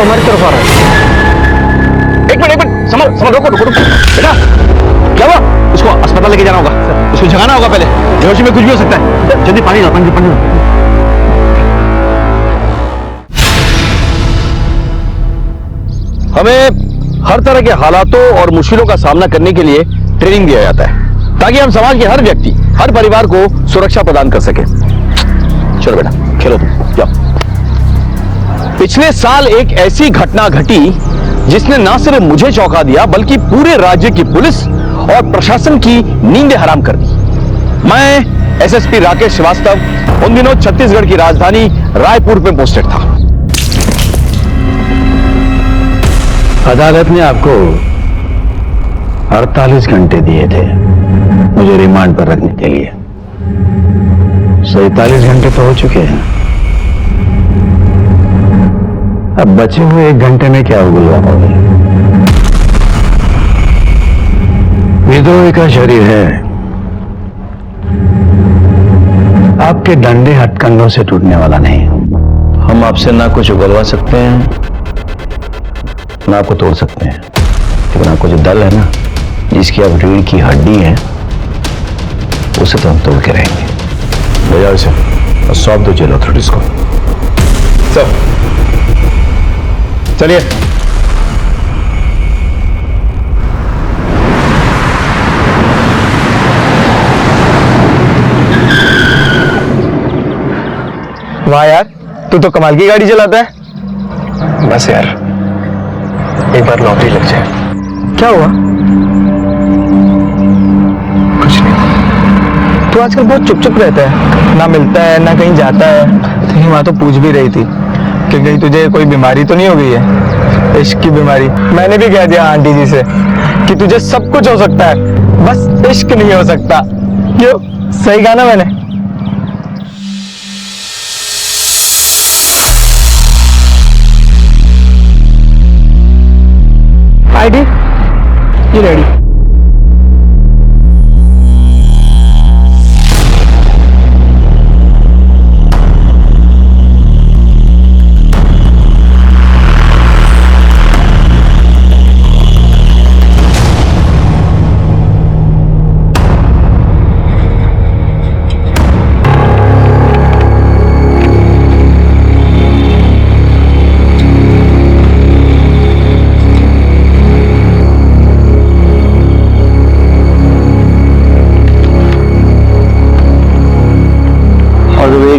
हमारी तरफ आ रहा है। एक मिनट समझ समझ रोको रोको रोको बेटा, क्या हुआ? उसको अस्पताल लेके जाना होगा, उसको जगाना होगा पहले, बेहोशी में कुछ भी हो सकता है। जल्दी पानी लाओ, पानी लाओ। हमें हर तरह के हालातों और मुश्किलों का सामना करने के लिए ट्रेनिंग दिया जाता है ताकि हम समाज के हर व्यक्ति, हर परिवार को सुरक्षा प्रदान कर सके। चलो बेटा खेलो, तुम जाओ। पिछले साल एक ऐसी घटना घटी जिसने ना सिर्फ मुझे चौंका दिया बल्कि पूरे राज्य की पुलिस और प्रशासन की नींदें हराम कर दी। मैं एसएसपी राकेश श्रीवास्तव उन दिनों छत्तीसगढ़ की राजधानी रायपुर में पोस्टेड था। अदालत ने आपको 48 घंटे दिए थे मुझे रिमांड पर रखने के लिए। 47 घंटे तो हो चुके हैं। अब बचे हुए 1 घंटे में क्या उगलवाओगे? विद्रोही का शरीर है, आपके डंडे हथकंडों से टूटने वाला नहीं। हम आपसे ना कुछ उगलवा सकते हैं ना आपको तोड़ सकते हैं, लेकिन आपको जो दल है ना, जिसकी आप रीढ़ की हड्डी है, उसे तो हम तोड़ के रहेंगे। ले जाओ इसे और सौंप दो जेल अथॉरिटीज को। सब चलिए। वाह यार, तू तो कमाल की गाड़ी चलाता है। बस यार, एक बार लॉटरी लग जाए। क्या हुआ? कुछ नहीं। तू आजकल बहुत चुप चुप रहता है, ना मिलता है ना कहीं जाता है। तेरी माँ तो पूछ भी रही थी कि कहीं तुझे कोई बीमारी तो नहीं हो गई है, इश्क की बीमारी। मैंने भी कह दिया आंटी जी से कि तुझे सब कुछ हो सकता है, बस इश्क नहीं हो सकता। क्यों, सही कहा ना मैंने? आईडी ये रेडी।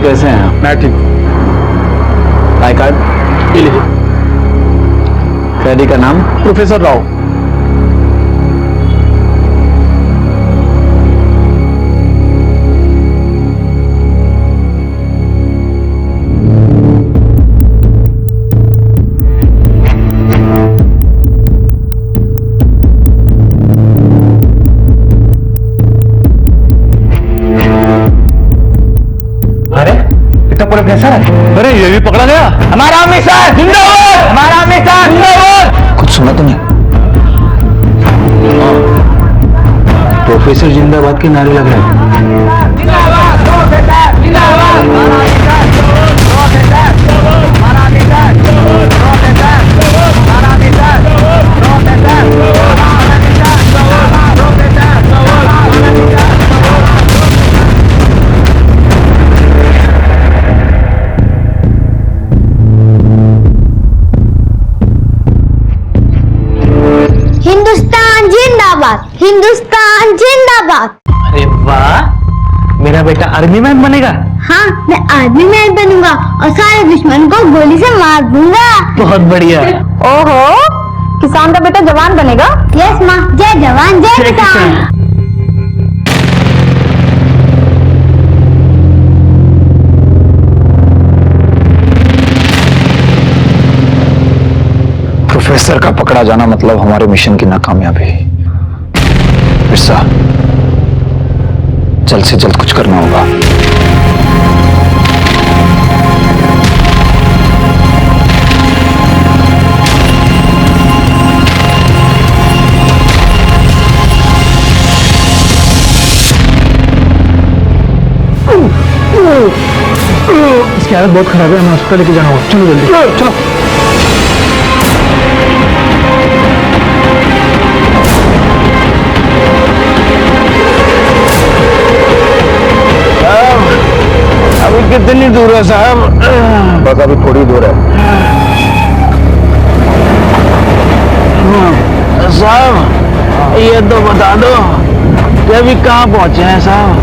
कैसे हैं? मैं ठीक। आई कार्ड ये लीजिए। कैदी का नाम? प्रोफेसर राव। प्रोफेसर है। अरे ये भी पकड़ा गया। हमारा मिशन जिंदाबाद, हमारा मिशन जिंदाबाद। कुछ सुना तुमने? प्रोफेसर जिंदाबाद के नारे लग रहे हैं। जिंदाबाद प्रोफेसर जिंदाबाद, हमारा मिशन प्रोफेसर, हमारा मिशन प्रोफेसर, हमारा मिशन प्रोफेसर, हमारा मिशन प्रोफेसर, हमारा मिशन। हिंदुस्तान जिंदाबाद, हिंदुस्तान जिंदाबाद। अरे वाह, मेरा बेटा आर्मी मैन बनेगा। हाँ, मैं आर्मी मैन बनूंगा और सारे दुश्मन को गोली से मार दूंगा। बहुत बढ़िया। ओहो, किसान का बेटा जवान बनेगा। यस माँ, जय जवान जय किसान। प्रोफेसर का पकड़ा जाना मतलब हमारे मिशन की नाकामयाबी। बिरसा, जल्द से जल्द कुछ करना होगा। इसकी हालत बहुत खराब है, हमें हॉस्पिटल लेके जाना होगा। चलो जल्दी चलो। कितनी दूर है साहब? बस अभी थोड़ी दूर है साहब। ये तो बता दो कि अभी कहाँ पहुंचे हैं साहब?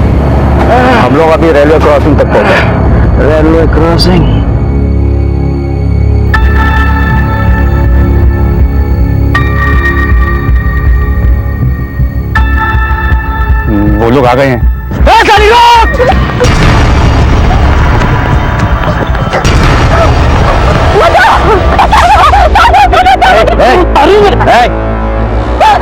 हम लोग अभी रेलवे क्रॉसिंग तक पहुंचे। Railway crossing? वो लोग आ गए हैं।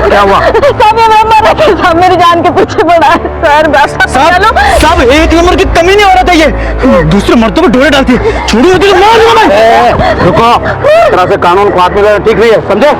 क्या हुआ? सब मेरी जान के पीछे पड़ा है सर। साहब 1 नंबर की कमी नहीं हो रहा था ये। दूसरे मर्दों को ढोले डालती है। छोड़ी होती तो मार दूंगा मैं। रुको, इस तरह से कानून को हाथ में लेना ठीक नहीं है, समझे?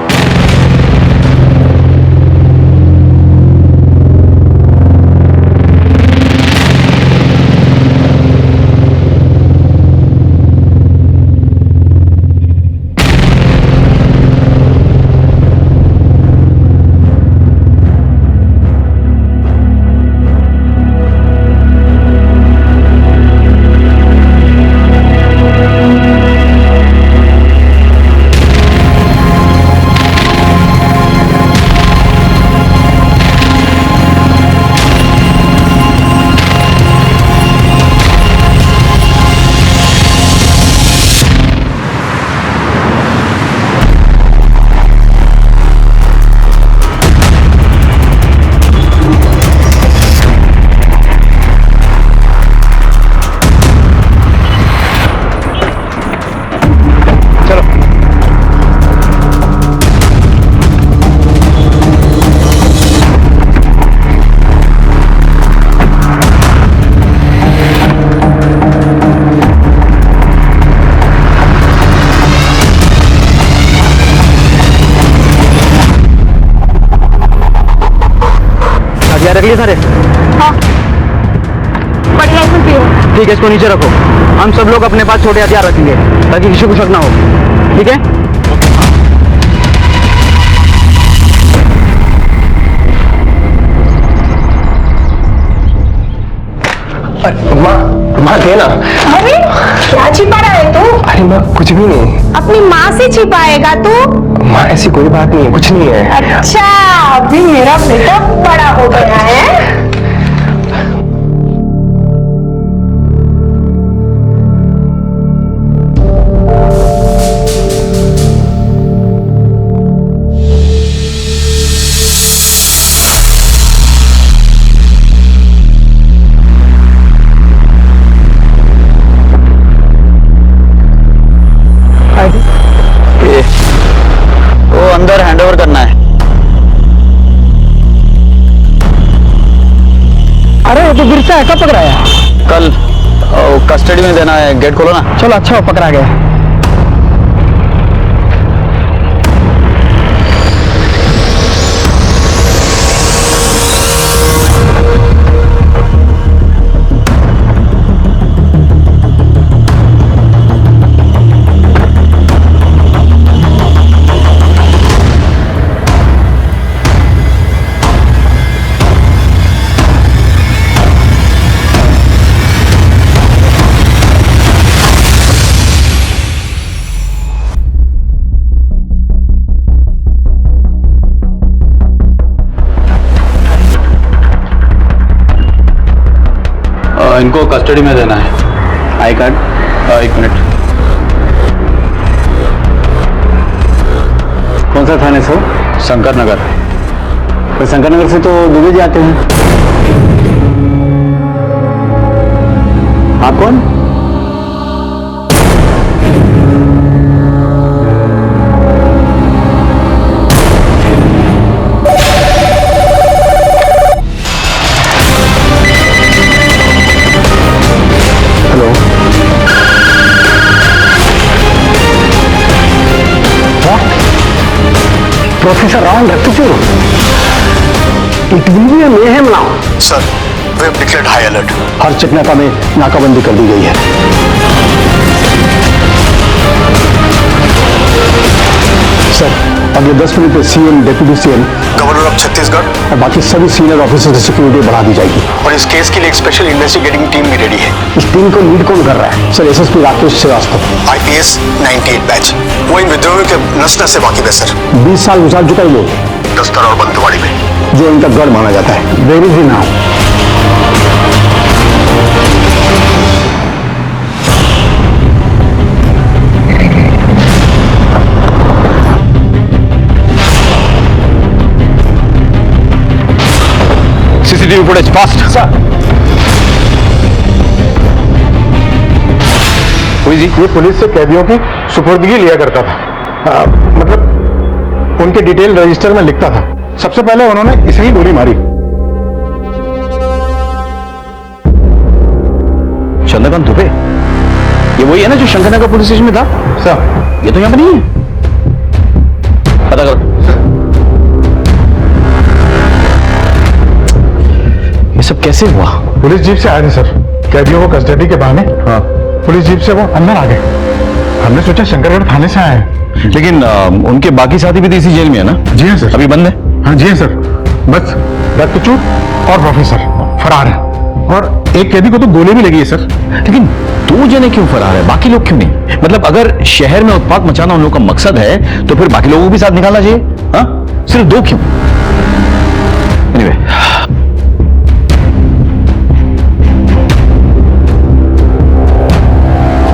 रख लिए सारे? हाँ बढ़िया इसमें पियो। ठीक है, इसको नीचे रखो। हम सब लोग अपने पास छोटे हथियार रखेंगे ताकि किसी को शक ना हो, ठीक है? माँ थे ना। अरे क्या छिपा रहा है तू? अरे माँ कुछ भी नहीं। अपनी माँ से छिपाएगा तू? माँ ऐसी कोई बात नहीं है, कुछ नहीं है। अच्छा अभी मेरा बेटा बड़ा हो गया है। वो अंदर हैंडओवर करना है। अरे वो तो बिरसा है, कब पकड़ाया? कल कस्टडी में देना है, गेट खोलो ना। चलो अच्छा पकड़ा गया। इनको कस्टडी में देना है। I card? 1 मिनट। कौन सा थाने से? शंकर नगर। तो शंकर नगर से तो दुबई जाते हैं। आप कौन? Professor Rahul Rattur, it will be a mayhem now. Sir, we have declared high alert. हर चेकनाका में नाकाबंदी कर दी गई है। सर, अगले 10 मिनट में CM, deputy CM governor of Chhattisgarh और बाकी सभी सीनियर ऑफिसर की सिक्योरिटी बढ़ा दी जाएगी। और इस केस के लिए एक स्पेशल इन्वेस्टिगेटिंग टीम भी रेडी है। इस टीम को लीड कौन कर रहा है? Sir SSP Rakesh Shrivastava, IPS 98 batch. वो इन विद्रोहियों के नस नस से वाकिफ है सर। 20 साल गुजार चुका है लोग, दस्तर और बंदवाड़ी में। जो इनका गढ़ माना जाता है। Where is he now? CCTV footage fast. Sir हुई जी, ये पुलिस से कैदियों की सुपुर्दगी लिया करता था। मतलब उनके डिटेल रजिस्टर में लिखता था। सबसे पहले उन्होंने इसे ही गोली मारी। चंद्रकांत दुबे, ये वही है ना जो शंकरनगर पुलिस स्टेशन में था? सर ये तो यहाँ पे नहीं है। पता करो। ये सब कैसे हुआ? पुलिस जीप से आए थे सर, कैदियों को कस्टडी के बहाने। हाँ। पुलिस जीप से वो अंदर आ गए। हमने सोचा शंकरगढ़ थाने से आए हैं। लेकिन उनके बाकी साथी भी तो इसी जेल में है ना? जी हाँ सर। अभी बंद है? हाँ जी हाँ सर। बस रक्तचूर और प्रोफेसर फरार है। और एक कैदी को तो गोली भी लगी है सर। लेकिन 2 जने क्यों फरार है, बाकी लोग क्यों नहीं? मतलब अगर शहर में उत्पात मचाना उन लोगों का मकसद है तो फिर बाकी लोगों को भी साथ निकालना चाहिए। हाँ, सिर्फ 2 क्यों? एनीवे,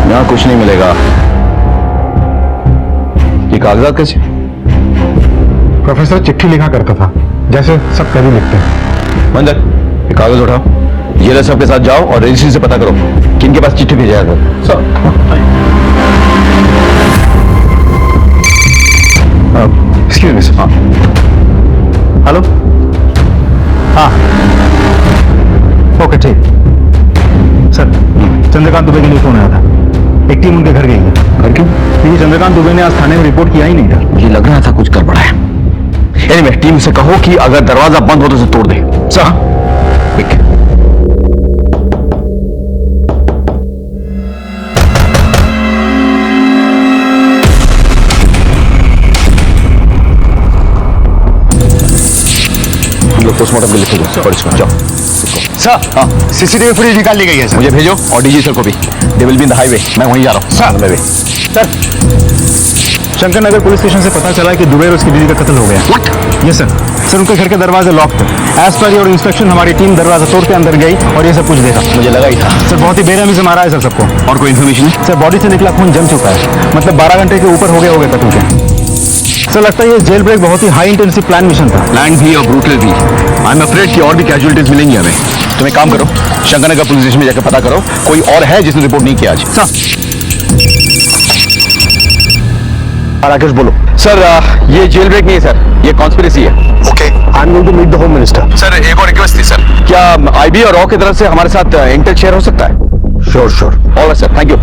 यहां कुछ नहीं मिलेगा। ये कागजात कैसे? प्रोफेसर चिट्ठी लिखा करता था, जैसे सब कैदी लिखते हैं। मंदर, ये कागज उठाओ, जेलर साहब के साथ जाओ और रजिस्ट्री से पता करो कि इनके पास चिट्ठी भेजा है। Excuse me sir. हाँ, हेलो। हाँ ओके ठीक। सर चंद्रकांत दुबे के लिए फोन आया था। एक टीम उनके घर गई है। घर क्यों? क्योंकि चंद्रकांत दुबे ने आज थाने में रिपोर्ट किया ही नहीं था। मुझे लग रहा था कुछ गड़बड़ है। एनीवे, टीम से कहो कि अगर दरवाजा बंद हो तो उसे तोड़ दे। Sir quick. पोस्टमार्टम के लिखे जाओ। सर हाँ, सीसीटीवी फुटेज निकाल ली गई है सर। मुझे भेजो और डीजी सर को भी। They will be in the highway. मैं वहीं जा रहा हूँ। सर शंकरनगर पुलिस स्टेशन से पता चला कि दुबे और उसकी बीवी का कत्ल हो गया। व्हाट? यस सर उनके घर के दरवाजे लॉक थे। एज पर योर इंस्ट्रक्शन हमारी टीम दरवाजा तोड़ के अंदर गई और ये सब कुछ देखा। मुझे लगा ही था। सर बहुत ही बेरहमी से मारा है सर सबको। और कोई इन्फॉर्मेशन? सर बॉडी से निकला खून जम चुका है। मतलब 12 घंटे के ऊपर हो गए कत्ल के। सर लगता है ये जेल ब्रेक बहुत ही हाई इंटेंसिव प्लान मिशन था। प्लान भी और ब्रूटल भी। आई एम अफ्रेड कि और भी कैजुअलिटीज मिलेंगी हमें। तुम एक काम करो, शंकरनगर पुलिस स्टेशन में जाकर पता करो कोई और है जिसने रिपोर्ट नहीं किया आज। राकेश बोलो। सर ये जेल ब्रेक नहीं है सर, ये कॉन्स्पिरेसी है। Okay. I am going to meet the home minister. Sir एक और रिक्वेस्ट थी सर। क्या आईबी और रॉ की तरफ से हमारे साथ इंटेल शेयर हो सकता है? Sure. Alright sir, thank you.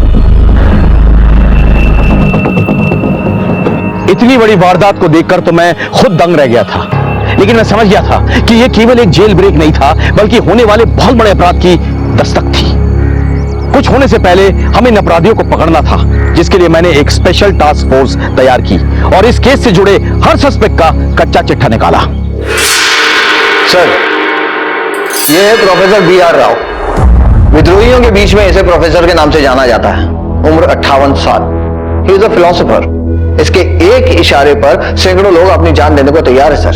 इतनी बड़ी वारदात को देखकर तो मैं खुद दंग रह गया था, लेकिन मैं समझ गया था कि यह केवल एक जेल ब्रेक नहीं था, बल्कि होने वाले बहुत बड़े अपराध की दस्तक थी। कुछ होने से पहले हमें इन अपराधियों को पकड़ना था, जिसके लिए मैंने एक स्पेशल टास्क फोर्स तैयार की और इस केस से जुड़े हर सस्पेक्ट का कच्चा चिट्ठा निकाला। सर, ये है प्रोफेसर BR राव। विद्रोहियों के बीच में इसे प्रोफेसर के नाम से जाना जाता है। उम्र 58 साल। He is a philosopher. इसके एक इशारे पर सैकड़ों लोग अपनी जान देने को तैयार है सर।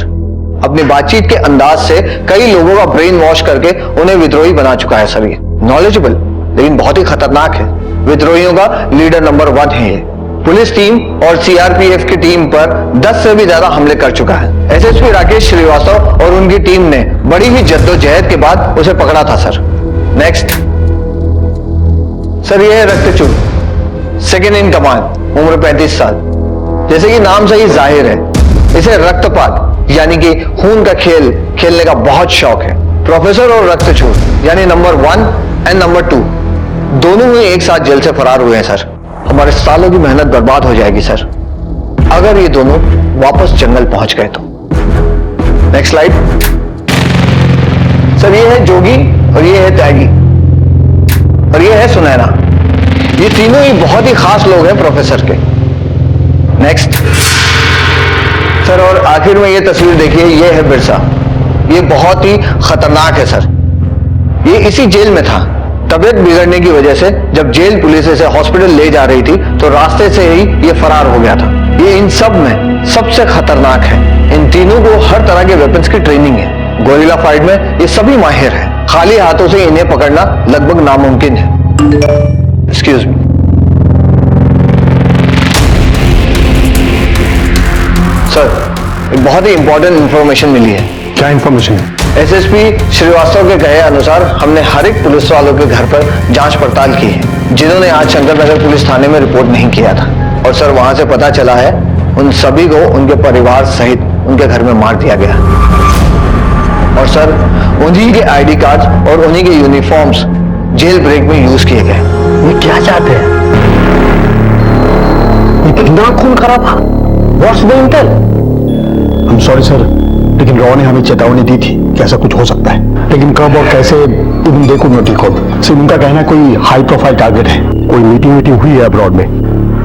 अपनी बातचीत के अंदाज से कई लोगों का ब्रेन वॉश करके उन्हें विद्रोही बना चुका है सर। ये नॉलेजेबल लेकिन बहुत ही खतरनाक है। विद्रोहियों का लीडर नंबर 1 है ये। पुलिस टीम और CRPF की टीम पर 10 से भी ज्यादा हमले कर चुका है। SSP राकेश श्रीवास्तव और उनकी टीम ने बड़ी ही जद्दोजहद के बाद उसे पकड़ा था सर। नेक्स्ट सर, ये है रक्तचूर, सेकेंड इन कमांड, उम्र 35 साल। जैसे कि नाम से ही जाहिर है, इसे रक्तपात यानी कि खून का खेल खेलने का बहुत शौक है। प्रोफेसर और रक्तचूर यानी नंबर 1 एंड नंबर 2 दोनों ही एक साथ जेल से फरार हुए हैं सर। हमारे सालों की मेहनत बर्बाद हो जाएगी सर, अगर ये दोनों वापस जंगल पहुंच गए तो। नेक्स्ट स्लाइड सर, ये है जोगी और ये है त्यागी और ये है सुनैना। ये तीनों ही बहुत ही खास लोग हैं प्रोफेसर के। नेक्स्ट सर और आखिर में ये तस्वीर देखिए, ये है बिरसा। ये बहुत ही खतरनाक है सर। ये इसी जेल में था। तबीयत बिगड़ने की वजह से जब जेल पुलिस इसे हॉस्पिटल ले जा रही थी तो रास्ते से ही ये फरार हो गया था। ये इन सब में सबसे खतरनाक है। इन तीनों को हर तरह के वेपन्स की ट्रेनिंग है। गोरिल्ला फाइट में ये सभी माहिर हैं। खाली हाथों से इन्हें पकड़ना लगभग नामुमकिन है। Excuse me. सर, एक बहुत ही इंपॉर्टेंट इंफॉर्मेशन मिली है। क्या इंफॉर्मेशन है? एसएसपी श्रीवास्तव के कहे अनुसार हमने हर एक पुलिस वालों के घर पर जांच पड़ताल की है जिन्होंने आज शंकर नगर पुलिस थाने में रिपोर्ट नहीं किया था। और सर वहां से पता चला है उन सभी को उनके परिवार सहित उनके घर में मार दिया गया। और सर उन्हीं के आईडी कार्ड और उन्हीं के यूनिफॉर्म्स जेल ब्रेक में यूज किए गए। ये क्या चाहते हैं? इतना खून खराब? What's the Intel? I am sorry sir, लेकिन रॉ ने हमें चेतावनी दी थी कि ऐसा कुछ हो सकता है, लेकिन कब और कैसे इवन देखो नोट रिकॉर्ड। सिर्फ उनका कहना है कोई हाई प्रोफाइल टारगेट है, कोई मीटिंग हुई है अब्रॉड में,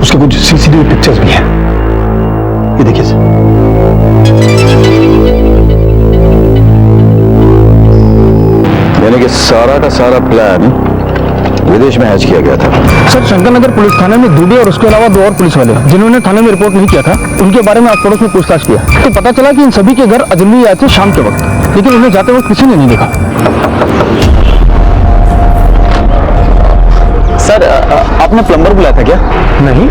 उसके कुछ सीसीटीवी पिक्चर्स भी हैं। ये देखिए सर। यानी कि सारा का सारा प्लान विदेश में हैच किया गया था। सर शंकर नगर पुलिस थाने में दुबे और उसके अलावा 2 और पुलिस वाले जिन्होंने थाने में रिपोर्ट नहीं किया था, उनके बारे में आज पड़ोस में पूछताछ किया तो पता चला कि इन सभी के घर अजनबी आए थे शाम के वक्त, लेकिन उन्हें जाते वक्त किसी ने नहीं देखा। सर आपने प्लम्बर बुलाया था क्या? नहीं,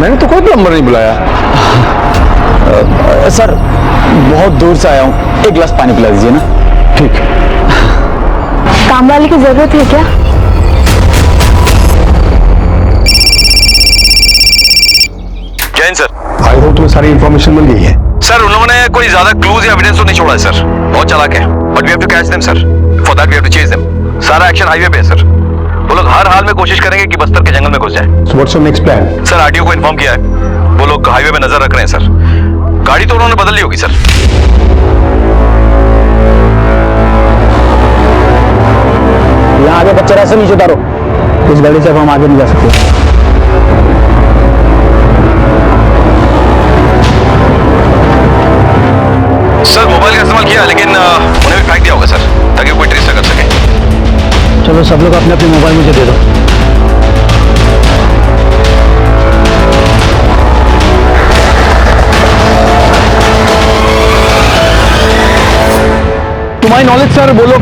मैंने तो कोई प्लम्बर नहीं बुलाया। सर बहुत दूर से आया हूँ, एक गिलास पानी पिला दीजिए ना। ठीक। काम वाले की जरूरत है क्या? जैन सर। आई होप तुम्हें सारी इन्फॉर्मेशन मिल गई है। सर उन्होंने कोई ज्यादा क्लूज या एविडेंस तो नहीं छोड़ा है सर। बहुत चालाक है, but we have to catch them sir. For that we have to chase them. सारा एक्शन हाईवे पे है सर। वो लोग हर हाल में कोशिश करेंगे कि बस्तर के जंगल में घुस जाए। So what's your next plan? Sir RTO को इन्फॉर्म किया है, वो लोग हाईवे पे नजर रख रहे हैं सर। गाड़ी तो उन्होंने बदल ली होगी सर। यहाँ आगे बच्चा ऐसे नीचे उतारो, इस गाड़ी से अब हम आगे नहीं जा सकते। सर मोबाइल का इस्तेमाल किया लेकिन उन्हें भी फेंक दिया होगा सर, ताकि कोई ट्रेस न कर सके। चलो सब लोग अपने अपने मोबाइल मुझे दे दो। तुम्हारी नॉलेज सर वो लोग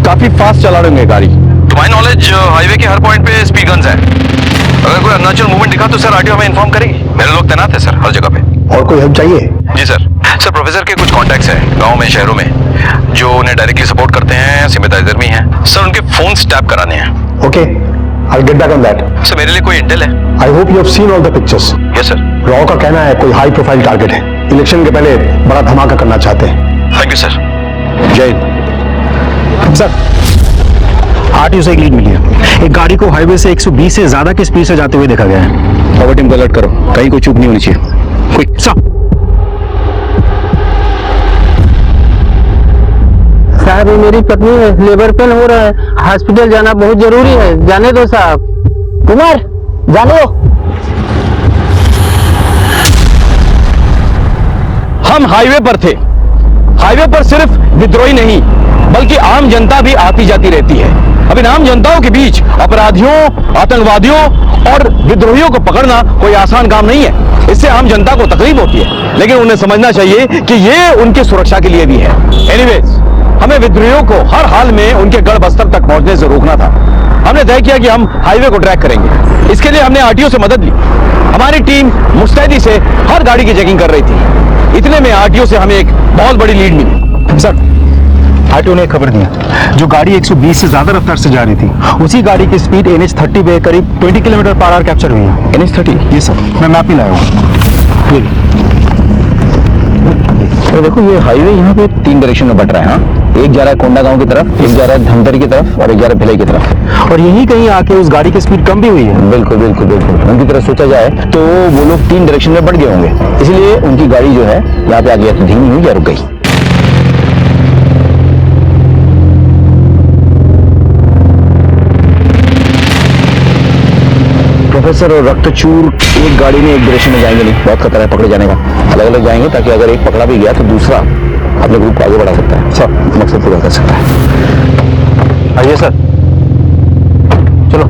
काफी फास्ट चला रहे होंगे गाड़ी। तुम्हारी नॉलेज हाईवे के हर पॉइंट पे स्पीड गन्स हैं। अगर कोई अननेचुरल मूवमेंट दिखा तो सर आरटीओ हमें इन्फॉर्म करेगी। मेरे लोग तैनात है सर हर जगह पे। और कोई हेल्प चाहिए? जी सर। सर प्रोफेसर के कुछ कॉन्टैक्ट्स हैं गांव में, शहरों में, जो उन्हें डायरेक्टली सपोर्ट करते हैं, सिंपैथाइजर भी हैं सर। उनके फोन टैप कराने हैं। Okay, I will get back on that. Sir मेरे लिए कोई इंटेल है? I hope you have seen all the pictures. Yes sir. Raw का कहना है कोई हाई प्रोफाइल टारगेट है, इलेक्शन के पहले बड़ा धमाका करना चाहते हैं। Thank you sir. जय सर आरटीओ से एक लीड मिली है। एक गाड़ी को हाईवे से 120 से ज्यादा की स्पीड से जाते हुए देखा गया है। पावर टीम को अलर्ट करो, कहीं कोई चूक नहीं होनी चाहिए। Quick sir. साहब मेरी पत्नी लेबर पेन हो रहा है, हॉस्पिटल जाना बहुत जरूरी है, जाने दो साहब। कुमार जाने दो। हम हाईवे पर थे। हाईवे पर सिर्फ विद्रोही नहीं बल्कि आम जनता भी आती जाती रहती है। अब इन आम जनताओं के बीच अपराधियों, आतंकवादियों और विद्रोहियों को पकड़ना कोई आसान काम नहीं है। इससे आम जनता को तकलीफ होती है, लेकिन उन्हें समझना चाहिए कि ये उनकी सुरक्षा के लिए भी है। एनीवेज, हमें विद्रोहियों को हर हाल में उनके गढ़ बस्तर तक पहुंचने से रोकना था। हमने तय किया कि हम हाईवे को ट्रैक करेंगे। इसके लिए हमने आरटीओ से मदद ली। हमारी टीम मुस्तैदी से हर गाड़ी की चेकिंग कर रही थी। इतने में आरटीओ से हमें एक बहुत बड़ी लीड मिली। सर आरटीओ ने एक खबर दिया, जो गाड़ी 120 से ज्यादा रफ्तार से जा रही थी, उसी गाड़ी की स्पीड NH 30 पे करीब 20 किलोमीटर पर आवर कैप्चर हुई है। NH 30? ये सर, मैं मैप ही लाया हूँ। तो देखो ये हाईवे यहाँ पे 3 डायरेक्शन में बट रहा है। हाँ, एक जा रहा है कोंडा गांव की तरफ, एक जा रहा है धमतरी की तरफ और एक जा रहा है भिलाई की तरफ। और यहीं कहीं आके उस गाड़ी की स्पीड कम भी हुई है। बिल्कुल बिल्कुल बिल्कुल। उनकी तरफ सोचा जाए तो वो लोग 3 डायरेक्शन में बढ़ गए होंगे, इसलिए उनकी गाड़ी जो है यहाँ पे आ गया तो धीमी हुई या रुक गई। प्रोफेसर और रक्तचूर एक गाड़ी में एक डायरेक्शन में जाएंगे नहीं, बहुत खतरा है पकड़े जाने का। अलग अलग जाएंगे ताकि अगर एक पकड़ा भी गया तो दूसरा अपने ग्रुप को आगे बढ़ा सकता है, सब मकसद पूरा कर सकता है। आइए सर, चलो।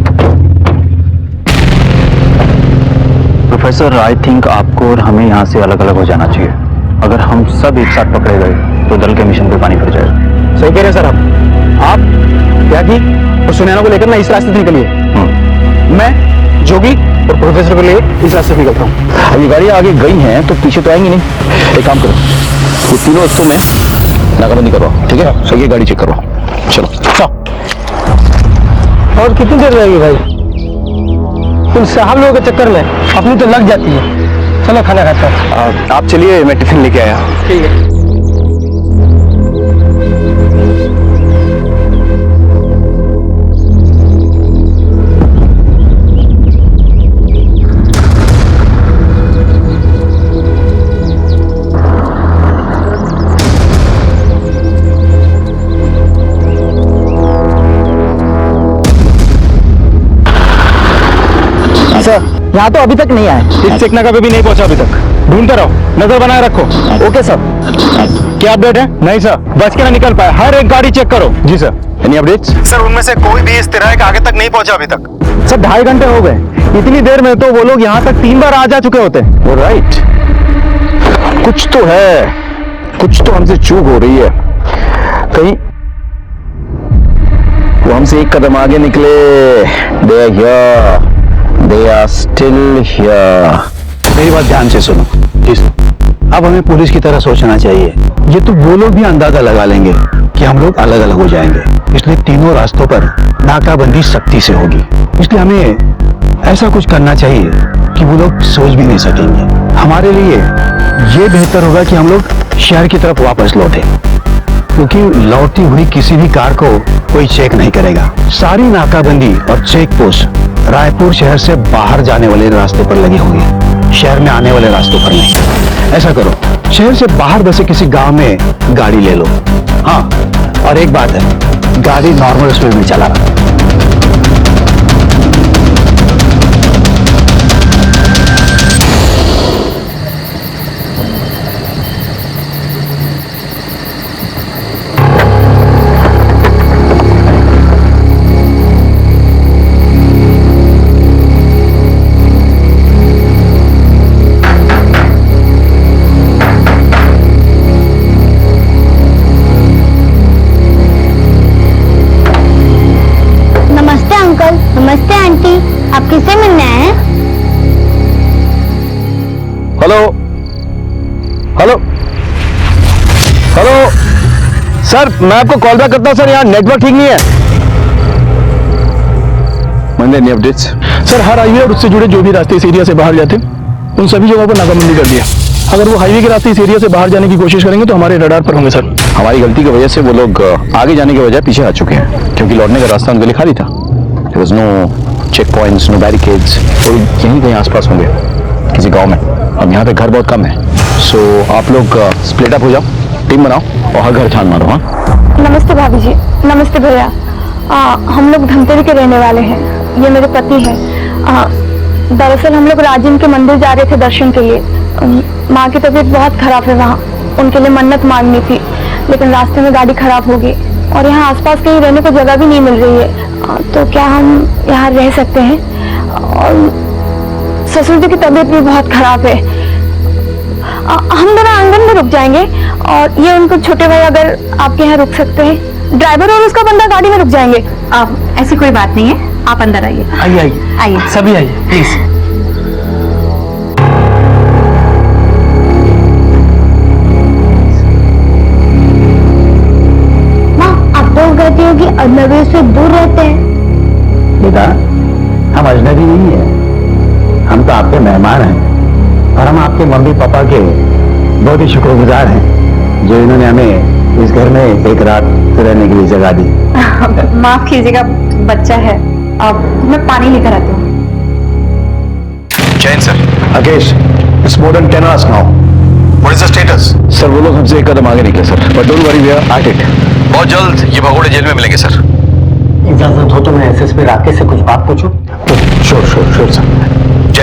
प्रोफेसर, आई थिंक आपको और हमें यहाँ से अलग अलग हो जाना चाहिए। अगर हम सब एक साथ पकड़े गए तो दल के मिशन पे पानी फिर जाएगा। सही कह रहे हैं सर आप त्यागी और सुनैना को लेकर ना इस रास्ते से निकलिए, मैं जोगी और प्रोफेसर को लिए इस रास्ते से निकलता हूँ। अब ये गाड़ियाँ आगे गई हैं तो पीछे तो आएंगी नहीं। एक काम करो, वो तीनों रस्तों में नाकाबंदी करवाओ, ठीक है? सही गाड़ी चेक करवाओ, चलो। और कितनी देर रहेगी भाई? तुम साहब लोगों के चक्कर में अपनी तो लग जाती है। चलो खाना खाते हैं। आप चलिए, मैं टिफिन लेके आया। ठीक है। सर, यहाँ तो अभी तक नहीं आए। इस चेक नाका पे भी नहीं पहुंचा अभी तक। ढूंढते रहो, नजर बनाए रखो। Okay sir. क्या अपडेट है? नहीं सर, बच के ना निकल पाए। हर एक गाड़ी चेक करो। जी सर। Any updates? सर उनमें से कोई भी इस तिराहे के आगे तक नहीं पहुंचा अभी तक। सर 2.5 घंटे हो गए। इतनी देर में तो वो लोग यहाँ तक 3 बार आ जा चुके होते। राइट, कुछ तो है, कुछ तो हमसे चूक हो रही है। कहीं वो हमसे एक कदम आगे निकले। They are here. They are still here. मेरी बात ध्यान से सुनो। अब हमें पुलिस की तरह सोचना चाहिए। ये तो वो लोग भी अंदाजा लगा लेंगे कि हम लोग अलग अलग हो जाएंगे, इसलिए तीनों रास्तों पर नाकाबंदी सख्ती से होगी। इसलिए हमें ऐसा कुछ करना चाहिए कि वो लोग सोच भी नहीं सकेंगे। हमारे लिए ये बेहतर होगा कि हम लोग शहर की तरफ वापस लौटे, क्योंकि लौटती हुई किसी भी कार को कोई चेक नहीं करेगा। सारी नाकाबंदी और चेक पोस्ट रायपुर शहर से बाहर जाने वाले रास्ते पर लगी होंगी, शहर में आने वाले रास्तों पर नहीं। ऐसा करो, शहर से बाहर बसे किसी गांव में गाड़ी ले लो। हाँ, और एक बात है, गाड़ी नॉर्मल स्पीड में चलाना। नमस्ते आंटी, आप किससे मिलने आए हैं? हेलो हेलो हेलो सर, मैं आपको कॉल बैक करता हूँ सर, यहाँ नेटवर्क ठीक नहीं है। मंदिर एनी अपडेट्स? सर, हर हाईवे और उससे जुड़े जो भी रास्ते इस एरिया से बाहर जाते उन सभी जगहों पर नाकाबंदी कर दिया। अगर वो हाईवे के रास्ते इस एरिया से बाहर जाने की कोशिश करेंगे तो हमारे रडार पर होंगे सर। हमारी गलती की वजह से वो लोग आगे जाने की बजाय पीछे आ चुके हैं, क्योंकि लौटने का रास्ता उनके लिए खाली था। There was no checkpoints, no barricades। वो यहीं कहीं आसपास होंगे किसी गांव में। अब यहाँ पे घर बहुत कम है, सो आप लोग स्प्लिट अप हो जाओ, टीम बनाओ और हर घर छान मारो। हाँ, नमस्ते भाभी जी। नमस्ते भैया। हम लोग धमतरी के रहने वाले हैं, ये मेरे पति हैं। दरअसल हम लोग राजिम के मंदिर जा रहे थे दर्शन के लिए। माँ की तबीयत बहुत खराब है, वहाँ उनके लिए मन्नत मांगनी थी, लेकिन रास्ते में गाड़ी खराब हो गई और यहाँ आसपास कहीं रहने को जगह भी नहीं मिल रही है। तो क्या हम यहाँ रह सकते हैं? और ससुर जी की तबीयत भी बहुत खराब है। हम दोनों आंगन में रुक जाएंगे और ये उनको छोटे भाई अगर आपके यहाँ रुक सकते हैं, ड्राइवर और उसका बंदा गाड़ी में रुक जाएंगे। ऐसी कोई बात नहीं है, आप अंदर आइए। आइए आइए आइए, सभी आइए प्लीज। कहती हो कि अजनबी से दूर रहते हैं। बेटा, हम अजनबी नहीं है, हम तो आपके मेहमान हैं और हम आपके मम्मी पापा के बहुत ही शुक्रगुजार हैं जो इन्होंने हमें इस घर में एक रात रहने के लिए जगह दी। माफ कीजिएगा, बच्चा है। अब मैं पानी लेकर आती हूँ। Jain sir. Rakesh, it's more than 10 hours now. What is the status? Sir वो लोग हमसे एक कदम आगे निकले sir, but don't worry, we are at it. बहुत जल्द ये भगोड़े जेल में मिलेंगे सर। इजाजत हो तो मैं एसएसपी राकेश से कुछ बात पूछूं? Sure sure sure sir.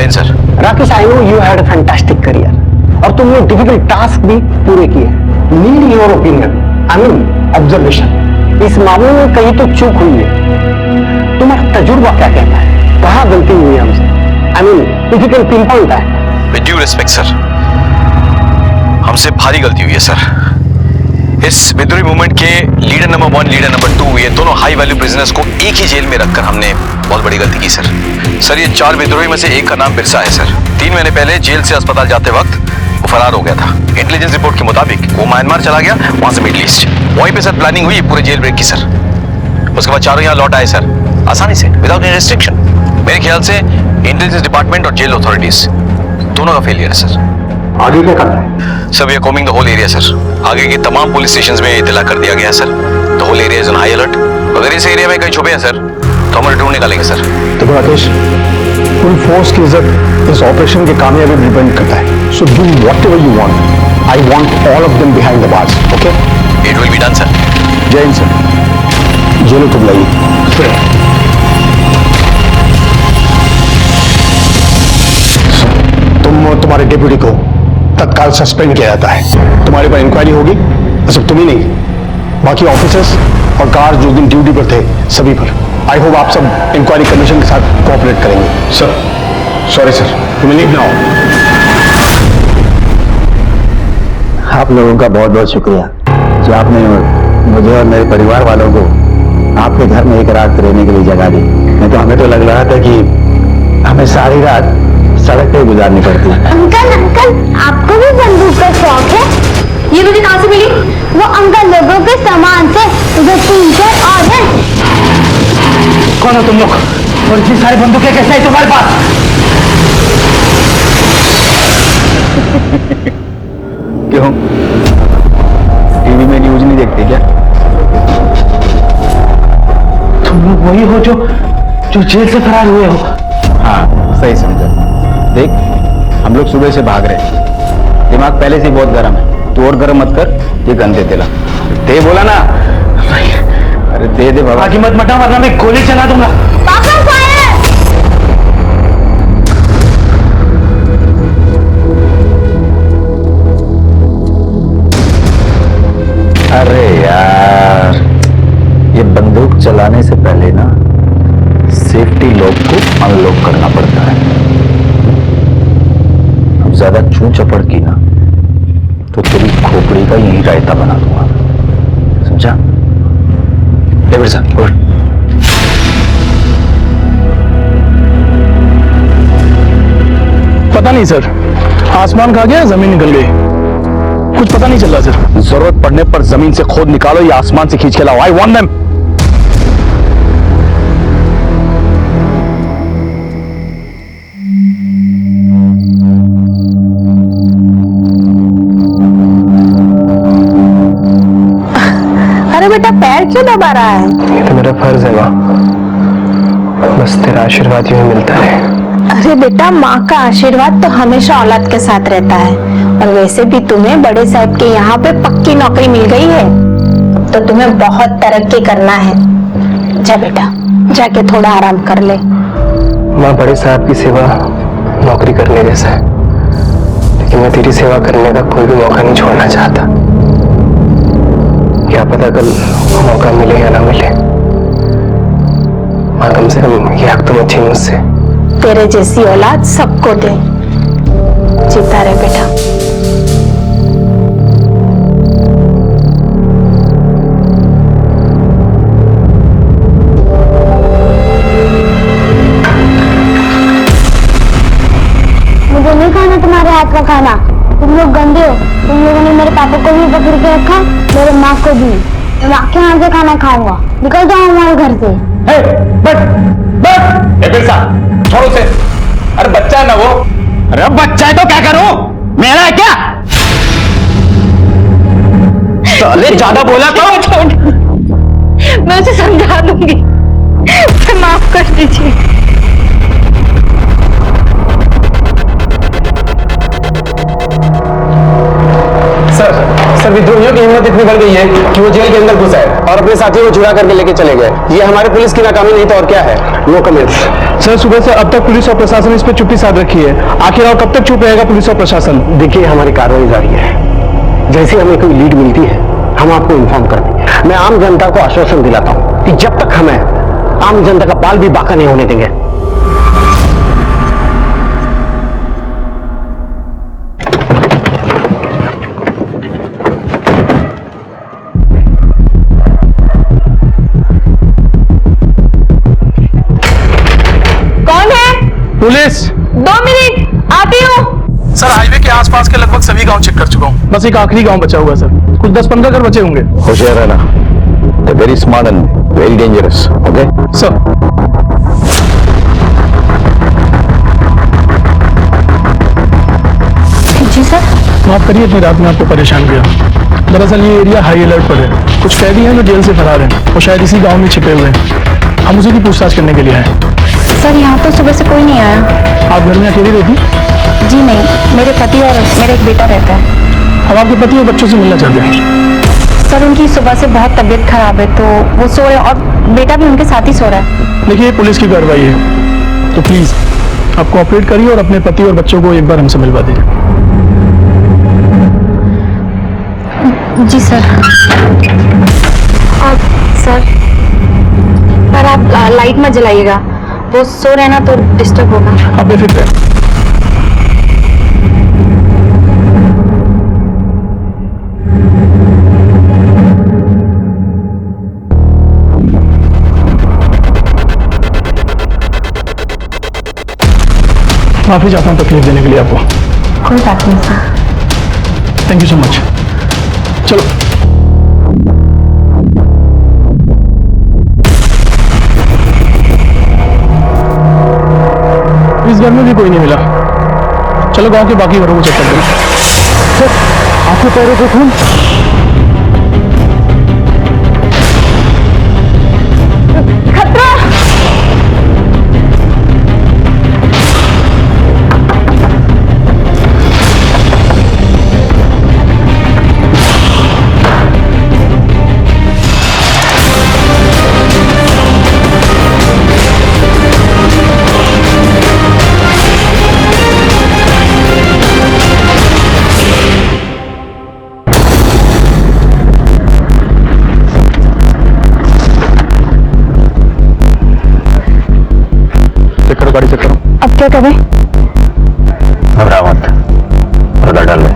Explain sir? Rakesh, I know you had a fantastic career और तुमने डिफिकल्ट टास्क भी पूरे किए। Need your opinion, I mean observation. इस मामले में कहीं तो चूक हुई है। तुम्हारा तजुर्बा क्या कहता है, कहाँ गलती हुई है हमसे? I mean if you can pin point that. With due respect sir, हमसे भारी गलती हुई है सर। इस विद्रोही मूवमेंट के लीडर नंबर 1, लीडर नंबर 2, ये दोनों हाई वैल्यू प्रिजनर्स को एक ही जेल में रखकर हमने बहुत बड़ी गलती की सर। सर, ये 4 विद्रोही में से एक का नाम बिरसा है सर। 3 महीने पहले जेल से अस्पताल जाते वक्त वो फरार हो गया था। इंटेलिजेंस रिपोर्ट के मुताबिक वो म्यांमार चला गया, वहां से मिडिल ईस्ट। वहीं पे सर प्लानिंग हुई पूरे जेल ब्रेक की सर। उसके बाद चारों यहाँ लौट आए सर, आसानी से, विदाउट एनी रिस्ट्रिक्शन। मेरे ख्याल से इंटेलिजेंस डिपार्टमेंट और जेल अथॉरिटीज दोनों का फेलियर है सर। आगे क्या करना है? Sir, we are combing the whole area sir. आगे के तमाम पुलिस स्टेशंस में इत्तला कर दिया गया है sir. The whole area is on high alert. अगर इस एरिया में कहीं छुपे हैं सर तो हम ढूंढ निकालेंगे सर। देखो राकेश, फुल फोर्स की इज्जत इस ऑपरेशन की कामयाबी डिपेंड करता है। So do whatever you want. I want all of them behind the bars, okay? It will be done sir. जय हिंद सर। जेलों को बुलाइए। तुम्हारे डिप्यूटी को तत्काल सस्पेंड किया जाता है। तुम्हारे पर इंक्वायरी होगी, सिर्फ तुम ही नहीं, बाकी ऑफिसर्स और गार्ड जो दिन ड्यूटी पर थे सभी पर। आई होप आप सब इंक्वायरी कमीशन के साथ कोऑपरेट करेंगे। Sir, sorry sir, you will leave now. आप लोगों का बहुत बहुत शुक्रिया जो आपने मुझे और मेरे परिवार वालों को आपके घर में एक रात रहने के लिए जगह दी। नहीं तो हमें तो लग रहा था कि हमें सारी रात सड़क पे गुजारनी पड़ती है। अंकल अंकल, आपको भी बंदूक का शौक है? ये मुझे कहाँ से मिली? वो अंकल लोगों के सामान से उधर 3-4 और हैं। कौन हो तुम लोग और इतनी सारी बंदूकें कैसे है तुम्हारे पास? क्यों, टीवी में न्यूज नहीं देखते क्या? तुम लोग वही हो जो जेल से फरार हुए हो? हाँ, सही समझा। देख, हम लोग सुबह से भाग रहे हैं, दिमाग पहले से ही बहुत गर्म है। तू और गर्म मत कर, ये गंदे तेला दे बोला ना। अरे दे दे बाबा। आगे मत मटा वरना मैं गोली चला दूंगा। पापा फायर! अरे यार, ये बंदूक चलाने से पहले ना सेफ्टी लॉक को अनलॉक करना पड़ता है। अब ज्यादा चूं चपड़ की ना तो तेरी खोपड़ी का यही रायता बना दूंगा, समझा? ले बेटा, उठ। पता नहीं सर, आसमान खा गया, जमीन निकल गई, कुछ पता नहीं चल रहा सर। जरूरत पड़ने पर जमीन से खोद निकालो या आसमान से खींच के लाओ। I want them. अरे बेटा, पैर क्यों दबा रहा है? ये तो मेरा फर्ज है माँ, बस तेरा आशीर्वाद यूं ही मिलता है। अरे बेटा, माँ का आशीर्वाद तो हमेशा औलाद के साथ रहता है। और वैसे भी तुम्हें बड़े साहब के यहाँ पे पक्की नौकरी मिल गई है, तो तुम्हें बहुत तरक्की करना है। जा बेटा, जाके थोड़ा आराम कर ले। माँ, बड़े साहब की सेवा नौकरी करने जैसा है, लेकिन मैं तेरी सेवा करने का कोई भी मौका नहीं छोड़ना चाहता। क्या पता कल मौका मिले या ना मिले। माँ, कम से कम ये हक तो मत छीन मुझसे। तेरे जैसी औलाद सबको दे। जीता रहे बेटा। मुझे नहीं खाना तुम्हारे हाथ का खाना, तुम लोग गंदे हो। तुम लोगों ने मेरे पापा को भी पकड़ के रखा, मेरे माँ को भी। मैं माँ के हाथ से खाना खाऊंगा। निकल जाओ हमारे घर से। छोड़ो से। अरे बच्चा है ना वो। अरे बच्चा है तो क्या करूं, मेरा है क्या? साले ज्यादा बोला तो मैं उसे समझा दूंगी, मुझे माफ कर दीजिए। सर, विद्रोहियों की हिम्मत इतनी इतनी बढ़ गई है कि वो जेल के अंदर घुसा है और अपने साथी को चुरा करके लेके चले गए। ये हमारे पुलिस की नाकामी नहीं तो और क्या है। No comments. सर सुबह से अब तक पुलिस और प्रशासन इस पर चुप्पी साध रखी है। आखिर और कब तक चुप रहेगा पुलिस और प्रशासन? देखिए हमारी कार्रवाई जारी है, जैसे हमें कोई लीड मिलती है हम आपको इन्फॉर्म कर देंगे। मैं आम जनता को आश्वासन दिलाता हूँ कि जब तक हमें आम जनता का बाल भी बाका नहीं होने देंगे। कौन है? पुलिस। 2 मिनट आती हूँ। सर हाईवे के आसपास के लगभग सभी गांव चेक कर चुका हूँ, बस एक आखिरी गांव बचा हुआ है सर। कुछ 10-15 घर बचे होंगे। होशियार रहना, very smart and very dangerous. Okay sir. जी सर। माफ करिए इतनी रात में आपको परेशान किया। दरअसल ये एरिया हाई अलर्ट पर है। कुछ कैदी हैं जो जेल से फरार हैं, वो शायद इसी गांव में छिपे हुए हैं। हम उसी की पूछताछ करने के लिए आए। सर यहाँ तो सुबह से कोई नहीं आया। आप घर में अकेली रहती? जी नहीं, मेरे पति और मेरा एक बेटा रहता है। हम आपके पति और बच्चों से मिलना चाहते हैं। सर उनकी सुबह से बहुत तबीयत खराब है तो वो सो रहे हैं और बेटा भी उनके साथ ही सो रहा है। देखिए ये पुलिस की कार्रवाई है तो प्लीज आप कोऑपरेट करिए और अपने पति और बच्चों को एक बार हमसे मिलवा दीजिए। जी सर। और सर पर आप लाइट मत जलाइएगा, वो सो रहे हैं ना तो डिस्टर्ब होगा। आप बेफिक्र हैं। माफी चाहता हूँ तकलीफ देने के लिए आपको। कोई बात नहीं sir. Thank you so much. चलो इस घर में भी कोई नहीं मिला। चलो गांव के बाकी घरों को चेक करते हैं। सर आपके पैरों पे खून। खतरा। गाड़ी चेक करो। अब क्या करें? घबरा मत, पर्दा डाल ले,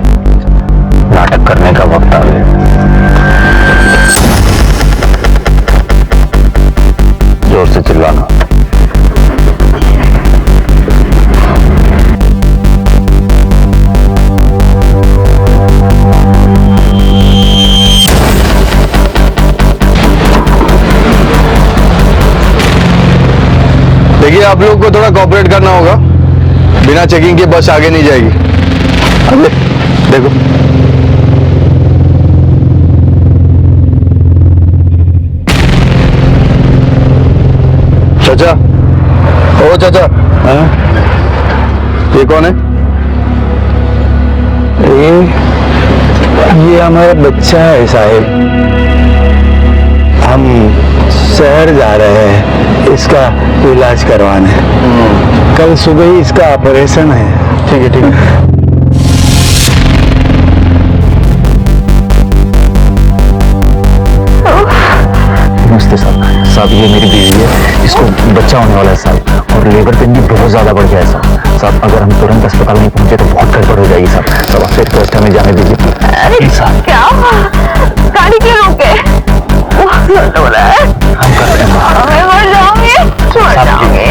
नाटक करने का वक्त आ गया। जोर से चिल्लाना। देखिए आप लोग को थोड़ा कोऑपरेट करना होगा, बिना चेकिंग के बस आगे नहीं जाएगी। अरे देखो चाचा, ओ चाचा। हाँ? ये कौन है? ये हमारा बच्चा है साहिब। हम शहर जा रहे हैं इसका इलाज करवाने। कल सुबह ही इसका ऑपरेशन है। ठीक है ठीक है। नमस्ते साहब। साहब ये मेरी बीवी है, इसको बच्चा होने वाला है साहब, और लेबर पेन भी बहुत ज्यादा बढ़ गया है साहब। साहब अगर हम तुरंत अस्पताल नहीं पहुंचे तो बहुत गड़बड़ हो जाएगी साहब। साहब आपसे रिक्वेस्ट हमें जाने दीजिए। अरे साहब क्या गाड़ी क्यों रोके? हो रहा है। हम कर रहे हैं। मैं मर जाऊंगी, मर जाऊंगी।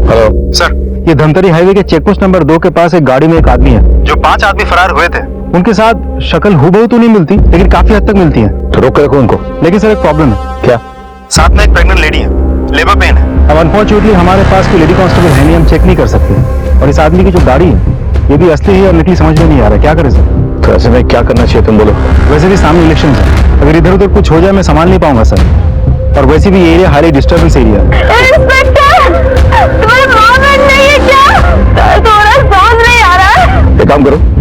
हेलो सर, ये धमतरी हाईवे के चेकपोस्ट नंबर 2 के पास एक गाड़ी में एक आदमी है। जो 5 आदमी फरार हुए थे, उनके साथ शक्ल हूबहू तो नहीं मिलती लेकिन काफी हद तक मिलती है। तो रोक के रखो उनको। लेकिन सर एक प्रॉब्लम है। क्या? साथ में एक प्रेग्नेंट लेडी है, लेबर पेन है। अब अनफॉर्चुनेटली हमारे पास कोई लेडी कांस्टेबल है नहीं, हम चेक नहीं कर सकते। और इस आदमी की जो गाड़ी है ये भी असली है और नकली समझ में नहीं आ रहा, क्या करें सर? तो ऐसे में क्या करना चाहिए तुम बोलो। वैसे भी सामने इलेक्शन है, अगर इधर उधर कुछ हो जाए मैं संभाल नहीं पाऊंगा सर। और वैसे भी ये एरिया हाईली डिस्टर्बेंस एरिया है। इंस्पेक्टर, तुम्हारे माँ बहन नहीं है क्या? थोड़ा समझ नहीं आ रहा है। एक काम करो,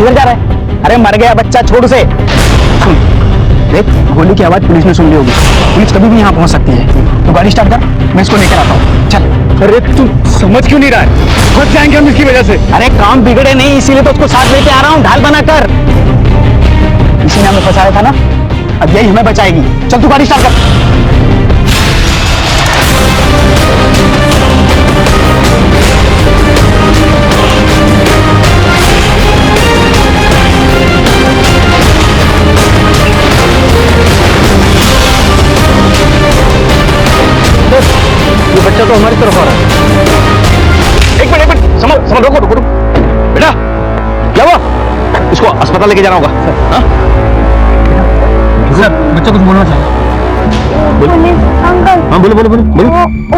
किधर जा रहा है? अरे मर गया बच्चा, छोड़ उसे। सुन देख, गोली की आवाज पुलिस ने सुन ली होगी, पुलिस कभी भी यहाँ पहुंच सकती है। तो गाड़ी स्टार्ट कर, मैं इसको लेकर आता हूँ। चल। अरे तू समझ क्यों नहीं रहा है? फंस जाएंगे हम इसकी वजह से। अरे काम बिगड़े नहीं, इसीलिए तो उसको साथ लेके आ रहा हूँ, ढाल बनाकर। इसी ने हमें फंसाया था ना, अब यही हमें बचाएगी। चल तू गाड़ी स्टार्ट कर। ये बच्चा तो हमारी तरफ आ रहा है। एक मिनट समझ, रोको रोको बेटा, क्या हुआ? इसको अस्पताल लेके जाना होगा। हाँ? सर बच्चा कुछ बोलना चाहिए। अंकल, हाँ बोलो बोलो बोलो बोलो।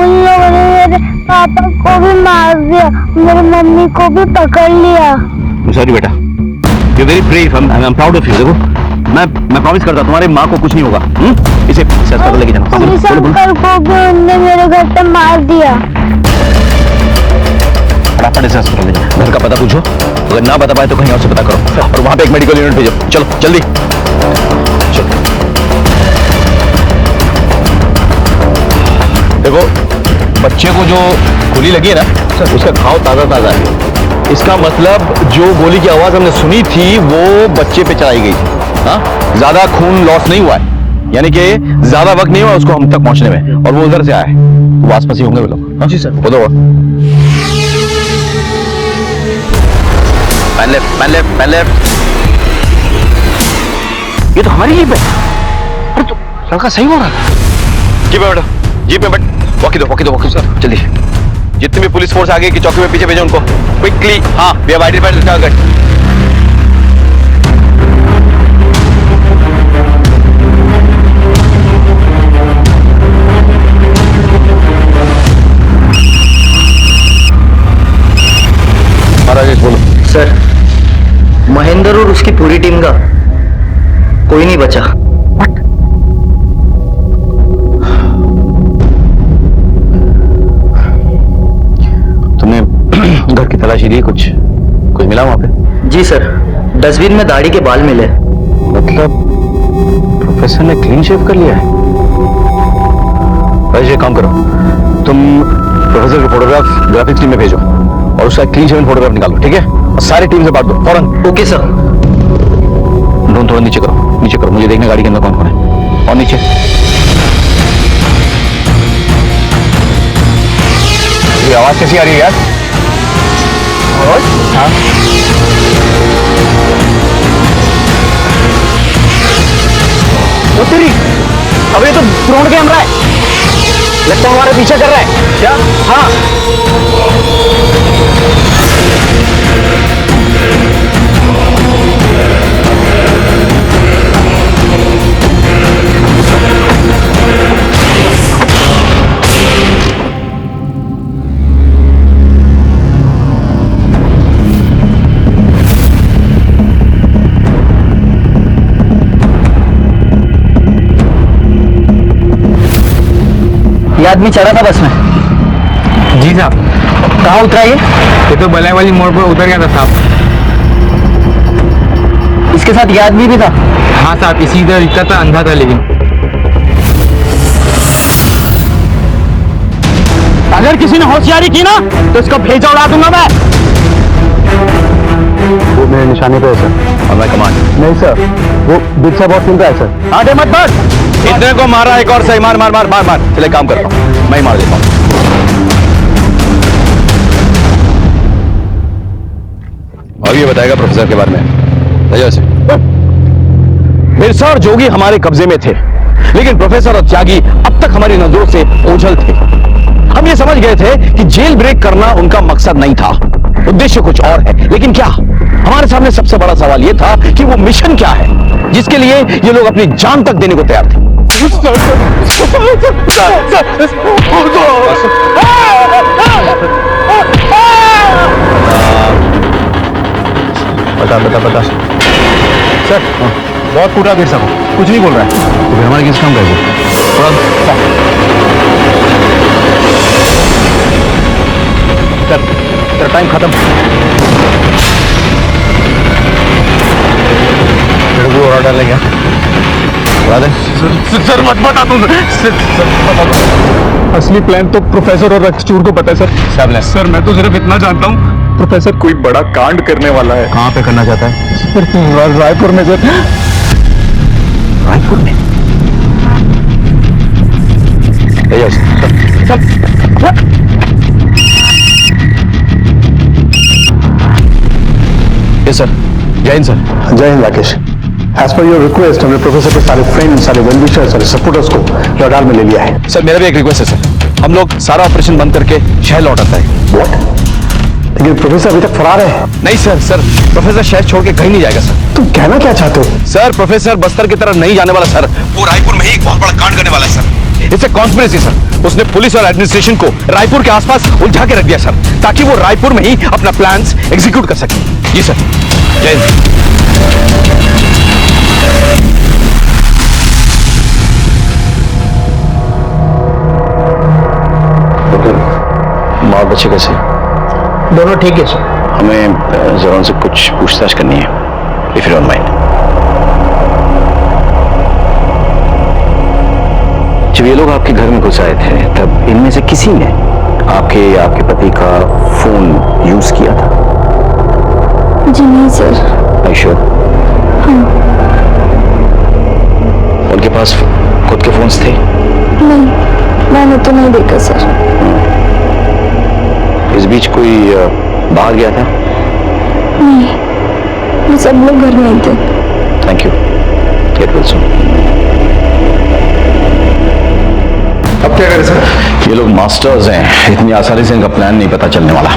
उन लोगों ने मेरे पापा को भी मार दिया, मेरी मम्मी को भी पकड़ लिया। सॉरी बेटा, you very brave, I am proud of you. देखो मैं प्रॉमिस करता तुम्हारी माँ को कुछ नहीं होगा। इसे अस्पताल लेके जाना। पुलिस अंकल को भी उनने मेरे घर पे मार दिया। फटाफट इसे अस्पताल ले जाओ। घर का पता पूछो, अगर ना बता पाए तो कहीं और से पता करो, और वहां पे एक मेडिकल यूनिट भेजो। चलो जल्दी चलो। देखो बच्चे को जो गोली लगी है ना, उसका घाव ताजा ताजा है। इसका मतलब जो गोली की आवाज हमने सुनी थी वो बच्चे पे चलाई गई थी। हाँ, ज्यादा खून लॉस नहीं हुआ है, यानी कि ज्यादा वक्त नहीं हुआ उसको हम तक पहुंचने में, और वो उधर से आया है। वो आसपास ही होंगे वो लोग। हाँ जी सर। वो दो पहले ये तो हमारी जीप है। अरे तो लड़का सही हो रहा था। जीप में बैठो, जीप में बैठ। वॉकी दो सर, जल्दी। जितनी भी पुलिस फोर्स आगे की चौकी में पीछे भेजो उनको क्विकली। हाँ, we have identified the target. महाराज बोलो। सर, महेंद्र और उसकी पूरी टीम का कोई नहीं बचा। तुमने घर की तलाशी दी? कुछ मिला वहां पे? जी सर, डस्टबिन में दाढ़ी के बाल मिले। मतलब प्रोफेसर ने क्लीन शेव कर लिया है। वैसे काम करो, तुम प्रोफेसर की फोटोग्राफ ग्राफिक्स टीम में भेजो और उसका क्लीन शेवन फोटोग्राफ निकालो, ठीक है? और सारी टीम से बांट दो फौरन। Okay sir. ड्रोन थोड़ा नीचे करो, मुझे देखना गाड़ी के अंदर कौन कौन है। और नीचे ये आवाज कैसी आ रही है यार? हाँ, वो तेरी, अब ये तो ड्रोन कैमरा है, लगता है हमारे पीछे कर रहा है। क्या? हाँ। ये आदमी चढ़ा था बस में? जी साहब। कहाँ उतरा ये तो बलाई वाली मोड़ पर उतर गया था साहब। इसके साथ ये आदमी भी था? हाँ साहब, इसी तरह दिखता था, अंधा था लेकिन। अगर किसी ने होशियारी की ना तो इसका भेजा उड़ा दूंगा मैं। वो मेरे निशाने पे है सर। और मैं कमांड। नहीं सर, वो बीच से बहुत सुन रहा है सर। आगे मत बढ़। इतने को मारा, एक और सही। मार मार मार मार मार। चले काम करता हूँ, मैं ही मार देता हूँ। और ये बताएगा प्रोफेसर के बारे में। मिर्जा और जोगी हमारे कब्जे में थे, लेकिन प्रोफेसर और त्यागी अब तक हमारी नजरों से ओझल थे। हम ये समझ गए थे कि जेल ब्रेक करना उनका मकसद नहीं था, उद्देश्य कुछ और है। लेकिन क्या? हमारे सामने सबसे बड़ा सवाल यह था कि वो मिशन क्या है जिसके लिए ये लोग अपनी जान तक देने को तैयार थे। बता सर। बहुत कूटा गिर सको, कुछ नहीं बोल रहा है। तो फिर हमारे किस काम का सर? टाइम खत्म। और डाले क्या? बता दे। सर मत बता दो असली प्लान तो प्रोफेसर और रक्सचूर को पता है सर मैं तो सिर्फ इतना जानता हूँ प्रोफेसर कोई बड़ा कांड करने वाला है। कहाँ पे करना चाहता है? रायपुर में सर। रायपुर में? Yes sir. जय हिंद सर। जय हिंद Rakesh. As per your request हमने प्रोफेसर के सारे फ्रेंड्स सारे वेलविशर्स सारे सपोर्टर्स को लॉकडाउन में ले लिया है। सर मेरा भी एक रिक्वेस्ट है सर, हम लोग सारा ऑपरेशन बंद करके शहर लौट आता है। व्हाट? लेकिन प्रोफेसर अभी तक फरार है। नहीं सर, प्रोफेसर शहर छोड़ के कहीं नहीं जाएगा सर। तुम कहना क्या चाहते हो? सर प्रोफेसर बस्तर की तरफ नहीं जाने वाला सर, वो रायपुर में ही एक बहुत बड़ा कांड करने वाला है sir. It's a conspiracy sir. उसने पुलिस और एडमिनिस्ट्रेशन को रायपुर के आसपास उलझा के रख दिया सर, ताकि वो रायपुर में ही अपना प्लान्स एग्जीक्यूट कर सके। जी सर। जय हिंद। माँ बच्चे कैसे? दोनों ठीक है सर। हमें जरा उनसे कुछ पूछताछ करनी है, इफ यू डोंट माइंड। जब ये लोग आपके घर में घुस आए थे तब इनमें से किसी ने आपके या आपके पति का फोन यूज किया था? जी नहीं सर। I sure? उनके पास खुद के फोन्स थे? नहीं, मैंने तो नहीं देखा सर। इस बीच कोई बाहर गया था? नहीं, वो सब लोग घर में ही थे। Thank you. Get well soon. अब क्या करें सर? ये लोग मास्टर्स हैं, इतनी आसानी से इनका प्लान नहीं पता चलने वाला।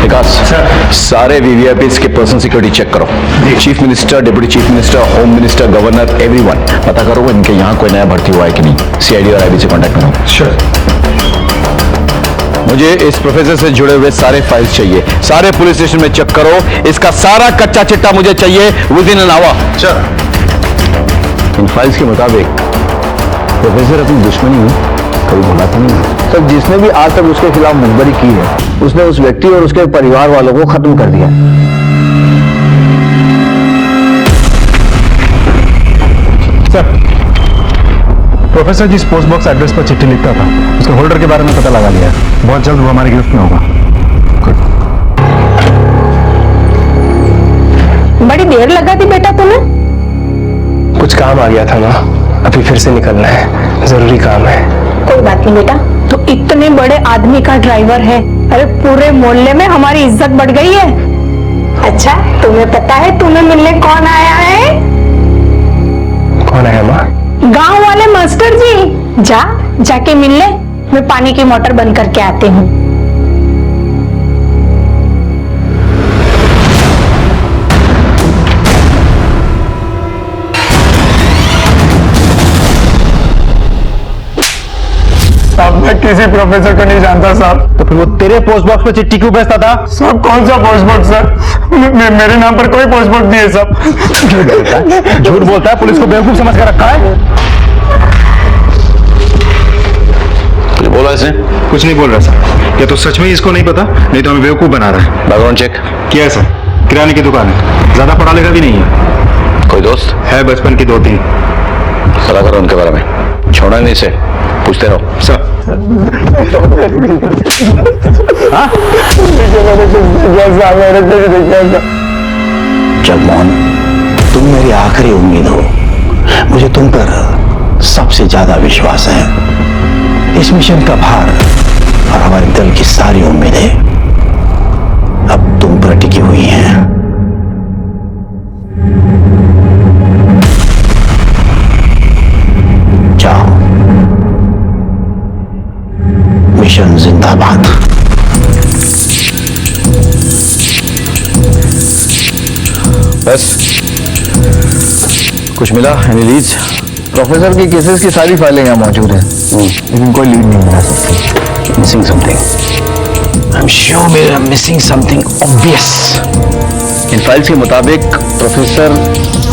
विकास, सारे वीवीआईपीज के पर्सनल सिक्योरिटी चेक करो। Chief minister, deputy chief minister, home minister, governor, everyone पता करो इनके यहाँ कोई नया भर्ती हुआ है कि नहीं। सीआईडी और आईबी से कांटेक्ट करो। श्योर। मुझे इस प्रोफेसर से जुड़े हुए सारे फाइल्स चाहिए, सारे पुलिस स्टेशन में चेक करो। इसका सारा कच्चा चिट्टा मुझे चाहिए with in an hour. Sir in files के मुताबिक प्रोफेसर अपनी दुश्मनी कभी भुला तो नहीं। सर जिसने भी आज तक उसके खिलाफ मुखबरी की है उसने उस व्यक्ति और उसके परिवार वालों को खत्म कर दिया। सर प्रोफेसर जिस पोस्ट बॉक्स एड्रेस पर चिट्ठी लिखता था उसके होल्डर के बारे में पता लगा लिया है। बहुत जल्द वो हमारी गिरफ्त में होगा। बड़ी देर लगा थी बेटा तुम्हें? कुछ काम आ गया था माँ, अभी फिर से निकलना है, जरूरी काम है। कोई बात नहीं बेटा, तो इतने बड़े आदमी का ड्राइवर है, अरे पूरे मोहल्ले में हमारी इज्जत बढ़ गई है। अच्छा तुम्हें पता है तुम्हें मिलने कौन आया है? कौन है माँ? गांव वाले मास्टर जी। जाके मिल ले, मैं पानी की मोटर बंद करके आती हूँ। साहब मैं किसी प्रोफेसर को नहीं जानता साहब। तो फिर वो तेरे पोस्ट बॉक्स में चिट्ठी क्यों भेजता था? साहब कौन सा पोस्ट बॉक्स सर? मेरे नाम पर कोई पोस्ट बॉक्स नहीं है साहब। झूठ बोलता है, पुलिस को बेवकूफ समझ कर रखा है। कुछ बोला इसने? कुछ नहीं बोल रहा सर। या तो सच में इसको नहीं पता, नहीं तो हमें बेवकूफ बना रहा है। बैकग्राउंड चेक क्या है सर? किराने की दुकान है, ज्यादा पढ़ा लिखा भी नहीं है। कोई दोस्त है बचपन की 2-3। पता करो उनके बारे में, छोड़ना नहीं इसे, पूछते रहो। सर जगमोहन, तुम मेरी आखिरी उम्मीद हो। मुझे तुम पर सबसे ज्यादा विश्वास है। इस मिशन का भार और हमारे दल की सारी उम्मीदें अब तुम पर टिकी हुई हैं। जाओ, मिशन जिंदाबाद। बस कुछ मिला? Any leads? प्रोफेसर की केसेस की सारी फाइलें यहाँ मौजूद हैं, लेकिन कोई लीड नहीं मिला सकती। Missing something. I am sure we are missing something obvious. इन फाइल्स के मुताबिक प्रोफेसर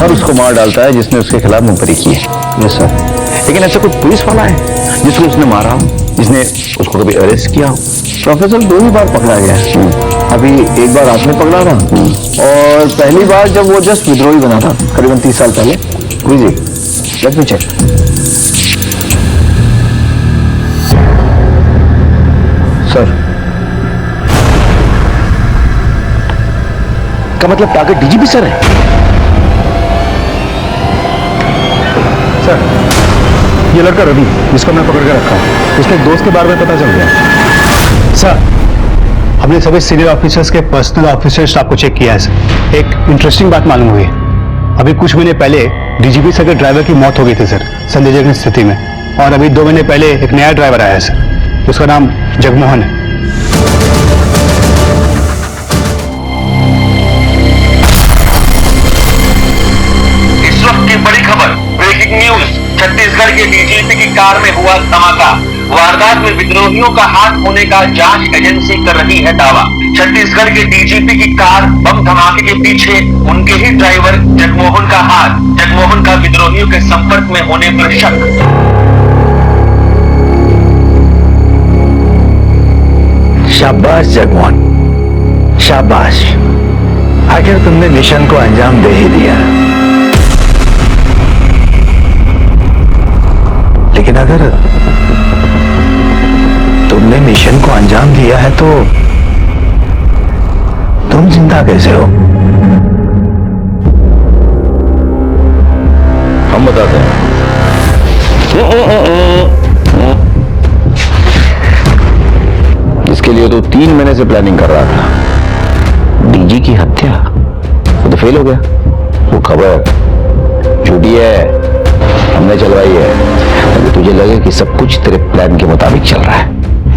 हर उसको मार डालता है जिसने उसके खिलाफ मुखबरी की है। Yes sir. लेकिन ऐसा कोई पुलिस वाला है जिसको उसने मारा हो, जिसने उसको कभी अरेस्ट किया हो? प्रोफेसर 2 ही बार पकड़ा गया है। अभी एक बार आपने पकड़ा था और पहली बार जब वो जस्ट विद्रोही बना था करीबन 30 साल पहले, Squeeze it. Let me check. Sir का मतलब टारगेट डीजीपी सर है? सर, ये लड़का रवि, जिसको मैं पकड़ के रखा हूँ, उसके एक दोस्त के बारे में पता चल गया। सर, हमने सभी सीनियर ऑफिसर्स के पर्सनल ऑफिसर स्टाफ को चेक किया है सर। एक इंटरेस्टिंग बात मालूम हुई है। अभी कुछ महीने पहले डीजीपी सर के ड्राइवर की मौत हो गई थी सर, संदेहजनक स्थिति में। और अभी 2 महीने पहले एक नया ड्राइवर आया है सर, उसका नाम जगमोहन है। इस वक्त की बड़ी खबर, ब्रेकिंग न्यूज। छत्तीसगढ़ के डीजीपी की कार में हुआ धमाका। वारदात में विद्रोहियों का हाथ होने का जांच एजेंसी कर रही है दावा। छत्तीसगढ़ के डीजीपी की कार बम धमाके के पीछे उनके ही ड्राइवर जगमोहन का हाथ। जगमोहन का विद्रोहियों के संपर्क में होने पर शक। शाबाश जगमोहन, शाबाश। आखिर तुमने मिशन को अंजाम दे ही दिया। लेकिन अगर तुमने मिशन को अंजाम दिया है तो तुम जिंदा कैसे हो? हम बताते हैं। इसके लिए तो 3 महीने से प्लानिंग कर रहा था। डीजी की हत्या, वो तो फेल हो गया। वो खबर झूठी है, हमने चलवाई है। अगर तुझे लगे कि सब कुछ तेरे प्लान के मुताबिक चल रहा है,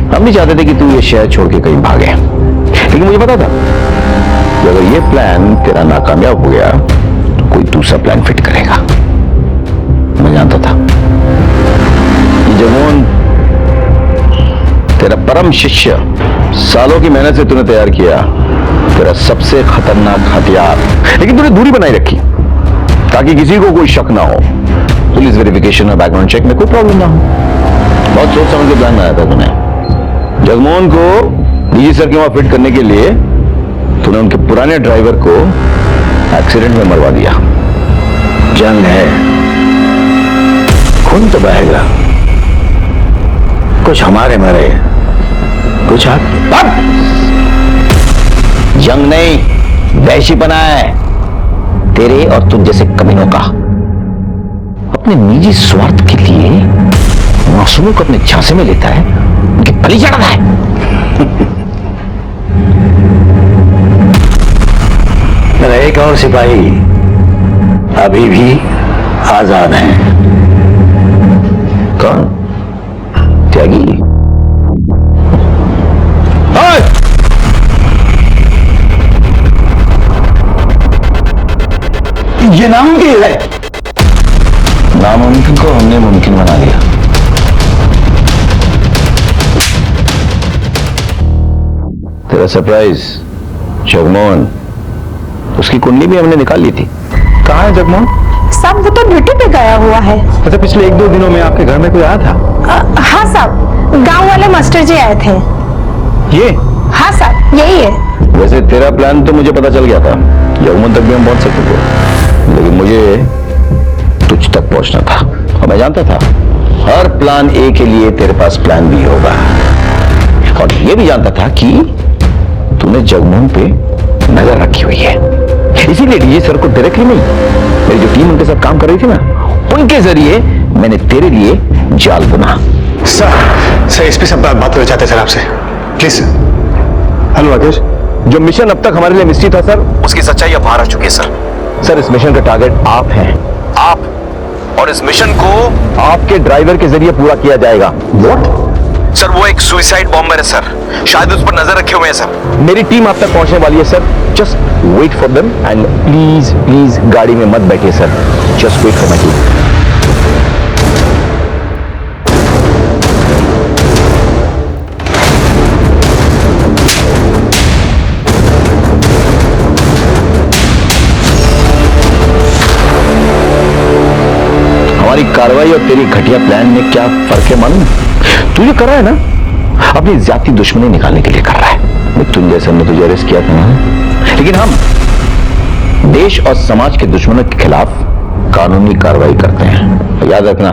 हम नहीं चाहते थे कि तू ये शहर छोड़ के कहीं भागे, लेकिन मुझे पता था कि अगर ये प्लान तेरा नाकामयाब हो गया तो कोई दूसरा प्लान फिट करेगा। मैं जानता था कि जगमोहन तेरा परम शिष्य, सालों की मेहनत से तूने तैयार किया तेरा सबसे खतरनाक हथियार, लेकिन तूने दूरी बनाई रखी ताकि किसी को कोई शक ना हो। पुलिस वेरिफिकेशन और बैकग्राउंड चेक में कोई प्रॉब्लम ना हो। बहुत सोच समझ के प्लान बनाया था तूने। जगमोहन को डीजी सर के वहां फिट करने के लिए तूने उनके पुराने ड्राइवर को एक्सीडेंट में मरवा दिया। जंग है, खून तो बहेगा। कुछ हमारे मरे, कुछ आपके। जंग नहीं, वैशीपना है तेरे और तुम जैसे कमीनों का। अपने निजी स्वार्थ के लिए मासूमों को अपने झांसे में लेता है, उनकी बलि चढ़ाता है। मेरा एक और सिपाही अभी भी आजाद है। कौन? त्यागी। ये नामुमकिन है। नामुमकिन को हमने मुमकिन बना दिया। तेरा सरप्राइज जगमोहन, उसकी कुंडली भी हमने निकाल ली थी। कहाँ है जगमोहन? साहब वो तो ड्यूटी पे गया हुआ है। अच्छा, पिछले 1-2 दिनों में आपके घर में कोई आया था? हाँ साहब, गांव वाले मास्टर जी आए थे। ये? हाँ साहब, यही है। वैसे तेरा प्लान तो मुझे पता चल गया था, जगमोहन तक भी हम पहुंच सकते थे, लेकिन मुझे तुझ तक पहुंचना था। और मैं जानता था हर प्लान ए के लिए तेरे पास प्लान बी होगा, और ये भी जानता था कि तूने जगमोहन पे नजर रखी हुई है। इसीलिए डीजी सर को डायरेक्टली नहीं, मेरी जो टीम उनके साथ काम कर रही थी ना, उनके जरिए मैंने तेरे लिए जाल बुना। सर इस पे सब बात करना चाहते सर आपसे, प्लीज। हेलो राकेश, जो मिशन अब तक हमारे लिए मिस्ट्री था सर, उसकी सच्चाई अब बाहर आ चुकी है सर। सर इस मिशन का टारगेट आप हैं। आप, और इस मिशन को आपके ड्राइवर के जरिए पूरा किया जाएगा। व्हाट? सर वो एक सुइसाइड बॉम्बर है सर, शायद उस पर नजर रखे हुए हैं सर। मेरी टीम आप तक पहुंचने वाली है sir, just wait for them and please please गाड़ी में मत बैठिए sir, just wait for my team. हमारी कार्रवाई और तेरी घटिया प्लान में क्या फर्क है मालूम? तू ये कर रहा है ना, अपनी जाति दुश्मनी निकालने के लिए कर रहा है। मिथुन जैसे ने तुझे अरेस्ट किया था ना, लेकिन हम देश और समाज के दुश्मनों के खिलाफ कानूनी कार्रवाई करते हैं। याद रखना,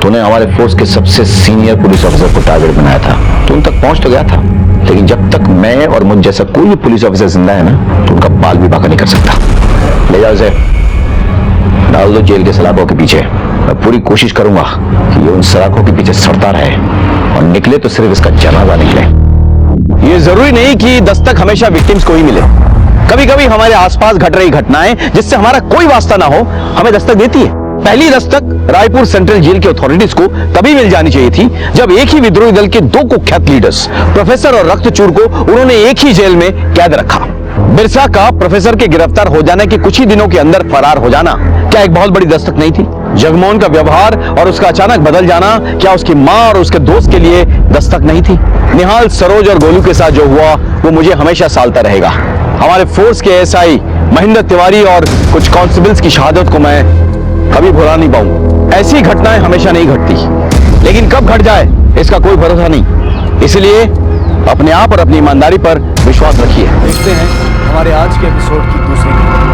तूने हमारे फोर्स के सबसे सीनियर पुलिस ऑफिसर को टारगेट बनाया था। तू उन तक पहुंच तो गया था, लेकिन जब तक मैं और मुझ जैसा कोई भी पुलिस ऑफिसर जिंदा है ना, तो उनका बाल भी बाका नहीं कर सकता। ले जाओ इसे, डाल दो जेल के सलाखों के पीछे। मैं पूरी कोशिश करूंगा कि ये उन सलाखों के पीछे सड़ता रहे, और निकले तो सिर्फ इसका जनाजा निकले। ये जरूरी नहीं कि दस्तक हमेशा विक्टिम्स को ही मिले। कभी कभी हमारे आसपास घट रही घटनाएं जिससे हमारा कोई वास्ता ना हो, हमें दस्तक देती है। पहली दस्तक रायपुर सेंट्रल जेल के अथॉरिटीज को तभी मिल जानी चाहिए थी जब एक ही विद्रोही दल के दो कुख्यात लीडर्स प्रोफेसर और रक्तचूर को उन्होंने एक ही जेल में कैद रखा। बिरसा का प्रोफेसर के गिरफ्तार हो जाने के कुछ ही दिनों के अंदर फरार हो जाना क्या एक बहुत बड़ी दस्तक नहीं थी? जगमोहन का व्यवहार और उसका अचानक बदल जाना क्या उसकी मां और उसके दोस्त के लिए दस्तक नहीं थी? निहाल, सरोज और गोलू के साथ जो हुआ वो मुझे हमेशा सालता रहेगा। हमारे फोर्स के एसआई महेंद्र तिवारी और कुछ कांस्टेबल्स की शहादत को मैं कभी भुला नहीं पाऊं। ऐसी घटनाएं हमेशा नहीं घटती, लेकिन कब घट जाए इसका कोई भरोसा नहीं। इसलिए अपने आप और अपनी ईमानदारी पर विश्वास रखिए। देखते हैं हमारे आज के एपिसोड की दूसरी कहानी।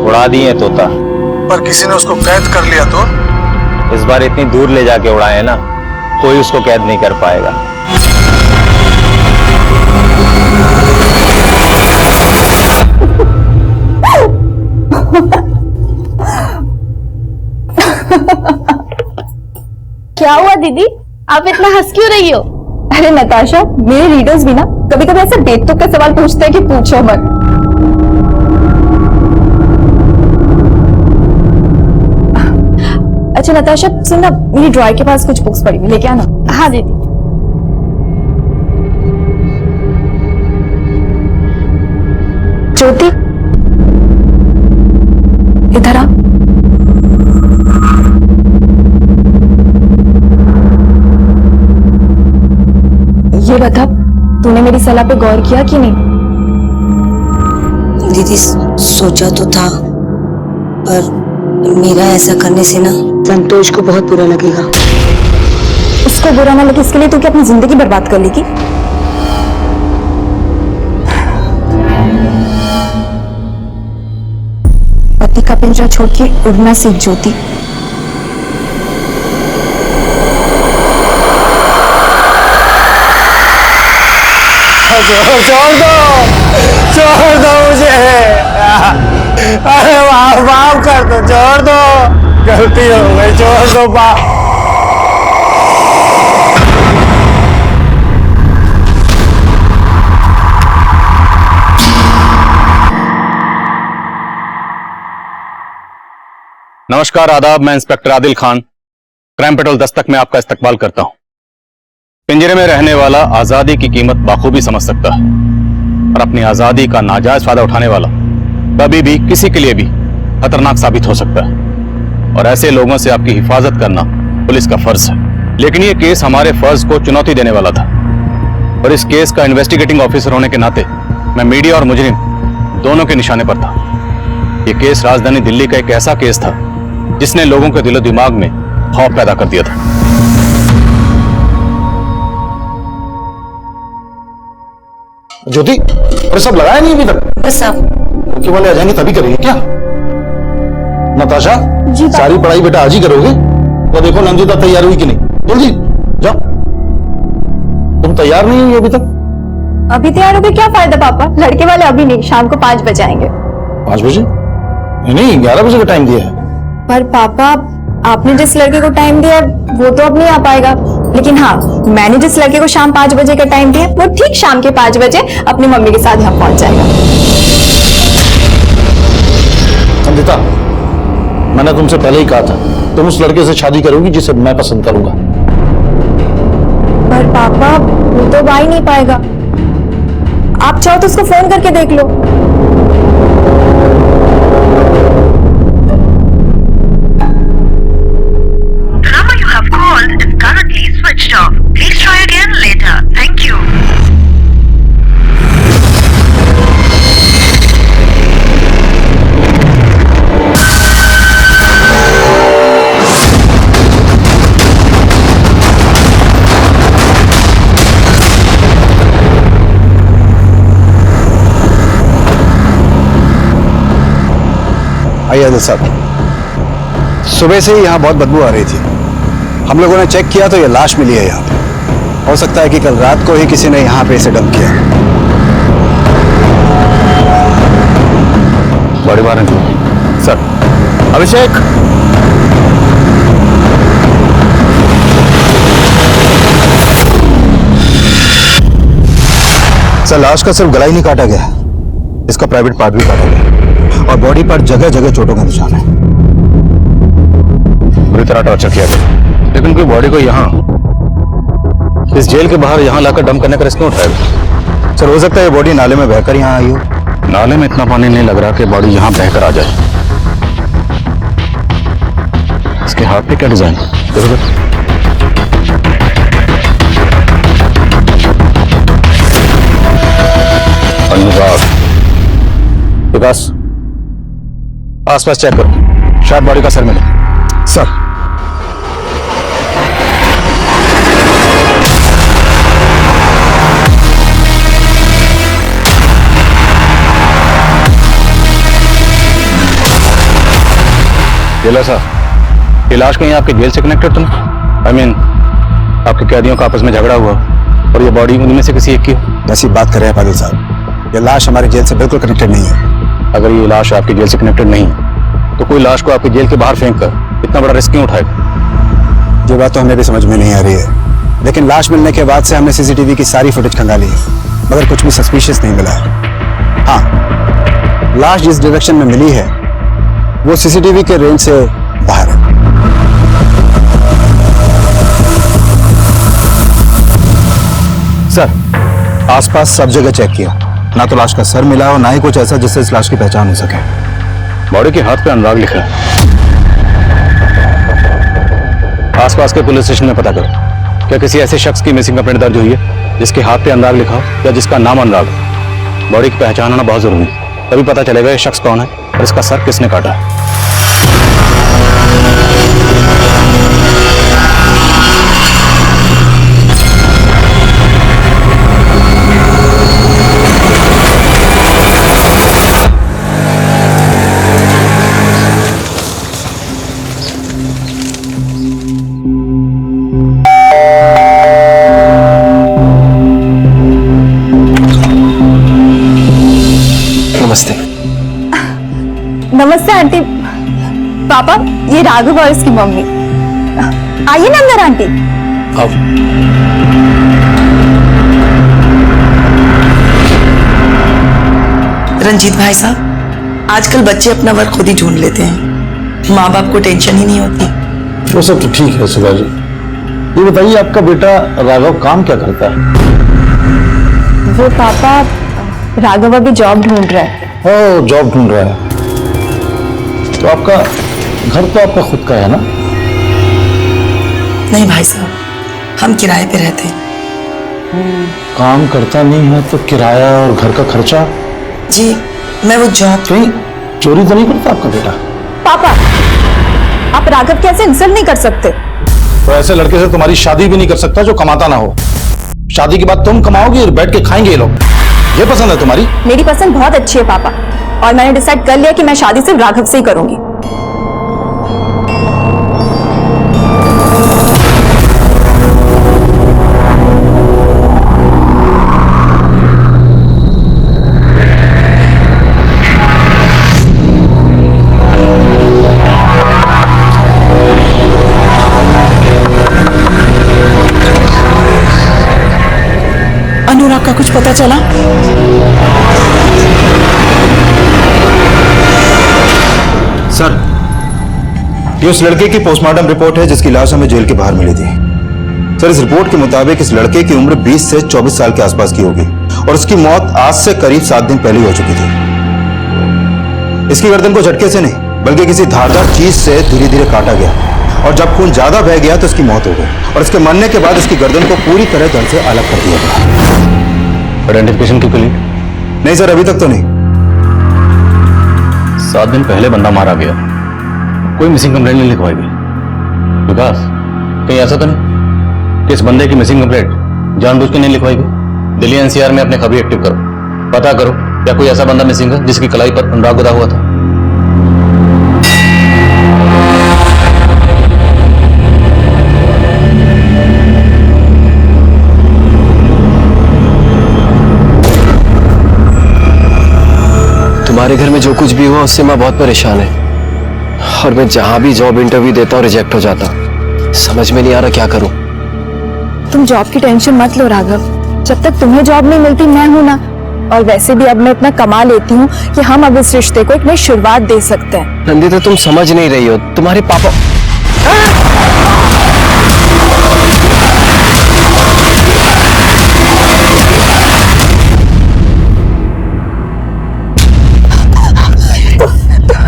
उड़ा दिए तोता, पर किसी ने उसको कैद कर लिया तो? इस बार इतनी दूर ले जाके उड़ाए ना, कोई उसको कैद नहीं कर पाएगा। क्या हुआ दीदी, आप इतना हंस क्यों रही हो? अरे नताशा, मेरे रीडर्स भी ना कभी कभी ऐसे बेतुक के सवाल पूछते हैं कि पूछो मत। अच्छा नताशा सुन ना, मेरी ड्रॉयर के पास कुछ बुक्स पड़ी हुई, लेके आना। हाँ दीदी। ज्योति इधर आ। ये बता, तूने मेरी सलाह पे गौर किया कि नहीं? दीदी सोचा तो था, पर मेरा ऐसा करने से ना संतोष को बहुत बुरा लगेगा। उसको बुरा ना लगे इसके लिए तू क्या अपनी जिंदगी बर्बाद कर लेगी? पति का पिंजरा छोड़ के उड़ना सीख ज्योति। छोड़ दो मुझे। अरे माफ कर दो, छोड़ दो, गलती हो गई, छोड़ दो बाप। नमस्कार, आदाब। मैं inspector Adil Khan, crime petrol Dastak में आपका इस्तकबाल करता हूं। पिंजरे में रहने वाला आजादी की कीमत बाखूबी समझ सकता है, और अपनी आजादी का नाजायज फायदा उठाने वाला कभी भी किसी के लिए भी खतरनाक साबित हो सकता है, और ऐसे लोगों से आपकी हिफाजत करना पुलिस का फर्ज है। लेकिन यह केस हमारे फर्ज को चुनौती देने वाला था, और इस केस का इन्वेस्टिगेटिंग ऑफिसर होने के नाते मैं मीडिया और मुजरिम दोनों के निशाने पर था। यह केस राजधानी दिल्ली का एक ऐसा केस था जिसने लोगों के दिलो दिमाग में खौफ पैदा कर दिया था। ज्योति, अरे सब लगाया नहीं अभी तक? सब वाले आ जाएंगे तभी करेंगे क्या? नताशा, सारी पढ़ाई बेटा आज ही करोगे? तो देखो नंदिता तैयार हुई कि नहीं, जल्दी जाओ। तुम तैयार नहीं हुई अभी तक? अभी तैयार हो गए क्या फायदा पापा, लड़के वाले अभी नहीं, शाम को 5 बजे आएंगे। 5 बजे? नहीं, 11 बजे का टाइम दिया है। पर पापा आपने जिस लड़के को टाइम दिया वो तो अब नहीं आ पाएगा, लेकिन हाँ मैंने जिस लड़के को शाम 5 बजे का टाइम दिया वो ठीक शाम के 5 बजे अपनी मम्मी के साथ यहाँ पहुंच जाएगा। नंदिता, मैंने तुमसे पहले ही कहा था तुम उस लड़के से शादी करोगी जिसे मैं पसंद करूंगा। पर पापा वो तो आ ही नहीं पाएगा। आप चाहो तो उसको फोन करके देख लो। The number you have called is currently switched off. Please try again later. Thank you. आइए आदिल साहब, सुबह से ही यहाँ बहुत बदबू आ रही थी। हम लोगों ने चेक किया तो ये लाश मिली है यहाँ पे। हो सकता है कि कल रात को ही किसी ने यहाँ पे इसे डंप किया। बड़ी बात है सर। अभिषेक, सर लाश का सिर्फ गला ही नहीं काटा गया, इसका प्राइवेट पार्ट भी काटा गया और बॉडी पर जगह जगह चोटों का निशान है। बुरी तरह टॉर्चर किया गया, लेकिन कोई बॉडी को यहाँ इस जेल के बाहर यहाँ लाकर डंप करने का रिस्क क्यों उठाएगा? सर हो सकता है ये बॉडी नाले में बहकर यहाँ आई हो। नाले में इतना पानी नहीं लग रहा कि बॉडी यहाँ बहकर आ जाए। इसके हाथ पे क्या डिजाइन देखो तो। अनुराग, विकास आसपास चेक करो, शायद बॉडी का सर मिले। सर जेलर साहब, ये लाश कहीं आपके जेल से कनेक्टेड तो नहीं? I mean, आपके कैदियों का आपस में झगड़ा हुआ और ये बॉडी उनमें से किसी एक की हो? ऐसी बात कर रहे हैं पादिल साहब, ये लाश हमारे जेल से बिल्कुल कनेक्टेड नहीं है। अगर ये लाश आपके जेल से कनेक्टेड नहीं तो कोई लाश को आपके जेल के बाहर फेंक कर इतना बड़ा रिस्क क्यों उठाएगा? ये बात तो हमें भी समझ में नहीं आ रही है, लेकिन लाश मिलने के बाद से हमने सीसीटीवी की सारी फुटेज खंगाली है, मगर कुछ भी सस्पिशियस नहीं मिला है। हाँ, लाश जिस डायरेक्शन में मिली है वो सीसीटीवी के रेंज से बाहर है। सर आसपास सब जगह चेक किया, ना तो लाश का सर मिला और ना ही कुछ ऐसा जिससे इस लाश की पहचान हो सके। बॉडी के हाथ पे अनुराग लिखा है। आसपास के पुलिस स्टेशन में पता करो, क्या किसी ऐसे शख्स की मिसिंग कंप्लेंट दर्ज हुई है जिसके हाथ पे अनुराग लिखा हो या जिसका नाम अनुराग हो? बॉडी की पहचान होना बहुत जरूरी है, तभी पता चलेगा ये शख्स कौन है और इसका सर किसने काटा है। नमस्ते। नमस्ते आंटी। पापा, ये राघव और इसकी मम्मी। आइए ना अंदर आंटी। अब रंजीत भाई साहब, आजकल बच्चे अपना वर्क खुद ही ढूंढ लेते हैं, माँ बाप को टेंशन ही नहीं होती। वो सब तो ठीक है सुधा जी, ये बताइए आपका बेटा राघव काम क्या करता है? वो पापा, राघव अभी जॉब ढूंढ रहा है। ओह, जॉब ढूंढ रहा है। तो आपका घर तो आपका खुद का है ना? नहीं भाई साहब, हम किराए पे रहते हैं। काम करता नहीं है तो किराया और घर का खर्चा? जी, मैं वो जॉब। कहीं चोरी तो नहीं करता आपका बेटा? पापा, आप राघव कैसे इंसल्ट नहीं कर सकते? तो ऐसे लड़के से तुम्हारी शादी भी नहीं कर सकता जो कमाता ना हो। शादी के बाद तुम कमाओगी और बैठ के खाएंगे ये लोग। ये पसंद है तुम्हारी? मेरी पसंद बहुत अच्छी है पापा, और मैंने डिसाइड कर लिया कि मैं शादी सिर्फ राघव से ही करूंगी। अनुराग का कुछ पता चला? सर, ये उस लड़के की पोस्टमार्टम रिपोर्ट है जिसकी लाश हमें जेल के बाहर मिली थी। सर, इस रिपोर्ट के मुताबिक इस लड़के की उम्र 20 से 24 साल के आसपास की होगी और उसकी मौत आज से करीब 7 दिन पहले ही हो चुकी थी। इसकी गर्दन को झटके से नहीं बल्कि किसी धारदार चीज से धीरे धीरे काटा गया और जब खून ज्यादा बह गया तो इसकी मौत हो गई और इसके मरने के बाद इसकी गर्दन को पूरी तरह धड़ से अलग कर दिया गया। आइडेंटिफिकेशन की क्लियर? नहीं सर, अभी तक तो नहीं। 7 दिन पहले बंदा मारा गया, कोई मिसिंग कंप्लेंट नहीं लिखवाई गई। विकास, कहीं ऐसा तो नहीं कि इस बंदे की मिसिंग कंप्लेंट जानबूझ के नहीं लिखवाई गई? दिल्ली एनसीआर में अपने खबरी एक्टिव करो, पता करो क्या कोई ऐसा बंदा मिसिंग है जिसकी कलाई पर अनुराग बधा हुआ था। तुम्हारे घर में जो कुछ भी हुआ उससे माँ बहुत परेशान है और मैं जहां भी जॉब इंटरव्यू देता हूँ रिजेक्ट हो जाता। समझ में नहीं आ रहा क्या करूं। तुम जॉब की टेंशन मत लो राघव, जब तक तुम्हें जॉब नहीं मिलती मैं हूं ना। और वैसे भी अब मैं इतना कमा लेती हूँ कि हम अब इस रिश्ते को एक नई शुरुआत दे सकते हैं। नंदिता, तुम समझ नहीं रही हो। तुम्हारे पापा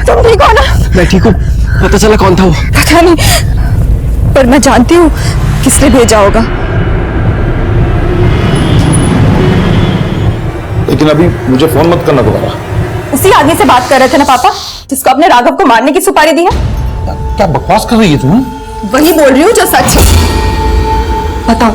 तुम ठीक हो ना? मैं ठीक हूँ। पता चला कौन था वो? पता नहीं, पर मैं जानती हूँ किसने भेजा होगा। लेकिन अभी मुझे फोन मत करना दोबारा। उसी आदमी से बात कर रहे थे ना पापा, जिसको अपने राघव को मारने की सुपारी दी है। क्या बकवास कर रही है तुम? वही बोल रही हूँ जो सच है। बताओ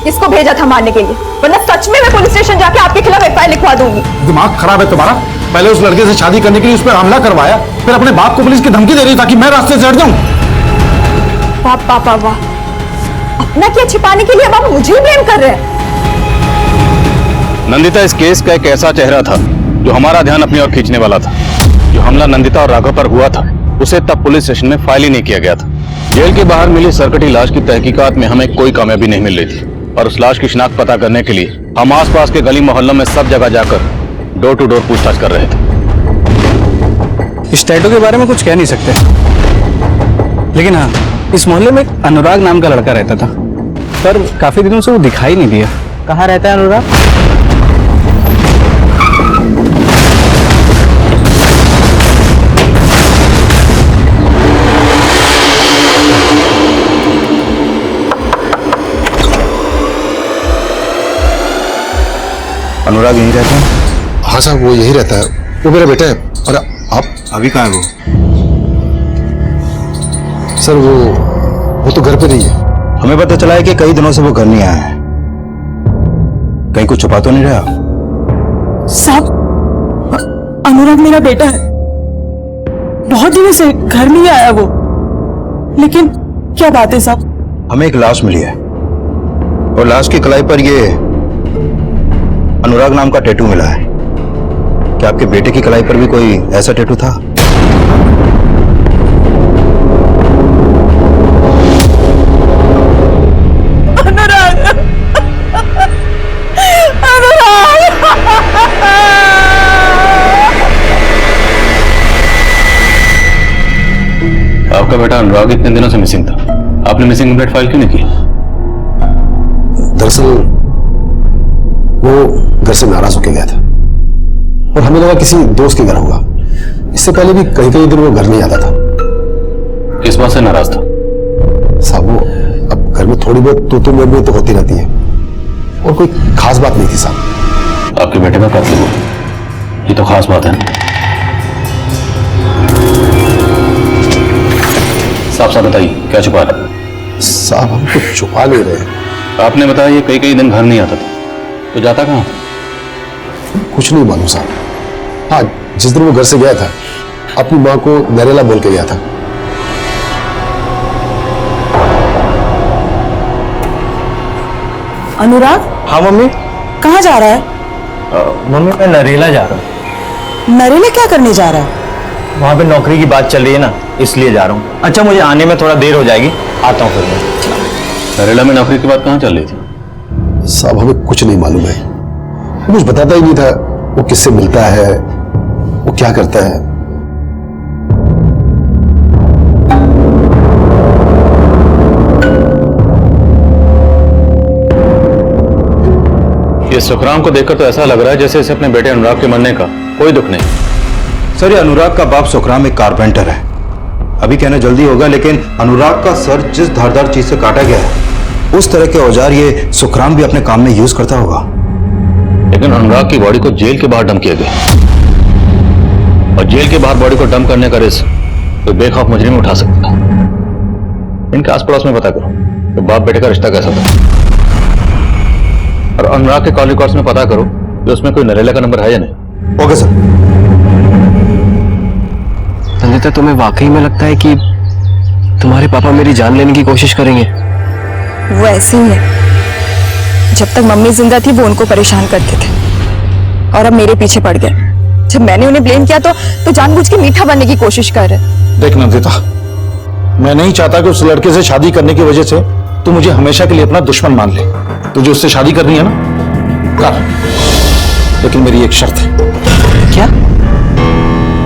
किसको भेजा था मारने के लिए, वरना सच में मैं पुलिस स्टेशन जाके आपके खिलाफ एफआईआर लिखवा दूंगी। दिमाग खराब है तुम्हारा? पहले उस लड़के से शादी करने के लिए उस पर हमला करवाया, फिर अपने बाप को पुलिस की धमकी दे रही ताकि मैं रास्ते से हट जाऊं। वाह पापा वाह, अपना क्या छिपाने के लिए अब आप मुझे ही ब्लेम कर रहे हैं। नंदिता, इस केस का एक ऐसा चेहरा था जो हमारा ध्यान अपनी ओर खींचने वाला था। जो हमला नंदिता और राघव पर हुआ था उसे तब पुलिस स्टेशन में फाइल ही नहीं किया गया था। जेल के बाहर मिली सरकटी लाश की तहकीकात में हमें कोई कामयाबी नहीं मिल रही थी और उस लाश की शिनाख्त पता करने के लिए हम आसपास के गली मोहल्लों में सब जगह जाकर डोर टू डोर पूछताछ कर रहे थे। इस टैटू के बारे में कुछ कह नहीं सकते, लेकिन हाँ, इस मोहल्ले में एक अनुराग नाम का लड़का रहता था, पर काफी दिनों से वो दिखाई नहीं दिया। कहाँ रहता है अनुराग? अनुराग यहीं रहता है? हाँ साहब, वो यही रहता है। वो मेरा बेटा है। और आप अभी कहाँ है वो? सर वो तो घर पे नहीं है। हमें पता चला है कि कई दिनों से वो घर नहीं आया है। कहीं कुछ छुपा तो नहीं रहा? साहब, अनुराग मेरा बेटा है, बहुत दिनों से घर नहीं आया वो। लेकिन क्या बात है साहब? हमें एक लाश मिली है और लाश की कलाई पर ये अनुराग नाम का टैटू मिला है। क्या आपके बेटे की कलाई पर भी कोई ऐसा टैटू था? अनुराग, अनुराग, आपका बेटा अनुराग इतने दिनों से मिसिंग था, आपने मिसिंग कंप्लेंट फाइल क्यों नहीं की? दरअसल वो घर से नाराज होकर गया था और हमें लगा किसी दोस्त के घर होगा। इससे पहले भी कई कई दिन वो घर नहीं आता था। किस बात से नाराज था? साहब, वो अब घर में थोड़ी बहुत तू मैं तो होती रहती है और कोई खास बात नहीं थी साहब। आपके बेटे का कत्ल हुआ, ये तो खास बात है ना। साफ साफ बताइए, क्या छुपा रहे? साहब, हम कुछ छुपा नहीं रहे। आपने बताया ये कई कई दिन घर नहीं आता था, तो जाता कहाँ? कुछ नहीं मालूम साहब। हाँ, जिस दिन वो घर से गया था अपनी माँ को नरेला बोल के गया था। अनुराग? हाँ मम्मी। कहाँ जा रहा है? मम्मी, मैं नरेला जा रहा हूँ। नरेला क्या करने जा रहा है? वहाँ पे नौकरी की बात चल रही है ना, इसलिए जा रहा हूँ। अच्छा, मुझे आने में थोड़ा देर हो जाएगी, आता हूँ फिर मैं। नरेला में नौकरी की बात कहाँ चल रही थी? साहब, हमें कुछ नहीं मालूम है। वो कुछ बताता ही नहीं था। वो किससे मिलता है, वो क्या करता है। ये सुखराम को देखकर तो ऐसा लग रहा है जैसे इसे अपने बेटे अनुराग के मरने का कोई दुख नहीं। सर, ये अनुराग का बाप सुखराम एक कारपेंटर है। अभी कहना जल्दी होगा, लेकिन अनुराग का सर जिस धारदार चीज से काटा गया है उस तरह के औजार ये सुखराम भी अपने काम में यूज करता होगा। लेकिन अनुराग की बॉडी को जेल के बाहर डंप किया गया, और जेल के बाहर बॉडी को डंप करने का रिस्क कोई बेखौफ मुजरिम उठा सकता है। इनके आस पड़ोस में पता करो कि बाप बेटे का रिश्ता कैसा था, और अनुराग के कॉल रिकॉर्ड्स में पता करो कि उसमें कोई नरेला का नंबर है या नहीं। Okay sir. नंदिता, तुम्हें वाकई में लगता है कि तुम्हारे पापा मेरी जान लेने की कोशिश करेंगे? वो ऐसे ही है। जब तक मम्मी जिंदा थी वो उनको परेशान करते थे, और अब मेरे पीछे पड़ गए। जब मैंने उन्हें ब्लेम किया तो जानबूझ के मीठा बनने की कोशिश कर रहे। देख नंदिता, मैं नहीं चाहता कि उस लड़के से शादी करने की वजह से तू मुझे हमेशा के लिए अपना दुश्मन मान ले। तुझे उससे शादी करनी है ना, कर, लेकिन मेरी एक शर्त है। क्या?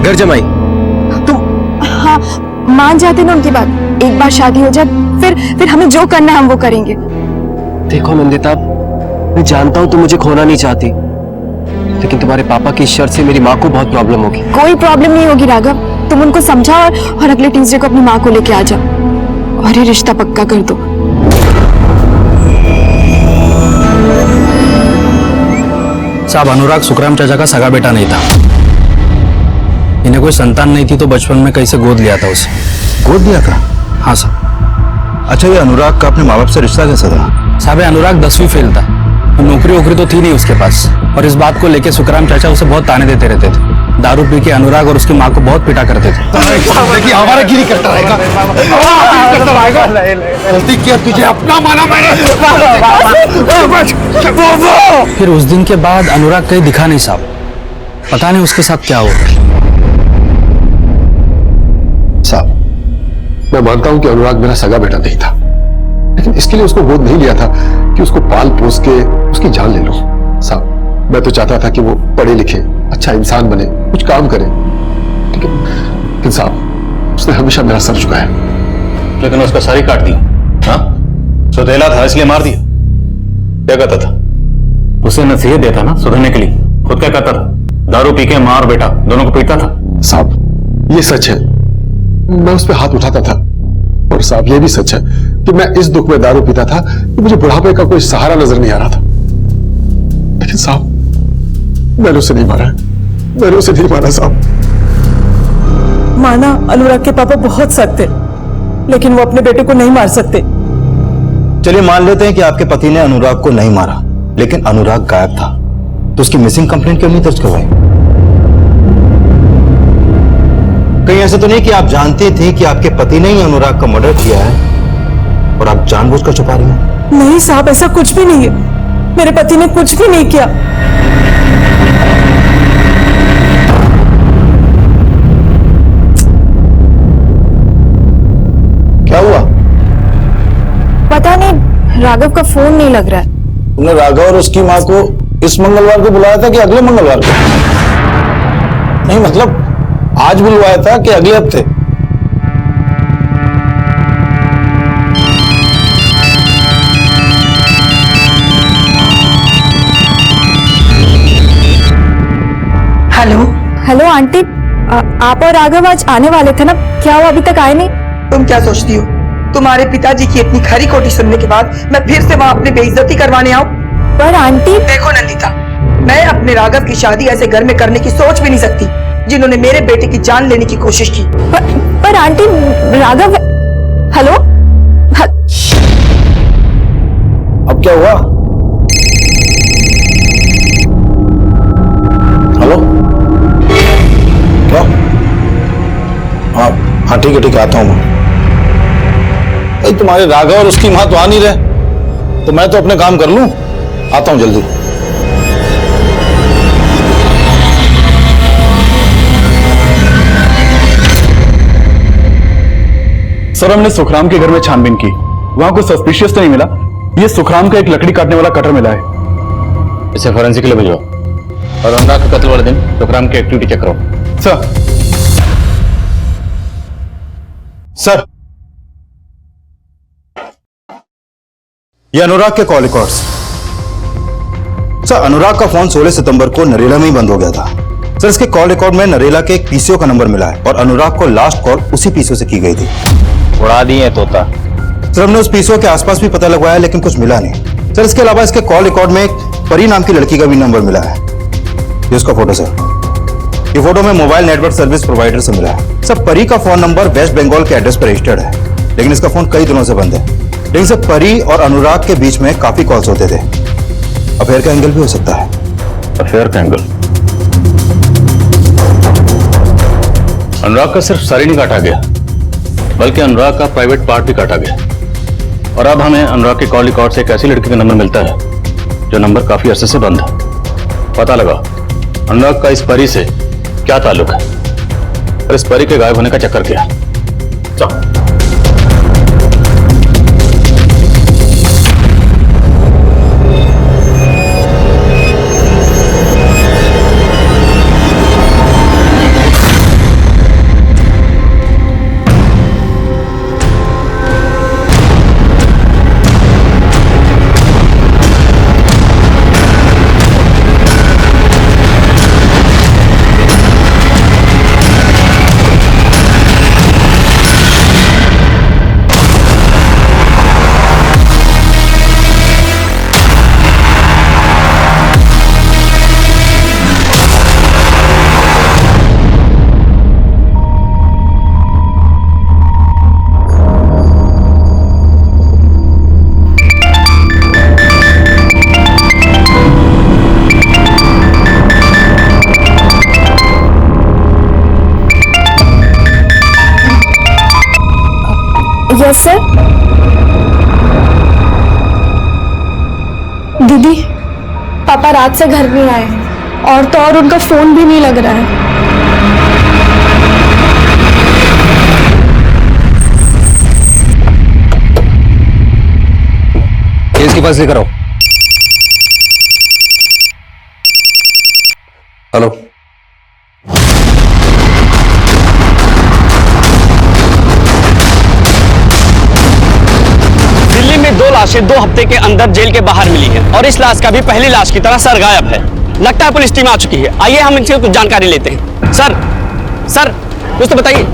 घर जमाई? हाँ, मान जाते ना उनकी बात। एक बार शादी हो जाए फिर हमें जो करना है हम वो करेंगे। देखो नंदिता, मैं जानता हूं तुम मुझे खोना नहीं चाहती, लेकिन तुम्हारे पापा की शर्त से मेरी माँ को बहुत प्रॉब्लम होगी। कोई प्रॉब्लम नहीं होगी राघव, तुम उनको समझाओ और अगले ट्यूसडे को अपनी माँ को लेके आ जाओ और ये रिश्ता पक्का कर दो। साहब, अनुराग सुखराम चाचा का सगा बेटा नहीं था। इन्हें कोई संतान नहीं थी तो बचपन में कहीं से गोद लिया था उसे। गोद दिया था? हाँ साहब। अच्छा, ये अनुराग का अपने माँ बाप से रिश्ता कैसा था? साहब, अनुराग 10वीं फेल था, नौकरी वोकरी तो थी नहीं उसके पास, और इस बात को लेके सुखराम चाचा उसे बहुत ताने देते रहते थे। दारू पी के अनुराग और उसकी माँ को बहुत पिटा करते थे। देखिए, हमारा गिरी करता रहेगा। गलती किया, तुझे अपना माना मैंने। फिर उस दिन के बाद अनुराग कहीं दिखा नहीं साहब, पता नहीं उसके साथ क्या हुआ। साहब, मैं मानता हूं कि अनुराग मेरा सगा बेटा नहीं था, लेकिन इसके लिए उसको गोद नहीं लिया था कि उसको पाल पोस के उसकी जान ले लो। साहब, मैं तो चाहता था कि वो पढ़े लिखे, अच्छा इंसान बने, कुछ काम करे, लेकिन साहब उसने हमेशा मेरा सर झुकाया। लेकिन उसका सर ही काट दिया। हाँ, सौतेला था इसलिए मार दिया। क्या कहता था? उसे नसीहत देता ना सुधरने के लिए, खुद क्या करता था? दारू पी के माँ और बेटा दोनों को पीटता था। साहब, ये सच है, मैं उस पर हाथ उठाता था, और साहब ये भी सच है कि मैं इस दुख में दारू पीता था कि मुझे बुढ़ापे का कोई सहारा नजर नहीं आ रहा था। लेकिन साहब, मैंने उसे नहीं मारा, मैंने उसे नहीं मारा साहब। माना अनुराग के पापा बहुत सख्त थे, लेकिन वो अपने बेटे को नहीं मार सकते। चलिए मान लेते हैं कि आपके पति ने अनुराग को नहीं मारा, लेकिन अनुराग गायब था, तो उसकी मिसिंग कंप्लेंट क्यों नहीं दर्ज करवाई? कहीं ऐसा तो नहीं कि आप जानती थी कि आपके पति ने ही अनुराग का मर्डर किया है और आप जानबूझकर छुपा रही हैं? नहीं साहब, ऐसा कुछ भी नहीं है। मेरे पति ने कुछ भी नहीं किया। क्या हुआ? पता नहीं, राघव का फोन नहीं लग रहा है। तुमने राघव और उसकी माँ को इस मंगलवार को बुलाया था कि अगले मंगलवार को? नहीं मतलब आज बुलवाया था कि अगले हफ्ते? हेलो आंटी, आप और राघव आज आने वाले थे ना, क्या हुआ? अभी तक आए नहीं? तुम क्या सोचती हो तुम्हारे पिताजी की इतनी खरी खोटी सुनने के बाद मैं फिर से वहाँ अपनी बेइज्जती करवाने आऊं? पर आंटी, देखो नंदिता, मैं अपने राघव की शादी ऐसे घर में करने की सोच भी नहीं सकती जिन्होंने मेरे बेटे की जान लेने की कोशिश की। पर आंटी, राघव। हेलो, अब क्या हुआ? हेलो, क्या? हाँ ठीक है आता हूँ मैं। तुम्हारे राघव और उसकी माँ तो आ नहीं रहे, तो मैं तो अपने काम कर लूं, आता हूं जल्दी। सर, हमने सुखराम के घर में छानबीन की, वहां कुछ सस्पिशियस तो नहीं मिला। ये सुखराम का एक लकड़ी काटने वाला कटर मिला है। इसे फॉरेंसिक के लिए भिजवाओ, और अनुराग के कत्ल वाले दिन सुखराम की एक्टिविटी चेक करो। सर, ये अनुराग के कॉल रिकॉर्ड्स। सर अनुराग का फोन 16 सितंबर को नरेला में ही बंद हो गया था। सर इसके कॉल रिकॉर्ड में नरेला के एक पीसीओ का नंबर मिला है और अनुराग को लास्ट कॉल उसी पीसीओ से की गई थी। उड़ा दिए तोता। सर हमने उस पीसीओ के आसपास भी पता लगवाया लेकिन कुछ मिला नहीं। सर इसके अलावा इसके कॉल रिकॉर्ड में एक परी नाम की लड़की का भी नंबर मिला है। ये उसका फोटो सर, ये फोटो में मोबाइल नेटवर्क सर्विस प्रोवाइडर से मिला है। सर परी का फोन नंबर वेस्ट बंगाल के एड्रेस पर रजिस्टर्ड है, लेकिन इसका फोन कई दिनों से बंद है। लेकिन सर परी और अनुराग के बीच में काफी कॉल्स होते थे। अफेयर का एंगल भी हो सकता है। अफेयर का एंगल? अनुराग का सिर्फ सर ही नहीं काटा गया, बल्कि अनुराग का प्राइवेट पार्ट भी काटा गया। और अब हमें अनुराग के कॉल रिकॉर्ड से एक ऐसी लड़की का नंबर मिलता है जो नंबर काफी अरसे से बंद है। पता लगा अनुराग का इस परी से क्या ताल्लुक है और इस परी के गायब होने का चक्कर क्या है। चलो। Yes sir. दीदी, पापा रात से घर नहीं आए हैं और तो और उनका फोन भी नहीं लग रहा है। केस के पास लेकर आओ। हेलो, दिल्ली में 2 लाशें 2 हफ्ते के अंदर जेल के बाहर मिली हैं और इस लाश का भी पहली लाश की तरह सर गायब है। लगता है पुलिस टीम आ चुकी है। आइए हम इनसे कुछ जानकारी लेते हैं। सर कुछ तो बताइए।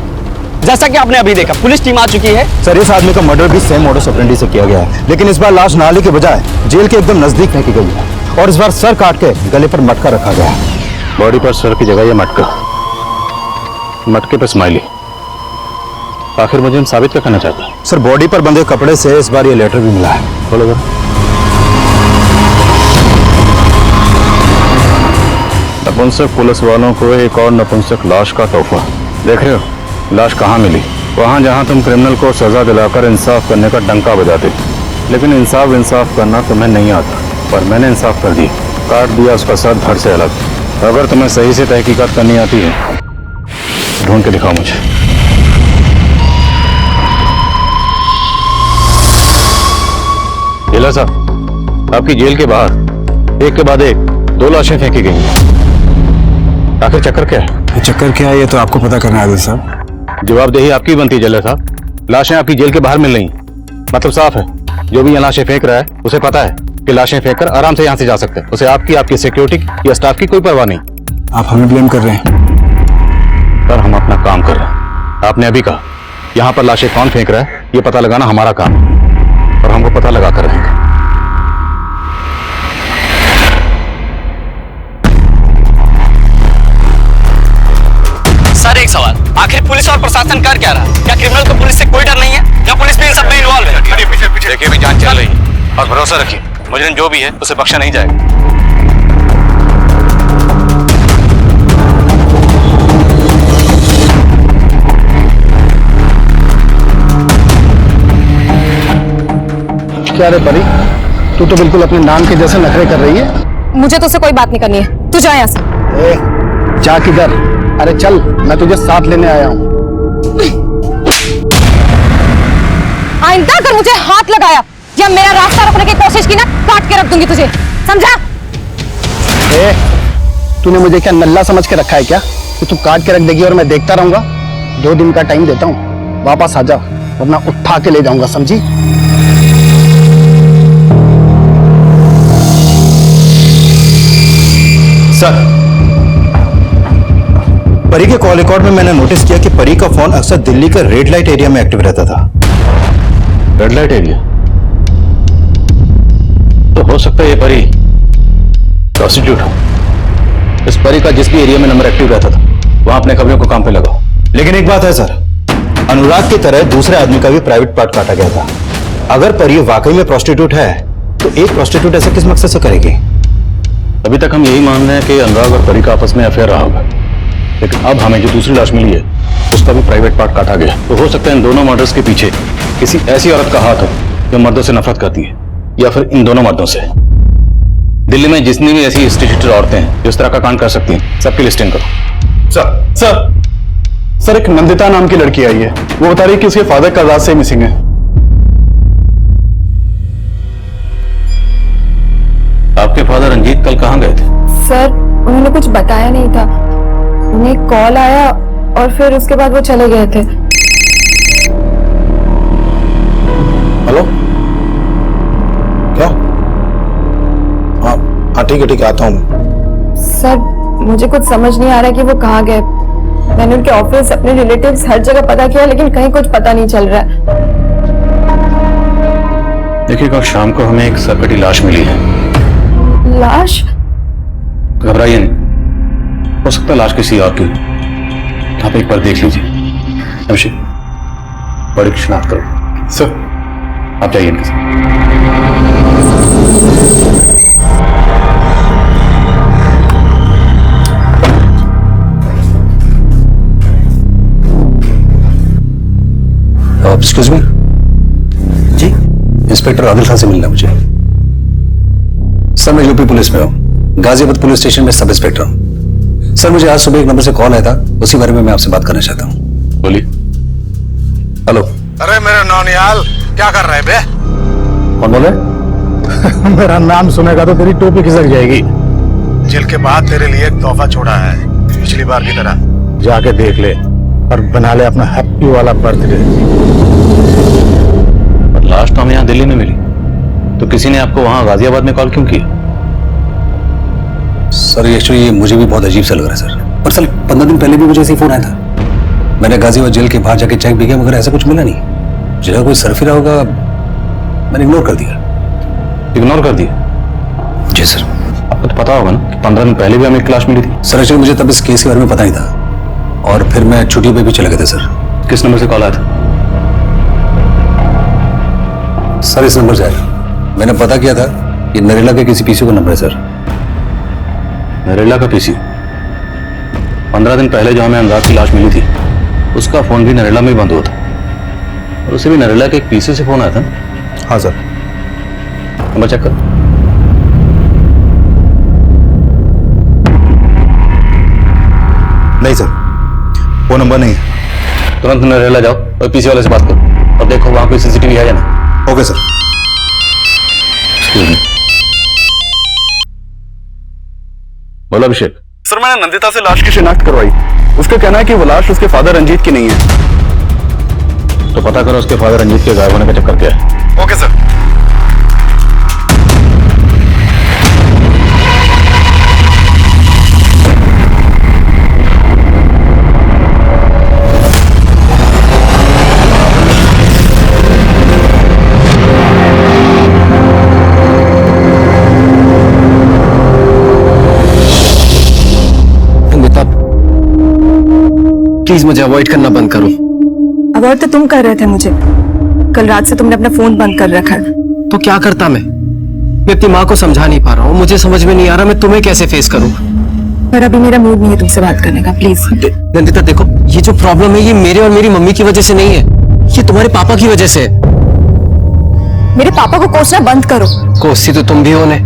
जैसा कि आपने अभी देखा पुलिस टीम आ चुकी है। सर इस आदमी का मर्डर भी सेम मोडस ऑपरेंडी से किया गया है, लेकिन इस बार लाश नाली के बजाय जेल के एकदम नजदीक फेंकी गई है और इस बार सर काट के गले पर मटका रखा गया है। बॉडी पर सर की जगह ये मटका, मटके पर स्माइली। आखिर मुझे साबित क्या करना चाहता है? सर बॉडी पर बंधे कपड़े से इस बार ये लेटर भी मिला है। बोलो नपुंसक पुलिस वालों को एक और नपुंसक लाश का तोहफा। देख रहे हो लाश कहाँ मिली? वहां जहां तुम क्रिमिनल को सजा दिलाकर इंसाफ करने का डंका बजाते, लेकिन इंसाफ करना तुम्हें नहीं आता। पर मैंने इंसाफ कर दिया, काट दिया उसका सर धड़ से अलग। अगर तुम्हें सही से तहकीकात करनी आती है ढूंढ के दिखाओ मुझे। जिला साहब, आपकी जेल के बाहर एक के बाद एक 2 लाशें फेंकी गई हैं। आखिर चक्कर क्या है? चक्कर क्या है ये तो आपको पता करना है आदिल साहब। जवाबदेही आपकी बनती है जिला साहब। लाशें आपकी जेल के बाहर मिल रही, मतलब साफ है जो भी यहाँ लाशें फेंक रहा है उसे पता है कि लाशें फेंककर आराम से यहाँ से जा सकते हैं। उसे आपकी सिक्योरिटी या स्टाफ की कोई परवाह नहीं। आप हमें ब्लेम कर रहे हैं? पर हम अपना काम कर रहे हैं। आपने अभी कहा यहाँ पर लाशें कौन फेंक रहा है ये पता लगाना हमारा काम है और हमको पता लगा कर रहेंगे। सर एक सवाल, आखिर पुलिस और प्रशासन कर क्या रहा है? क्या क्रिमिनल को पुलिस से कोई डर नहीं है? क्या पुलिस भी इन सब में इन्वॉल्व है? पीछे देखिए भी जांच चल रही है और भरोसा रखिए मुजरिम जो भी है उसे बख्शा नहीं जाएगा। क्या रे परी, तू तो बिल्कुल अपने नाम के जैसे नखरे कर रही है। मुझे तो उससे कोई बात नहीं करनी है, तू जा यहाँ से। जा किधर? अरे चल, मैं तुझे साथ लेने आया हूँ। आइंदा अगर मुझे हाथ लगाया या मेरा रास्ता रोकने की कोशिश की ना, काट के रख दूंगी तुझे, समझा? तूने मुझे क्या नल्ला समझ के रखा है क्या कि तू काट के रख देगी और मैं देखता रहूंगा? 2 दिन का टाइम देता हूँ, वापस आ जा वरना उठा के ले जाऊंगा, समझी? सर, परी के कॉल रिकॉर्ड में मैंने नोटिस किया कि परी का फोन अक्सर दिल्ली का रेड लाइट एरिया में एक्टिव रहता था। Red light area? तो हो सकता है ये परी प्रोस्टिट्यूट हो। इस परी का जिस भी एरिया में नंबर एक्टिव रहता था वहां अपने कवियों को काम पे लगाओ। लेकिन एक बात है सर, अनुराग की तरह दूसरे आदमी का भी प्राइवेट पार्ट काटा गया था। अगर परी वाकई में प्रोस्टिट्यूट है तो एक प्रोस्टिट्यूट ऐसा किस मकसद से करेगी? अभी तक हम यही मान रहे हैं कि अनुराग और परी का आपस में अफेयर रहा होगा, लेकिन अब हमें जो दूसरी लाश मिली है उसका भी प्राइवेट पार्ट काटा गया। तो हो सकता है इन दोनों मर्डर्स के पीछे किसी ऐसी औरत का हाथ हो जो मर्दों से नफरत करती है, या फिर इन दोनों मर्दों से। दिल्ली में जितनी भी ऐसी स्टेटेड औरतें हैं जो इस तरह का कांड कर सकती हैं, सबकी लिस्टिंग करो। सर, एक नंदिता नाम की लड़की आई है, वो बता रही है कि उसके फादर कल रात से मिसिंग है। आपके फादर रंजीत कल कहाँ गए थे? सर, उन्होंने कुछ बताया नहीं था। उन्हें कॉल आया और फिर उसके बाद वो चले गए थे। हेलो, क्या? हाँ ठीक है आता हूँ। सर, मुझे कुछ समझ नहीं आ रहा कि वो कहाँ गए। मैंने उनके ऑफिस, अपने रिलेटिव्स, हर जगह पता किया लेकिन कहीं कुछ पता नहीं चल रहा है। देखिए, कल शाम को हमें एक सरकटी लाश मिली है। लाश? घबराइए नहीं, हो सकता है लाश किसी और की। आप एक बार देख लीजिए। अभिषेक, बड़ी की शिनाख्त करो। सर, आप जाइए इनके साथ। एक्सक्यूज मी जी, इंस्पेक्टर आदिल खान से मिलना मुझे। सर, मैं यूपी पुलिस में हूँ, गाजियाबाद पुलिस स्टेशन में सब इंस्पेक्टर हूँ। सर, मुझे आज सुबह एक नंबर से कॉल आया था, उसी बारे में मैं आपसे बात करना चाहता हूँ। बोलिए। हेलो। अरे मेरा नौनियाल, क्या कर रहे बे? कौन बोल रहे? मेरा नाम सुनेगा तो तेरी टोपी खिसक जाएगी। जेल के बाद तेरे लिए एक तोहफा छोड़ा है, पिछली बार की तरह। जाके देख ले और बना ले अपना हैप्पी वाला बर्थडे। लाश तो हमें यहाँ दिल्ली में मिली, तो किसी ने आपको वहां गाजियाबाद में कॉल क्यों किया? सर, एक्चुअली ये मुझे भी बहुत अजीब सा लग रहा है सर। पर सर, 15 दिन पहले भी मुझे ऐसे फोन आया था। मैंने गाजियाबाद जेल के बाहर जाके चेक भी किया मगर ऐसा कुछ मिला नहीं। जगह कोई सरफिरा होगा, मैंने इग्नोर कर दिया। इग्नोर कर दिया? जी सर। आपको तो पता होगा ना कि 15 दिन पहले भी हमें एक लाश मिली थी। सर, एक्चुअली मुझे तब इस केस के बारे में पता नहीं था और फिर मैं छुट्टी पे भी चले गए थे सर। किस नंबर से कॉल आया था? सर, इस नंबर से आया। मैंने पता किया था कि नरेला के किसी पीसी का नंबर है सर। नरेला का पीसी? 15 दिन पहले जो हमें अनुराग की लाश मिली थी उसका फोन भी नरेला में ही बंद हुआ था, और उसे भी नरेला के एक पीसी से फोन आया था। हाँ सर। नंबर चेक कर। नहीं सर, वो नंबर नहीं है। तुरंत नरेला जाओ और पीसी वाले से बात करो और देखो वहां कोई सीसीटीवी है या नहीं। Okay sir. बोलो अभिषेक। सर, मैंने नंदिता से लाश की शिनाख्त करवाई। उसका कहना है कि वो लाश उसके फादर रंजीत की नहीं है। तो पता करो उसके फादर रंजीत के गायब होने का चक्कर क्या है। Okay sir. प्लीज मुझे अवॉइड करना बंद करो। अवॉइड तो तुम कर रहे थे मुझे। कल रात से तुमने अपना फोन बंद कर रखा है। तो क्या करता मैं अपनी माँ को समझा नहीं पा रहा हूँ। मुझे समझ में नहीं आ रहा मैं तुम्हें कैसे फेस करूँ। पर अभी मेरा मूड नहीं है तुमसे बात करने का, प्लीज। नंदिता देखो, ये जो प्रॉब्लम है ये मेरे और मेरी मम्मी की वजह से नहीं है, ये तुम्हारे पापा की वजह से है। मेरे पापा को कोसना बंद करो। कोसती तो तुम भी हो ने।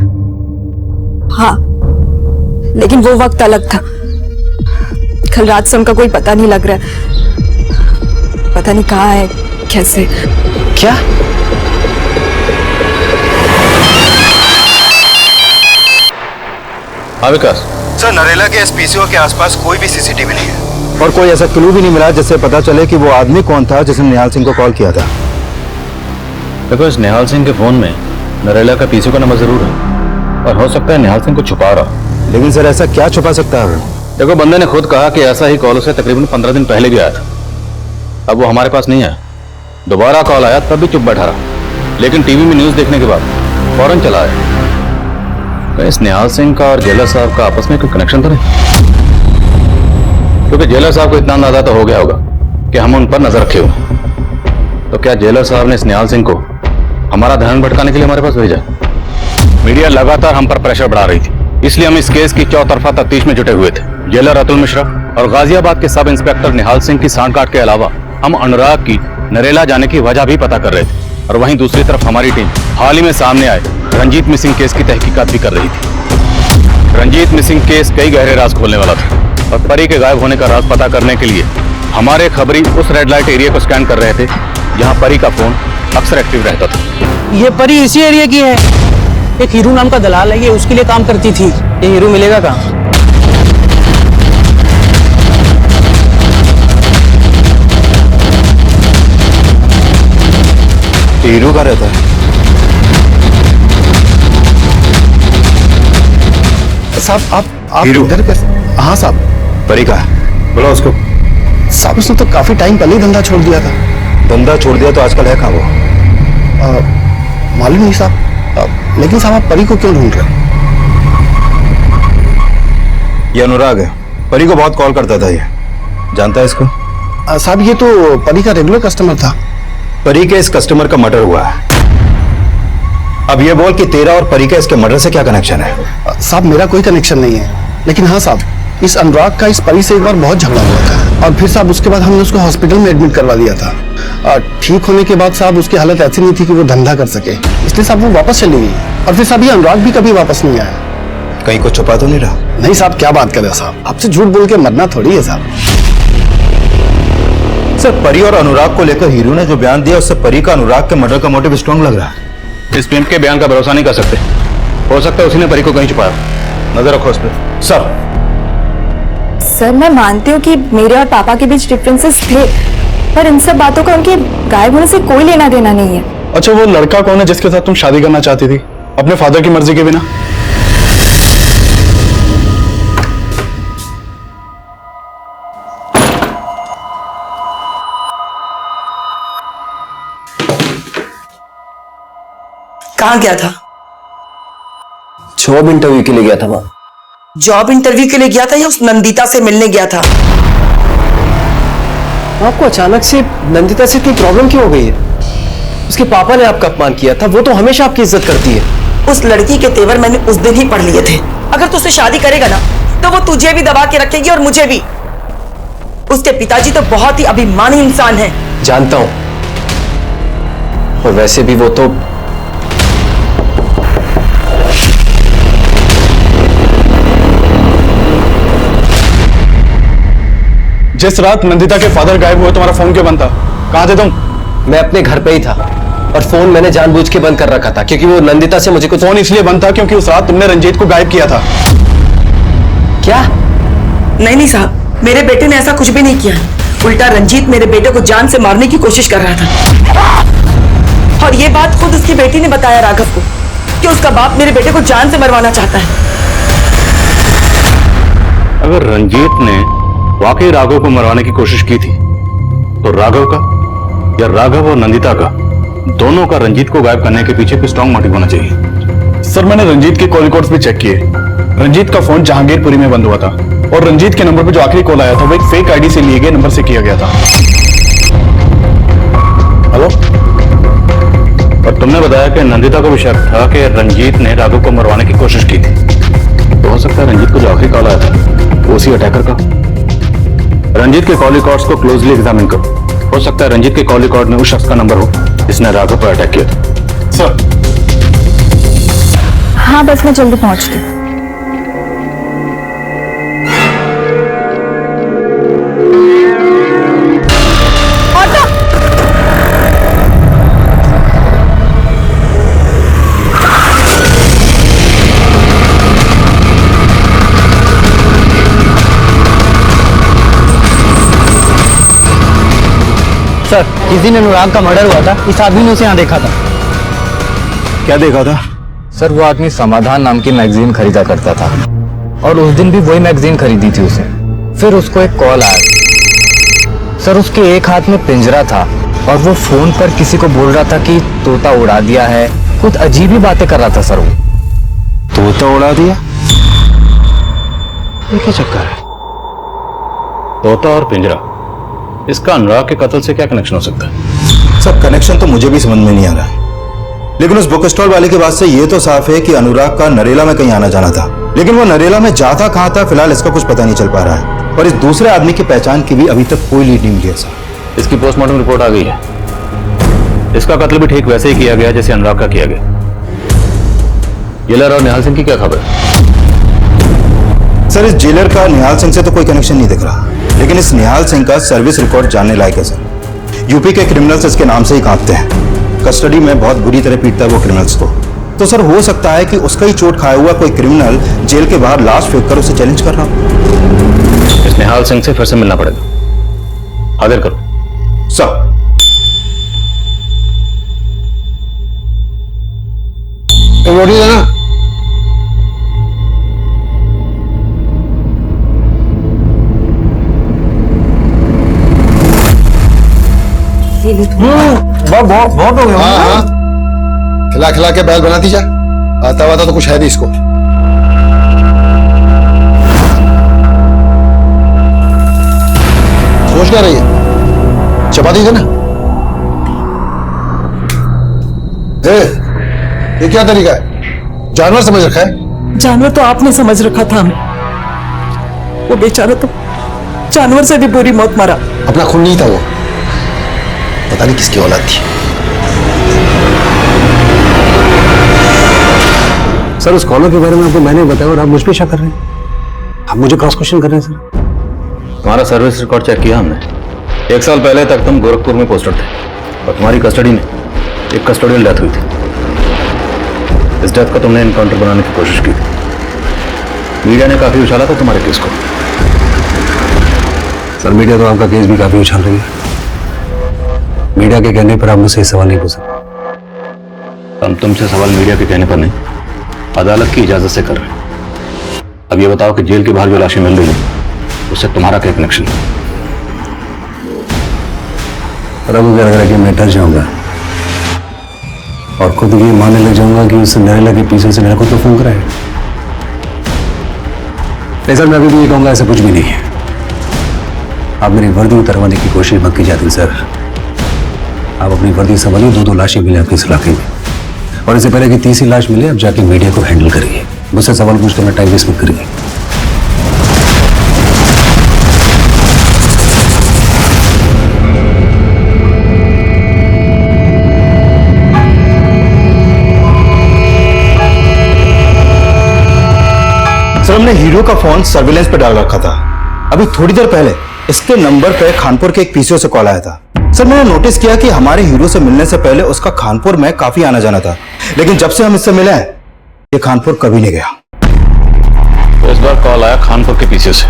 हाँ, लेकिन वो वक्त अलग था। कल रात से उनका कोई पता नहीं लग रहा है। पता नहीं कहाँ है, कैसे। क्या? हाँ विकास। सर, नरेला के एसपीसीओ के आसपास कोई भी सीसीटीवी नहीं है और कोई ऐसा क्लू भी नहीं मिला जिससे पता चले कि वो आदमी कौन था जिसने निहाल सिंह को कॉल किया था। देखो, इस निहाल सिंह के फोन में नरेला का पीसी का नंबर जरूर है और हो सकता है निहाल सिंह को छुपा रहा। लेकिन सर ऐसा क्या छुपा सकता है? देखो, बंदे ने खुद कहा कि ऐसा ही कॉल उसे तकरीबन 15 दिन पहले भी आया था। अब वो हमारे पास नहीं आया। दोबारा कॉल आया तब भी चुप बैठा रहा, लेकिन टीवी में न्यूज देखने के बाद फौरन चला आया। कहीं स्नेहाल सिंह का और जेलर साहब का आपस में कोई कनेक्शन तो नहीं? क्योंकि जेलर साहब को इतना अंदाजा तो हो गया होगा कि हम उन पर नजर रखे हुए। तो क्या जेलर साहब ने स्नेहाल सिंह को हमारा ध्यान भटकाने के लिए हमारे पास भेजा? मीडिया लगातार हम पर प्रेशर बढ़ा रही थी, इसलिए हम इस केस की चौतरफा तफ्तीश में जुटे हुए थे। जेलर अतुल मिश्रा और गाजियाबाद के सब इंस्पेक्टर निहाल सिंह की सांठगांठ के अलावा हम अनुराग की नरेला जाने की वजह भी पता कर रहे थे। और वहीं दूसरी तरफ हमारी टीम हाल ही में सामने आए रंजीत मिसिंग केस की तहकीकात भी कर रही थी। रंजीत मिसिंग केस कई गहरे राज खोलने वाला था और परी के गायब होने का राज पता करने के लिए हमारे खबरी उस रेड लाइट एरिया को स्कैन कर रहे थे जहां परी का फोन अक्सर एक्टिव रहता था। ये परी इसी एरिया की है। एक हीरू नाम का दलाल है, ये उसके लिए काम करती थी। ये हीरू मिलेगा कहाँ? हीरो का रहता है। साहब आप इधर कैसे? हाँ साहब। परी का है, बोलो उसको। साहब उसने तो काफी टाइम पहले ही धंधा छोड़ दिया था। धंधा छोड़ दिया तो आजकल है कहाँ वो? मालूम नहीं साहब, लेकिन साहब आप परी को क्यों ढूंढ रहे हैं? ये अनुराग है, परी को बहुत कॉल करता था। ये जानता है इसको? साहब ये तो परी का रेगुलर कस्टमर था। परी के इस कस्टमर का मर्डर हुआ है। अब ये बोल कि तेरा और परी का इसके मर्डर से क्या कनेक्शन है? साहब मेरा कोई कनेक्शन नहीं है, लेकिन हाँ साहब इस अनुराग का इस परी से एक बार बहुत झगड़ा हुआ था और फिर साहब उसके बाद हमने उसको हॉस्पिटल में एडमिट करवा दिया था। और ठीक होने के बाद साहब उसकी हालत ऐसी नहीं थी कि वो धंधा कर सके, इसलिए साहब वो वापस चली गई। और फिर साहब ये अनुराग भी कभी वापस नहीं आया। कहीं कुछ छुपा तो नहीं रहा? नहीं साहब, क्या बात कर रहे हो साहब, आपसे झूठ बोल के मरना थोड़ी है साहब। सर परी और अनुराग को लेकर हीरू ने जो बयान दिया उससे परी का अनुराग के मर्डर का मोटिव स्ट्रॉन्ग लग रहा है। इस पिंप के बयान का भरोसा नहीं कर सकते। हो सकता है उसी ने परी को कहीं छुपाया। नजर रखो उस पर। सर मैं मानती हूँ कि मेरे और पापा के बीच डिफरेंसेस थे, पर इन सब बातों का उनके गायब होने से कोई लेना देना नहीं है। अच्छा वो लड़का कौन है जिसके साथ तुम शादी करना चाहती थी अपने फादर की मर्जी के बिना? कहाँ गया था? जॉब इंटरव्यू के लिए गया था माँ। जॉब इंटरव्यू के लिए गया था या उस नंदिता से मिलने गया था? आपको अचानक से नंदिता से इतनी प्रॉब्लम क्यों हो गई है? उसके पापा ने आपका अपमान किया था, वो तो हमेशा आपकी इज्जत करती है। उस लड़की के तेवर मैंने उस दिन ही पढ़ लिए थे। अगर तू उससे शादी करेगा ना तो वो तुझे भी दबा के रखेगी और मुझे भी। उसके पिताजी तो बहुत ही अभिमानी इंसान है। जानता हूं, और वैसे भी वो तो जिस रात नंदिता के फादर गायब हुए तुम्हारा फोन क्यों बंद था? कहां थे तुम? मैं अपने घर पे ही था और फोन मैंने जानबूझ के बंद कर रखा था क्योंकि वो नंदिता से मुझे कुछ। फोन इसलिए बंद था क्योंकि उस रात तुमने रंजीत को गायब किया था। क्या? नहीं साहब, मेरे बेटे ने ऐसा कुछ भी नहीं किया। उल्टा रंजीत मेरे बेटे को जान से मारने की कोशिश कर रहा था। और ये बात खुद उसकी बेटी ने बताया राघव को कि उसका बाप मेरे बेटे को जान से मरवाना चाहता है। अगर रंजीत ने वाकई राघव को मरवाने की कोशिश की थी तो राघव का या राघव और नंदिता का, दोनों का रंजीत को गायब करने के पीछे कोई स्ट्रॉन्ग मोटिव होना चाहिए। सर मैंने रंजीत के कॉल रिकॉर्ड्स भी चेक किए। रंजीत का फोन जहांगीरपुरी में बंद हुआ था और रंजीत के नंबर पर जो आखिरी कॉल आया था वो एक फेक आईडी से लिए गए नंबर से किया गया था। हेलो? और तुमने बताया कि नंदिता को भी शक था कि रंजीत ने राघव को मरवाने की कोशिश की थी। तो हो सकता है रंजीत को जो आखिरी कॉल आया था वो उसी अटैकर का। रंजीत के कॉल रिकॉर्ड्स को क्लोजली एग्जामिन करो। हो सकता है रंजीत के कॉल रिकॉर्ड में उस शख्स का नंबर हो जिसने राघव पर अटैक किया था। सर। हाँ बस मैं जल्दी पहुंचती हूँ। सर जिस दिन अनुराग का मर्डर हुआ था इस आदमी ने उसे यहाँ देखा था। क्या देखा था? सर वो आदमी समाधान नाम की मैगजीन खरीदा करता था। और उस दिन भी वही मैगजीन खरीदी थी उसे। फिर उसको एक कॉल आया। सर उसके एक हाथ में पिंजरा था और वो फोन पर किसी को बोल रहा था कि तोता उड़ा दिया है, कुछ अजीब ही बातें कर रहा था सर वो। तोता उड़ा दिया? ये क्या चक्कर है? तोता और पिंजरा, इसका अनुराग के कत्ल से क्या कनेक्शन हो सकता है? सब कनेक्शन तो मुझे भी समझ में नहीं आ रहा है, लेकिन उस बुक स्टॉल वाले की बात से ये तो साफ है कि अनुराग का नरेला में कहीं आना जाना था, लेकिन वो नरेला में जाता कहां था फिलहाल इसका कुछ पता नहीं चल पा रहा है। और इस दूसरे आदमी की पहचान की भी अभी तक कोई लीड नहीं मिली है सर। इसकी पोस्टमार्टम रिपोर्ट आ गई है। इसका कत्ल भी ठीक वैसे ही किया गया जैसे अनुराग का किया गया। जेलर और निहाल सिंह की क्या खबर? सर इस जेलर का निहाल सिंह से तो कोई कनेक्शन नहीं दिख रहा, लेकिन इस निहाल सिंह का सर्विस रिकॉर्ड जानने लायक है सर। यूपी के क्रिमिनल्स इसके नाम से ही कांपते हैं, कस्टडी में बहुत बुरी तरह पीटता है वो क्रिमिनल्स को। तो सर हो सकता है कि उसका ही चोट खाया हुआ कोई क्रिमिनल जेल के बाहर लाश फेंक कर उसे चैलेंज कर रहा हो। इस निहाल सिंह से फिर से मिलना पड़ेगा। हाजिर करो सर। रोटी देना। बहुत हो गया। हाँ। खिला खिला के बैल बनाती जा, आता वाता तो कुछ है नहीं इसको। सोच क्या रही है? चपाती देना। ये क्या तरीका है? जानवर समझ रखा है? जानवर तो आपने समझ रखा था हमें। वो बेचारा तो जानवर से भी बुरी मौत मरा। अपना खून नहीं था वो, पता नहीं किसकी औलाद थी। सर उस कॉलर के बारे में आपको मैंने बताया और आप मुझ पे शक कर रहे हैं। आप मुझे क्रॉस क्वेश्चन कर रहे हैं सर। तुम्हारा सर्विस रिकॉर्ड चेक किया हमने। 1 साल पहले तक तुम गोरखपुर में पोस्टेड थे और तुम्हारी कस्टडी में एक कस्टोडियल डेथ हुई थी। इस डेथ का तुमने एनकाउंटर बनाने की कोशिश की थी। मीडिया ने काफी उछाला था तुम्हारे केस को। सर मीडिया तो आपका केस भी काफी उछाल रही है। मीडिया के कहने पर आप मुझसे सवाल नहीं पूछ सकते। हम तुमसे सवाल मीडिया के कहने पर नहीं, अदालत की इजाजत से कर रहे हैं। अब ये बताओ कि जेल के बाहर जो लाशें मिल रही हैं उससे तुम्हारा क्या कनेक्शन है? पर अब मुझे लग रहा है कि मैं डर जाऊंगा और खुद ये मानने लग जाऊंगा कि उस नरेला के पीछे से मेरा खुद तो फूंक रहा है। नहीं सर, मैं अभी भी ये कहूंगा ऐसा कुछ भी नहीं है। आप मेरी वर्दी उतरवाने की कोशिश मत कीजिए सर। आप अपनी वर्दी संभालिए। 2 लाशें मिले आपके इस इलाके में और इससे पहले कि तीसरी लाश मिले अब जाके मीडिया को हैंडल करिए। मुझसे सवाल पूछकर मैं टाइम वेस्ट मत करिए। सर हमने हीरो का फोन सर्विलेंस पे डाल रखा था। अभी थोड़ी देर पहले इसके नंबर पे खानपुर के एक पीसीओ से कॉल आया था। सर मैंने नोटिस किया कि हमारे हीरो से मिलने से पहले उसका खानपुर में काफी आना जाना था, लेकिन जब से हम इससे मिले हैं ये खानपुर कभी नहीं गया। तो इस बार कॉल आया खानपुर के पीछे से।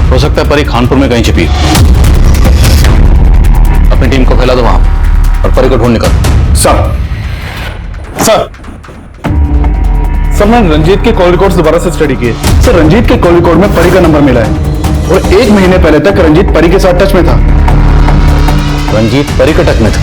हो सकता है परी खानपुर में कहीं छिपी। अपनी टीम को फैला दो वहां और परी को ढूंढ निकालो। सर मैंने रंजीत के कॉल रिकॉर्ड्स दोबारा से स्टडी किए। सर रंजीत के कॉल रिकॉर्ड में परी का नंबर मिला है और 1 महीने पहले तक रंजीत परी के साथ टच में था। रंजीत परी के टच में था?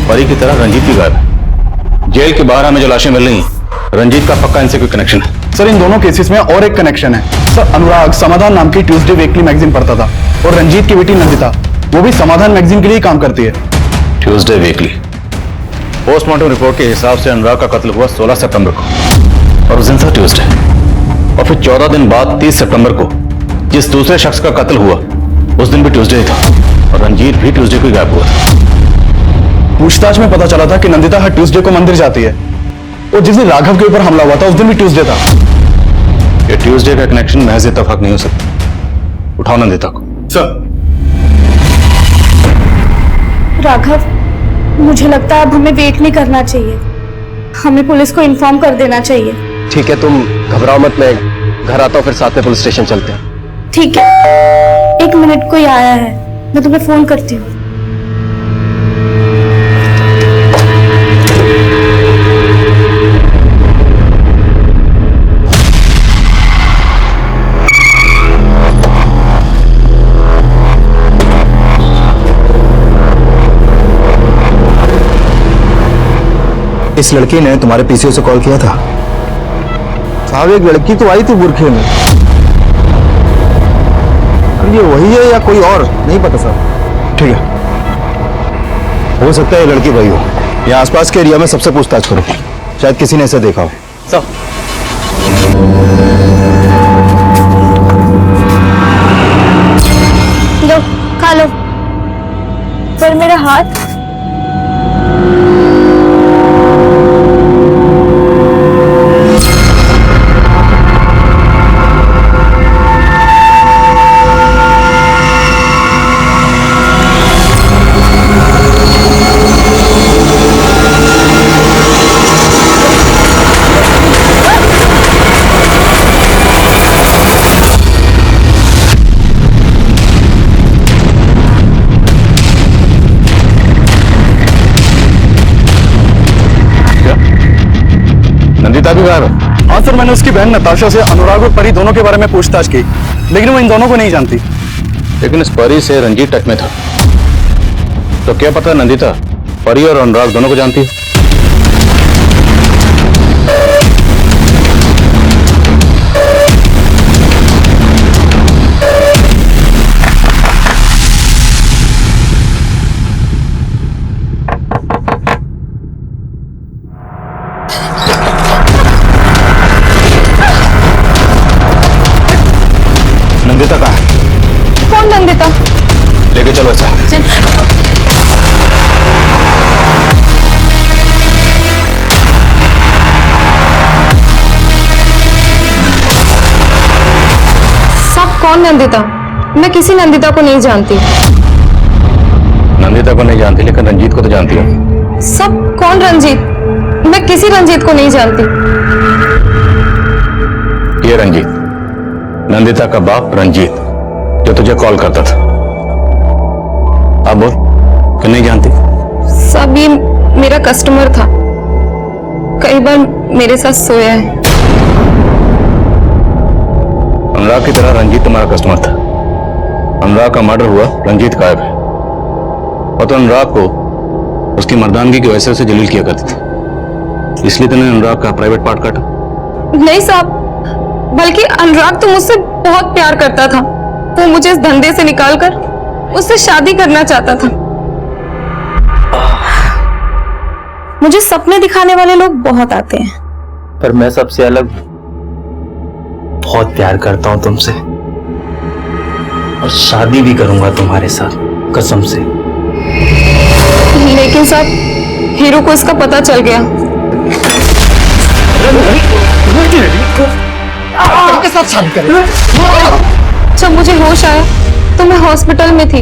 परी की तरह रंजीत भी गायब है। जेल के बाहर हमें जो लाशें मिल रही हैं, रंजीत का पक्का इनसे कोई कनेक्शन है? सर इन दोनों केसेस में और एक कनेक्शन है। सर अनुराग समाधान नाम की ट्यूसडे वीकली मैगजीन पढ़ता था और रंजीत की बेटी नंदिता वो भी समाधान मैगजीन के लिए काम करती है। Tuesday weekly. पोस्टमार्टम रिपोर्ट के हिसाब से अनुराग का कत्ल हुआ 16 सितंबर को और उस दिन था ट्यूसडे। और फिर 14 दिन बाद 30 सितंबर को जिस दूसरे शख्स का कत्ल हुआ उस दिन भी ट्यूसडे था और रंजीत भी ट्यूसडे को गायब हुआ था। पूछताछ में पता चला था कि नंदिता हर ट्यूसडे को मंदिर जाती है और जिस दिन राघव के ऊपर हमला हुआ था उस दिन भी ट्यूसडे था। ये ट्यूसडे का कनेक्शन महज इत्तेफाक नहीं हो सकता। उठाओ नंदिता को। सर। राघव, मुझे लगता है अब हमें वेट नहीं करना चाहिए, हमें पुलिस को इन्फॉर्म कर देना चाहिए। ठीक है, तुम घबराओ मत, मैं घर आता हूँ फिर साथ में पुलिस स्टेशन चलते हैं। ठीक है, 1 मिनट कोई आया है, मैं तुम्हें फोन करती हूँ। इस लड़की ने तुम्हारे पीसीओ से कॉल किया था? साहब एक लड़की तो आई थी बुरखे में, अब ये वही है या कोई और नहीं पता साहब। ठीक है, हो सकता है ये लड़की वही हो। यहाँ आसपास के एरिया में सबसे पूछताछ करो, शायद किसी ने इसे देखा हो। सर लो खा लो। पर मेरा हाथ नंदिता भी गायब है? हाँ सर, मैंने उसकी बहन नताशा से अनुराग और परी दोनों के बारे में पूछताछ की, लेकिन वो इन दोनों को नहीं जानती। लेकिन इस परी से रंजीत टच में था, तो क्या पता नंदिता परी और अनुराग दोनों को जानती है। नंदिता कहाँ है? कौन नंदिता? लेके चलो अच्छा। सब कौन नंदिता? मैं किसी नंदिता को नहीं जानती। नंदिता को नहीं जानती, लेकिन रंजीत को तो जानती है। सब कौन रंजीत? मैं किसी रंजीत को नहीं जानती। ये रंजीत, नंदिता का बाप रंजीत, जो तुझे कॉल करता था। अब बोल कि नहीं जानती? सब ये मेरा कस्टमर था, कई बार मेरे साथ सोया है। अनुराग की तरह रंजीत तुम्हारा कस्टमर था। अनुराग का मर्डर हुआ, रंजीत गायब है, और तो अनुराग को उसकी मर्दानगी की वजह से उसे जलील किया करती थी, इसलिए तुमने अनुराग का प्राइवेट पार्ट काटा। नहीं साहब, बल्कि अनुराग तो मुझसे बहुत प्यार करता था। वो मुझे इस धंधे से निकालकर उससे शादी करना चाहता था। मुझे सपने दिखाने वाले लोग बहुत आते हैं, पर मैं सबसे अलग बहुत प्यार करता हूं तुमसे, और शादी भी करूंगा तुम्हारे साथ, कसम से। लेकिन साहब, हीरो को इसका पता चल गया। के साथ शादी करें। जब मुझे होश आया तो मैं हॉस्पिटल में थी।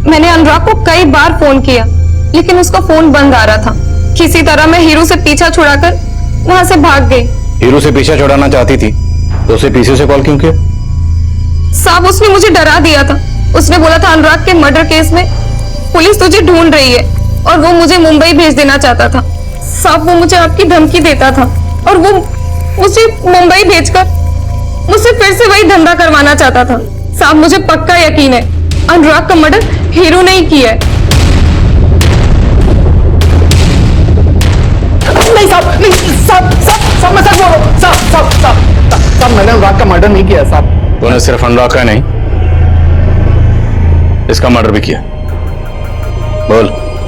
मैंने अनुराग को कई बार फोन किया, लेकिन उसका फोन बंद आ रहा था। किसी तरह मैं हीरो से पीछा छुड़ाकर वहां से भाग गई। हीरो से पीछा छुड़ाना चाहती थी तो उसे पीछे से कॉल क्यों किया? साहब, उसने मुझे डरा दिया था। उसने बोला था अनुराग के मर्डर केस में पुलिस तुझे ढूंढ रही है और वो मुझे मुंबई भेज देना चाहता था। साहब, वो मुझे आपकी धमकी देता था और वो मुझे मुंबई भेजकर मुझसे फिर से वही धंधा करवाना चाहता था। साहब, मुझे पक्का यकीन है अनुराग का मर्डर हीरो ने ही किया है। नहीं साहब, नहीं साहब, साहब मैं सच बोल रहा हूँ। साहब मैंने अनुराग का मर्डर नहीं किया साहब। तूने सिर्फ अनुराग का नहीं, इसका मर्डर भी किया। बोल,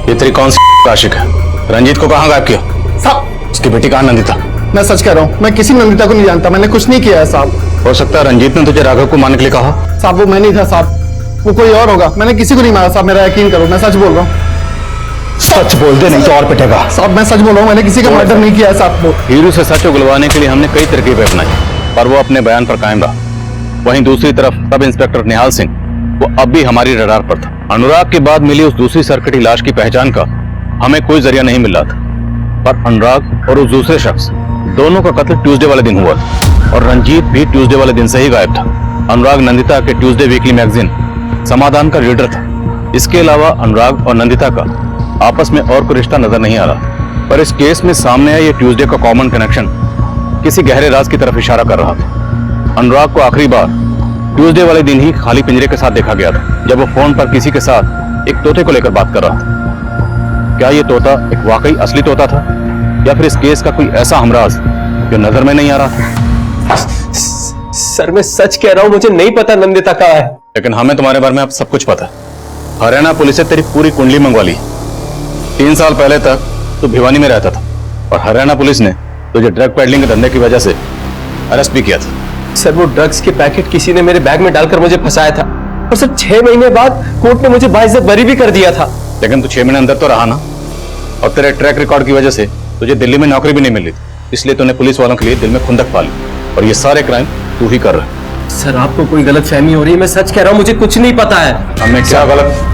ये तेरी कौन सी आशिक है? रंजीत को कहाँ गायब किया? साहब, उसकी बेटी कहाँ नंदिता? मैं सच कह रहा हूँ, मैं किसी नंदिता को नहीं जानता। मैंने कुछ नहीं किया है साहब। हो सकता है रंजीत ने तुझे राघव को मारने के लिए कहा। साहब, वो मैं नहीं था साहब, वो कोई और होगा। मैंने किसी को नहीं मारा साहब, मेरा यकीन करो, मैं सच बोल रहा हूँ। सच बोल दे, नहीं तो और पिटेगा। साहब मैं सच बोल रहा हूँ, मैंने किसी का मर्डर नहीं किया है साहब। हीरो से सच उगलवाने के लिए हमने कई तरकीबें अपनाई, पर वो अपने बयान पर कायम रहा। वहीं दूसरी तरफ सब इंस्पेक्टर निहाल सिंह, वो अब भी हमारी रडार पर था। अनुराग के बाद मिली उस दूसरी सरकटी लाश की पहचान का हमें कोई जरिया नहीं मिल रहा था, पर अनुराग और उस दूसरे शख्स दोनों का कत्ल ट्यूसडे वाले दिन हुआ था, और रंजीत भी ट्यूसडे वाले दिन से ही गायब था। अनुराग नंदिता के ट्यूसडे वीकली मैगजीन समाधान का रीडर था। इसके अलावा अनुराग और नंदिता का आपस में और कोई रिश्ता नजर नहीं आ रहा, पर इस केस में सामने आया ये ट्यूसडे का कॉमन कनेक्शन किसी गहरे राज की तरफ इशारा कर रहा था। अनुराग को आखिरी बार ट्यूसडे वाले दिन ही खाली पिंजरे के साथ देखा गया था, जब वो फोन पर किसी के साथ एक तोते को लेकर बात कर रहा था। क्या ये तोता एक वाकई असली तोता था, या फिर इस केस का कोई ऐसा हमराज जो नजर में नहीं आ रहा था? सर मैं सच कह रहा हूं, मुझे नहीं पता नंदिता कहाँ है। लेकिन हमें तुम्हारे बारे में अब सब कुछ पता है। हरियाणा पुलिस से तेरी पूरी कुंडली मंगवा ली। 3 साल पहले तक तू भिवानी में रहता था और हरियाणा पुलिस ने तुझे ड्रग पेडलिंग के धंधे की वजह से अरेस्ट भी किया था। सर वो ड्रग्स के पैकेट किसी ने मेरे बैग में डालकर मुझे फंसाया था और सर 6 महीने बाद कोर्ट ने मुझे बाइज्जत बरी भी कर दिया था। लेकिन तू 6 महीने अंदर तो रहा ना, और तेरे ट्रैक रिकॉर्ड की वजह से तुझे दिल्ली में नौकरी भी नहीं मिली, इसलिए तूने पुलिस वालों के लिए दिल में खुंदक पाली और ये सारे क्राइम तू ही कर रहा है। सर आपको कोई गलत फहमी हो रही है, मैं सच कह रहा हूं, मुझे कुछ नहीं पता है। हमें क्या गलत?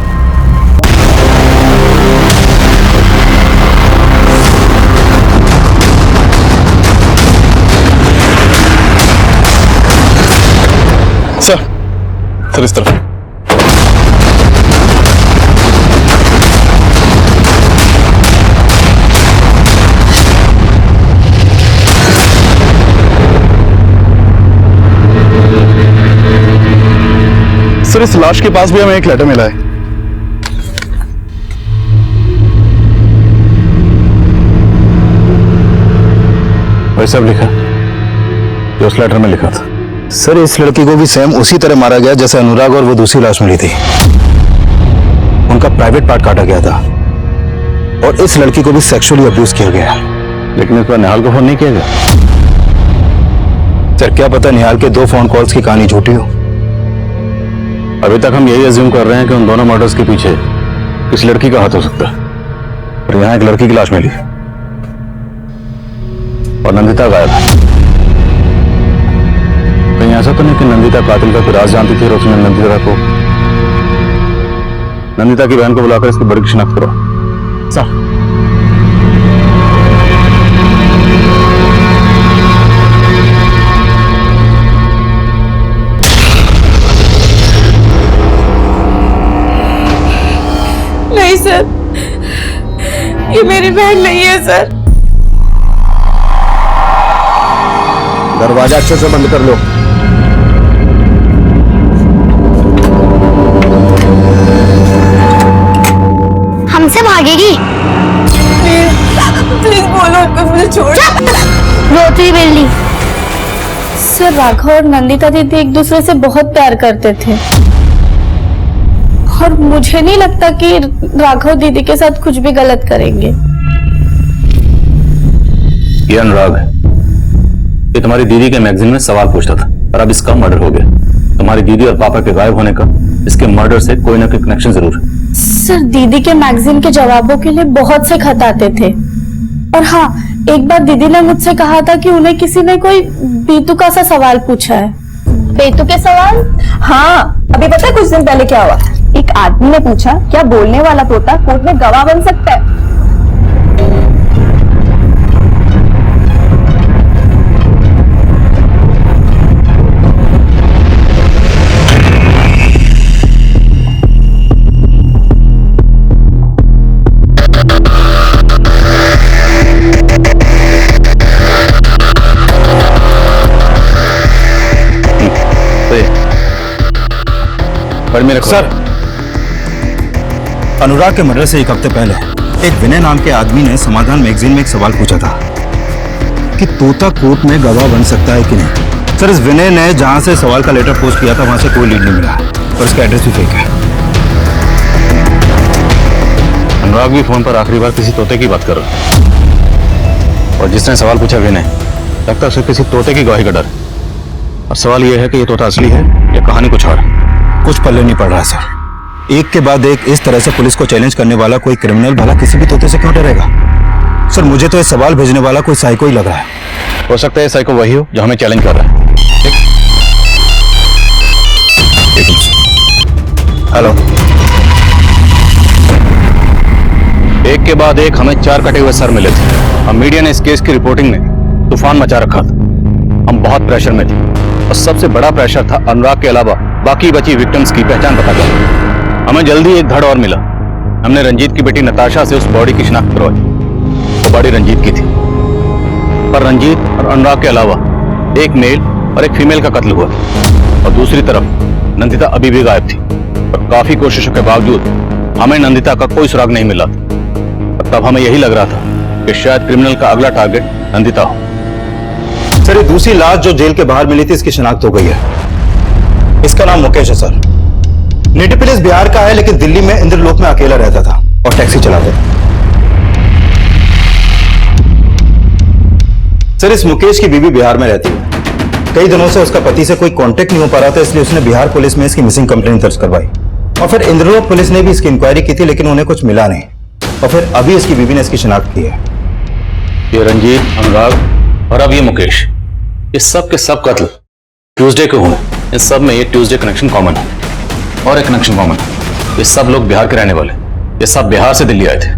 सर इस तरफ। सर इस लाश के पास भी हमें एक लेटर मिला है। वही सब लिखा जो उस लेटर में लिखा था। सर इस लड़की को भी सेम उसी तरह मारा गया जैसे अनुराग और वो दूसरी लाश मिली थी। उनका प्राइवेट पार्ट काटा गया था और इस लड़की को भी सेक्सुअली अब्यूज किया गया। लेकिन इस पर निहाल को फोन नहीं किया गया। सर क्या पता निहाल के 2 फोन कॉल्स की कहानी झूठी हो। अभी तक हम यही अज्यूम कर रहे हैं कि उन दोनों मर्डर्स के पीछे इस लड़की का हाथ हो सकता है। और यहाँ एक लड़की की लाश मिली और नंदिता गायब है। कहीं ऐसा तो नहीं कि नंदिता कातिल का कोई राज जानती थी और उसने नंदिता की बहन को बुलाकर इसकी बड़ी शिनाख्त करो। सर नहीं सर, ये मेरी बहन नहीं है सर। दरवाजा अच्छे से बंद कर लो। हमसे भागेगी? प्लीज बोलो तो मुझे छोड़। रोती बिल्ली। सर राघव और नंदिता दीदी एक दूसरे से बहुत प्यार करते थे और मुझे नहीं लगता कि राघव दीदी के साथ कुछ भी गलत करेंगे। ये अनुराग है। ये तुम्हारी दीदी के मैगजीन में सवाल पूछता था और अब इसका मर्डर हो गया। तुम्हारी दीदी और पापा के गायब होने का इसके मर्डर से कोई ना कोई कनेक्शन जरूर है। सर दीदी के मैगजीन के जवाबों के लिए बहुत से खत आते थे और हाँ, एक बार दीदी ने मुझसे कहा था कि उन्हें किसी ने कोई बेतुका सा सवाल पूछा है। बेतुके सवाल? हाँ, अभी पता है कुछ दिन पहले क्या हुआ? एक आदमी ने पूछा क्या बोलने वाला तोता कोर्ट में गवाह बन सकता है? सर अनुराग के मर्डर से 1 हफ्ते पहले एक विनय नाम के आदमी ने समाधान मैगजीन में एक सवाल पूछा था कि तोता कोर्ट में गवाह बन सकता है कि नहीं। सर इस विनय ने जहां से सवाल का लेटर पोस्ट किया था वहां से कोई लीड नहीं मिला और इसका एड्रेस भी फेक है। अनुराग भी फोन पर आखिरी बार किसी तोते की बात कर रहा है और जिसने सवाल पूछा विनय, लगता है उसे किसी तोते की गवाही का डर है। और सवाल यह है कि ये तोता असली है या कहानी कुछ और है। कुछ पल्ले नहीं पड़ रहा सर। एक के बाद एक इस तरह से पुलिस को चैलेंज करने वाला कोई क्रिमिनल भला किसी भी तोते से क्यों डरेगा? सर मुझे तो ये सवाल भेजने वाला कोई साइको ही लग रहा है। हो सकता है साइको वही हो जो हमें चैलेंज कर रहा है। हेलो। एक के बाद एक हमें 4 कटे हुए सर मिले थे। हम मीडिया ने इस केस की रिपोर्टिंग में तूफान मचा रखा था। हम बहुत प्रेशर में थे और सबसे बड़ा प्रेशर था अनुराग के अलावा बाकी बची विक्टिम्स की पहचान पता करना। हमें जल्दी एक धड़ और मिला। हमने रंजीत की बेटी नताशा से उस बॉडी की शिनाख्त करवाई। वो बॉडी रंजीत की थी, पर रंजीत और अनुराग के अलावा एक मेल और एक फीमेल का कत्ल हुआ और दूसरी तरफ नंदिता अभी भी गायब थी। और काफी कोशिशों के बावजूद हमें नंदिता का कोई सुराग नहीं मिला। तब हमें यही लग रहा था कि शायद क्रिमिनल का अगला टारगेट नंदिता हो। सर, ये दूसरी लाश जो जेल के बाहर मिली थी, इसकी शिनाख्त हो गई है। इसका नाम मुकेश है सर। नेटिव प्लेस बिहार का है, लेकिन दिल्ली में इंद्रलोक में अकेला रहता था और टैक्सी चलाता था। सर, इस मुकेश की बीवी बिहार में रहती है। कई दिनों से उसका पति से कोई कांटेक्ट नहीं हो पा रहा था, इसलिए उसने बिहार पुलिस में इसकी मिसिंग कंप्लेंट दर्ज करवाई और फिर इंद्रलोक पुलिस ने भी इसकी इंक्वायरी की थी, लेकिन उन्हें कुछ मिला नहीं और फिर अभी इसकी बीवी ने इसकी शिनाख्त की है। ये रंजीत, अनुराग और अब ये मुकेश, ये सब के सब कत्ल ट्यूसडे को हुए। इन सब में ये ट्यूसडे कनेक्शन कॉमन है और एक कनेक्शन कॉमन है, ये सब लोग बिहार के रहने वाले। ये सब बिहार से दिल्ली आए थे।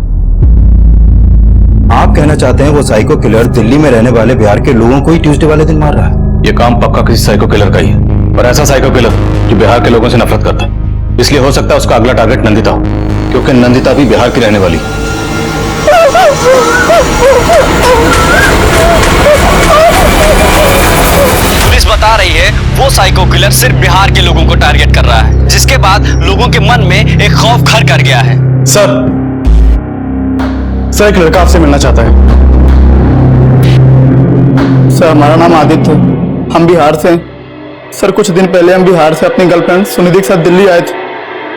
आप कहना चाहते हैं वो साइको किलर दिल्ली में रहने वाले बिहार के लोगों को ही ट्यूसडे वाले दिन मार रहा है? ये काम पक्का किसी साइको किलर का ही है, और ऐसा साइको किलर जो बिहार के लोगों से नफरत करता है। इसलिए हो सकता है उसका अगला टारगेट नंदिता हो, क्योंकि नंदिता भी बिहार की रहने वाली है। पुलिस बता रही है वो साइको किलर सिर्फ बिहार के लोगों को टारगेट कर रहा है, जिसके बाद लोगों के मन में एक खौफ घर कर गया है। सर, एक लड़का आपसे मिलना चाहता है। सर, हमारा नाम आदित्य है, हम बिहार से हैं। सर, कुछ दिन पहले हम बिहार से अपनी गर्लफ्रेंड सुनिधि के साथ दिल्ली आए थे।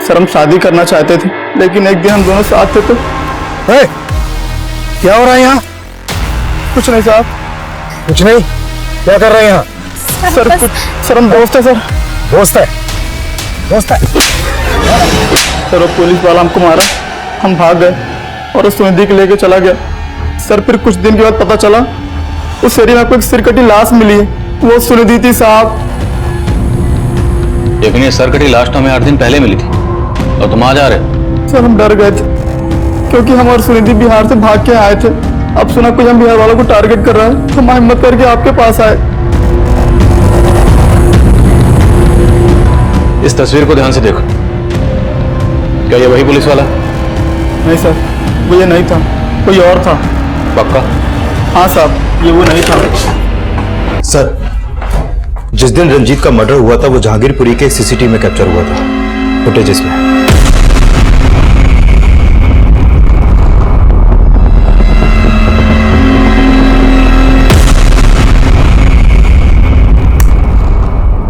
सर, हम शादी करना चाहते थे, लेकिन एक दिन हम दोनों साथ थे तो क्या हो रहा है यहाँ? कुछ नहीं साहब। कुछ नहीं? क्या कर रहे हैं यहाँ? सर हम दोस्त है सर। दोस्त है? सर, वो पुलिस वाला हमको मारा, हम भाग गए और उस सुनिधि के लेके चला गया। सर, फिर कुछ दिन के बाद पता चला उस एरिया में आपको एक सिरकटी लाश मिली है, वो सुनिधि थी साहब। लेकिन ये सरकटी लाश तो हमें 8 दिन पहले मिली थी और तुम आज आ रहे। सर, हम डर गए थे क्योंकि हम और सुनिधि बिहार से भाग के आए थे। अब सुना कोई हम बिहार वालों को टारगेट कर रहा है, तो हम हिम्मत करके आपके पास आए। इस तस्वीर को ध्यान से देखो, क्या ये वही पुलिस वाला? नहीं सर, वो ये नहीं था, कोई और था। पक्का? हाँ साहब, ये वो नहीं था। सर, जिस दिन रंजीत का मर्डर हुआ था वो जहांगीरपुरी के सीसीटीवी में कैप्चर हुआ था, फुटेज इसमें।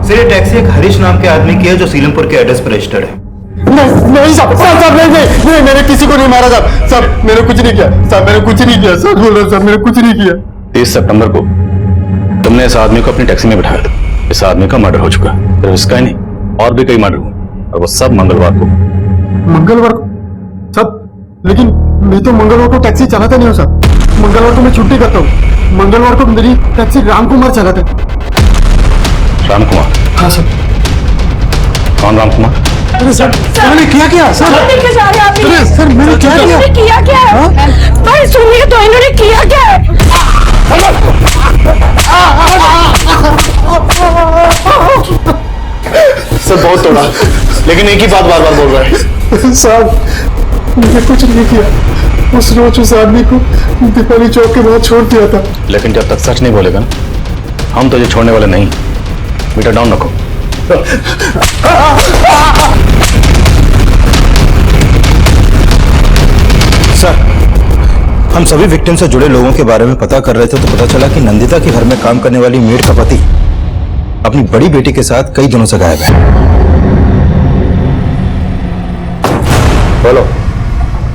सर, ये टैक्सी एक हरीश नाम के आदमी की है जो सीलमपुर के एड्रेस पर रजिस्टर्ड है। नहीं साहब, नहीं, मैंने किसी को नहीं मारा साहब, मैंने कुछ नहीं किया साहब, मैंने कुछ नहीं किया, सच बोल रहा साहब, मैंने कुछ नहीं किया। 30 सितंबर को तुमने इस आदमी को अपनी टैक्सी में बिठाया था। इस आदमी का मर्डर हो चुका है, सिर्फ इसका ही नहीं, और भी कई मर्डर हुए, और वो सब मंगलवार को। मंगलवार को? साहब, लेकिन मैं तो मंगलवार को टैक्सी चलाता नहीं हूँ साहब। मंगलवार को मैं छुट्टी करता हूँ। मंगलवार को मेरी टैक्सी रामकुमार चलाता है। रामकुमार? हाँ सर। कौन रामकुमार? अरे सर, मैंने क्या किया सर? सर, मैंने क्या किया? भाई सुनिए तो, इन्होंने किया क्या है? सर, बहुत तोड़ा, लेकिन एक ही बात बार बार बोल रहा है। साहब, मैंने कुछ नहीं किया। उस रोज उस आदमी को दीपावली चौक के बाद छोड़ दिया था। लेकिन जब तक सच नहीं बोलेगा ना, हम तुझे छोड़ने वाले नहीं। मीटर डाउन रखो। सर, हम सभी विक्टिम से जुड़े लोगों के बारे में पता कर रहे थे तो पता चला कि नंदिता के घर में काम करने वाली मेड का पति अपनी बड़ी बेटी के साथ कई दिनों से गायब है। बोलो,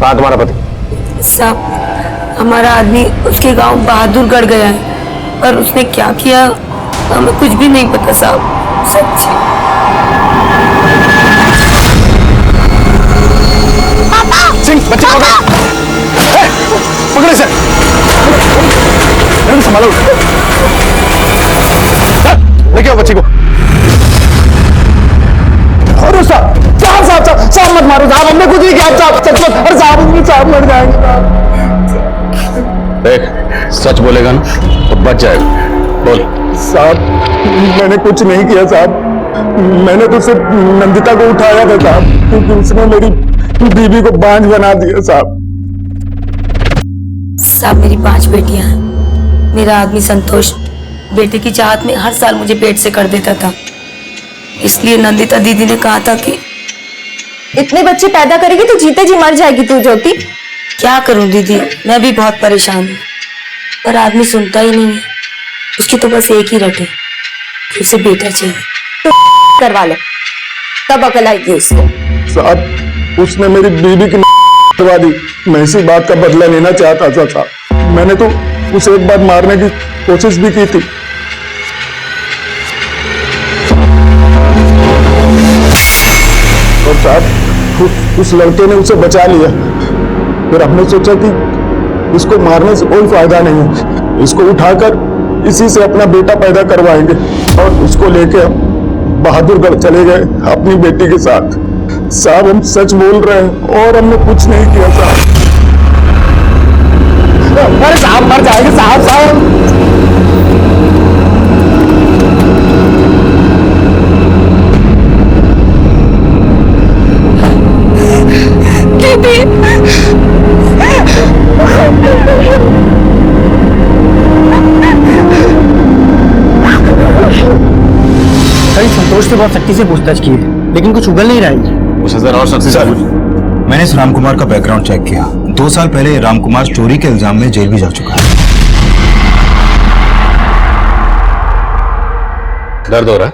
कहाँ तुम्हारा पति? साहब, हमारा आदमी उसके गांव बहादुरगढ़ गया है, और उसने क्या किया हमें कुछ भी नहीं पता साहब, सच। सिंह, बच्चे पकड़े से, संभालो, लेके आओ बच्चे को। और साहब मत मारो साहब, हमने कुछ नहीं किया साहब, सच मत। अरे साहब मर जाएंगे साहब। देख, सच बोलेगा ना तो बच जाएगा। बोल। साहब, मैंने कुछ नहीं किया साहब, मैंने तो सिर्फ नंदिता को उठाया था साहब, क्योंकि उसने मेरी बीवी को बांझ बना दिया साहब। साहब, मेरी 5 बेटियां हैं। मेरा आदमी संतोष बेटे की चाहत में हर साल मुझे पेट से कर देता था, इसलिए नंदिता दीदी ने कहा था कि इतने बच्चे पैदा करेगी तो जीते जी मर जाएगी तू ज्योति। क्या करूं दीदी, मैं भी बहुत परेशान हूँ, पर आदमी सुनता ही नहीं है। उसकी तो बस एक ही रट है कि उसे बेटा चाहिए। तो करवा लो, तब अकल आएगी उसको। साहब, उसने मेरी बीवी की करवा दी। मैं इसी बात का बदला लेना चाहता था साहब। मैंने तो उसे एक बार मारने की कोशिश भी की थी। और साहब, उस लड़के ने उसे बचा लिया। फिर हमने सोचा कि इसको मारने से कोई फायदा नहीं है, इसको उठाकर इसी से अपना बेटा पैदा करवाएंगे। और उसको लेके हम बहादुरगढ़ चले गए अपनी बेटी के साथ। साहब, हम सच बोल रहे हैं और हमने कुछ नहीं किया साहब। अरे साहब, मर जाएंगे साहब। साहब संतोष से बहुत सख्ती से पूछताछ की है, लेकिन कुछ उगल नहीं रहा है। उसे जरा और सबसे सर, मैंने इस रामकुमार का बैकग्राउंड चेक किया। 2 साल पहले रामकुमार चोरी के इल्जाम में जेल भी जा चुका है। दर्द हो रहा है?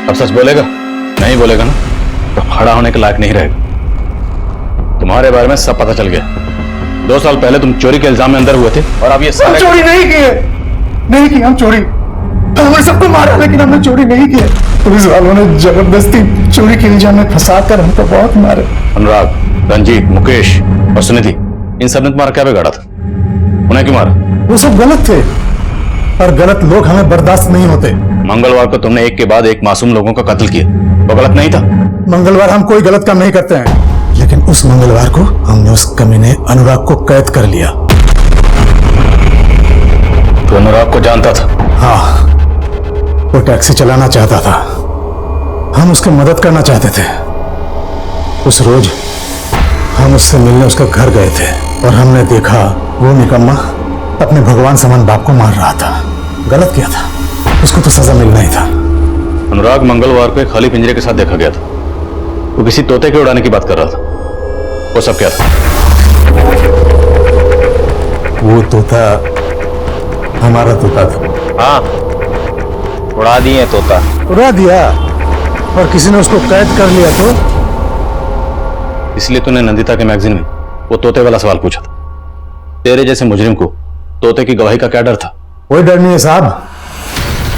अब सच बोलेगा? नहीं बोलेगा ना तो खड़ा होने के लायक नहीं रहेगा। तुम्हारे बारे में सब पता चल गया। 2 साल पहले तुम चोरी के इल्जाम में अंदर हुए थे और अब ये हम चोरी नहीं किए, नहीं की हम चोरी। हमने सबको मारा, लेकिन हमने चोरी नहीं किया। पुलिस वालों ने जबरदस्ती चोरी के इल्जाम में फंसा कर हमको बहुत मारे। अनुराग, रंजीत, मुकेश और सुनिधि, इन सब ने तुम्हारा क्या बिगाड़ा था? उन्हें क्यों मारा? वो सब गलत थे, और गलत लोग हमें बर्दाश्त नहीं होते। मंगलवार को तुमने एक के बाद एक मासूम लोगों का कत्ल किया, वो गलत नहीं था? मंगलवार हम कोई गलत काम नहीं करते हैं, लेकिन उस मंगलवार को हमने उस कमीने अनुराग को कैद कर लिया। तो अनुराग को जानता था? हाँ, वो टैक्सी चलाना चाहता था, हम उसकी मदद करना चाहते थे। उस रोज हम उससे मिलने उसके घर गए थे और हमने देखा वो निकम्मा अपने भगवान समान बाप को मार रहा था। गलत किया था, उसको तो सजा मिलना ही था। अनुराग मंगलवार को एक खाली पिंजरे के साथ देखा गया था। वो किसी तोते के उड़ाने की बात कर रहा था। वो सब क्या था? वो तोता हमारा तोता था। हाँ, उड़ा दिए तोता। उड़ा दिया और किसी ने उसको कैद कर लिया तो? इसलिए तूने नंदिता के मैगजीन में वो तोते वाला सवाल पूछा था। तेरे जैसे मुजरिम को तोते की गवाही का क्या डर था? कोई डर नहीं है साहब।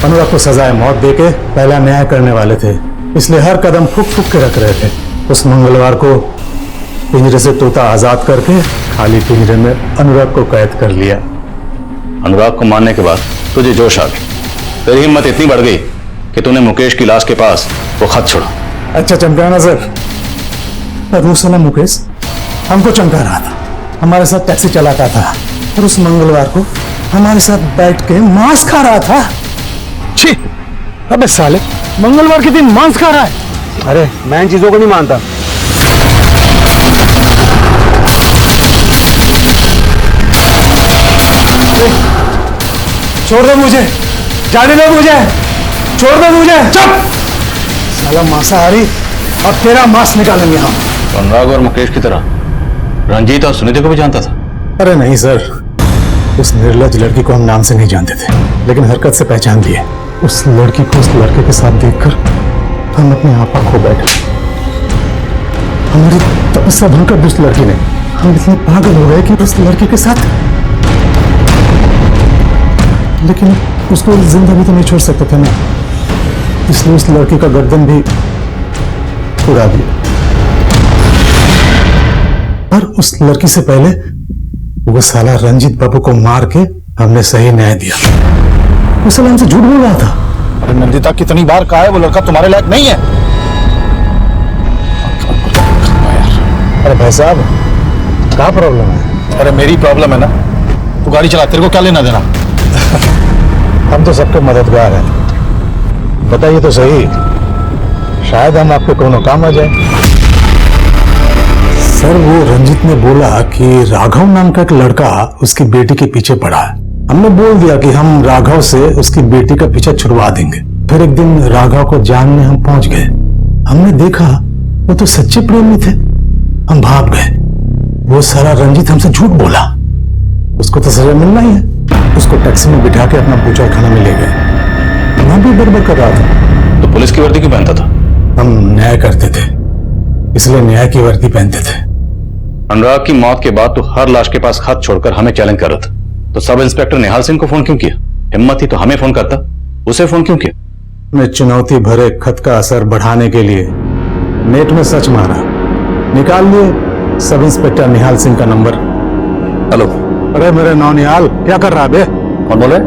अनुराग को सजाए मौत देके पहला न्याय करने वाले थे, इसलिए हर कदम फूक फूक के रख रहे थे। उस मंगलवार को पिंजरे से तोता आजाद करके खाली पिंजरे में अनुराग को कैद कर लिया। अनुराग को मारने के बाद तुझे जोश आ गया। तेरी हिम्मत इतनी बढ़ गई कि तूने मुकेश की लाश के पास वो खत छोड़ा। अच्छा चमकाना सर, रूस वाला मुकेश हमको चमका रहा था, हमारे साथ टैक्सी चलाता था और उस मंगलवार को हमारे साथ बैठ के मांस खा रहा था। छी, अबे साले, मंगलवार के दिन मांस खा रहा है? अरे मैं इन चीजों को नहीं मानता। छोड़ दो मुझे, जाने दो मुझे, छोड़ दो मुझे। चुप साला मांसाहारी, अब तेरा मांस निकालेंगे हम। अनुराग और मुकेश की तरह रंजीत और सुनिधि को भी जानता था? अरे नहीं सर, उस निर्लज लड़की को हम नाम से नहीं जानते थे, लेकिन हरकत से पहचान लिए। उस लड़की को उस लड़के के साथ देखकर हम अपने आपा खो बैठे। हमारी तपस्या भंग कर दी उस लड़की ने। हम इतने पागल हो गए कि उस लड़के के साथ, लेकिन उसको जिंदा भी तो नहीं छोड़ सकते थे ना, इसलिए उस लड़की का गर्दन भी उड़ा दिया। और उस लड़की से पहले वो साला रंजीत बाबू को मार के हमने सही न्याय दिया। वो साला हमसे झूठ बोल रहा था। अरे नंदिता कितनी बार कहा है वो लड़का तुम्हारे लायक नहीं है। अरे भाई साहब, क्या प्रॉब्लम है? अरे मेरी प्रॉब्लम है ना, तू गाड़ी चला, तेरे को क्या लेना देना? हम तो सबके मददगार हैं, बताइए तो सही, शायद हम आपके कोनो काम आ जाए। सर, वो रंजीत ने बोला कि राघव नाम का एक लड़का उसकी बेटी के पीछे पड़ा है। हमने बोल दिया कि हम राघव से उसकी बेटी का पीछा छुड़वा देंगे। फिर एक दिन राघव को जानने हम पहुंच गए। हमने देखा वो तो सच्चे प्रेमी थे। हम भाग गए वो सारा रंजीत हमसे झूठ बोला। उसको तो सजा मिलना ही है। उसको टैक्सी में बिठा के अपना बूचड़ खाना में ले गए। मैं भी गड़बड़ कर रहा था। तो पुलिस की वर्दी क्यों पहनता था? हम न्याय करते थे, इसलिए न्याय की वर्दी पहनते थे। अनुराग की मौत के बाद तो हर लाश के पास खत छोड़कर हमें चैलेंज कर रहा था, तो सब इंस्पेक्टर निहाल सिंह को फोन क्यों किया? हिम्मत थी तो हमें फोन करता, उसे फोन क्यों किया? मैं चुनौती भरे खत का असर बढ़ाने के लिए नेट में सर्च मारा, निकाल लिए सब इंस्पेक्टर निहाल सिंह का नंबर। हेलो। अरे मेरे नौ निहाल, क्या कर रहा बे? कौन बोले?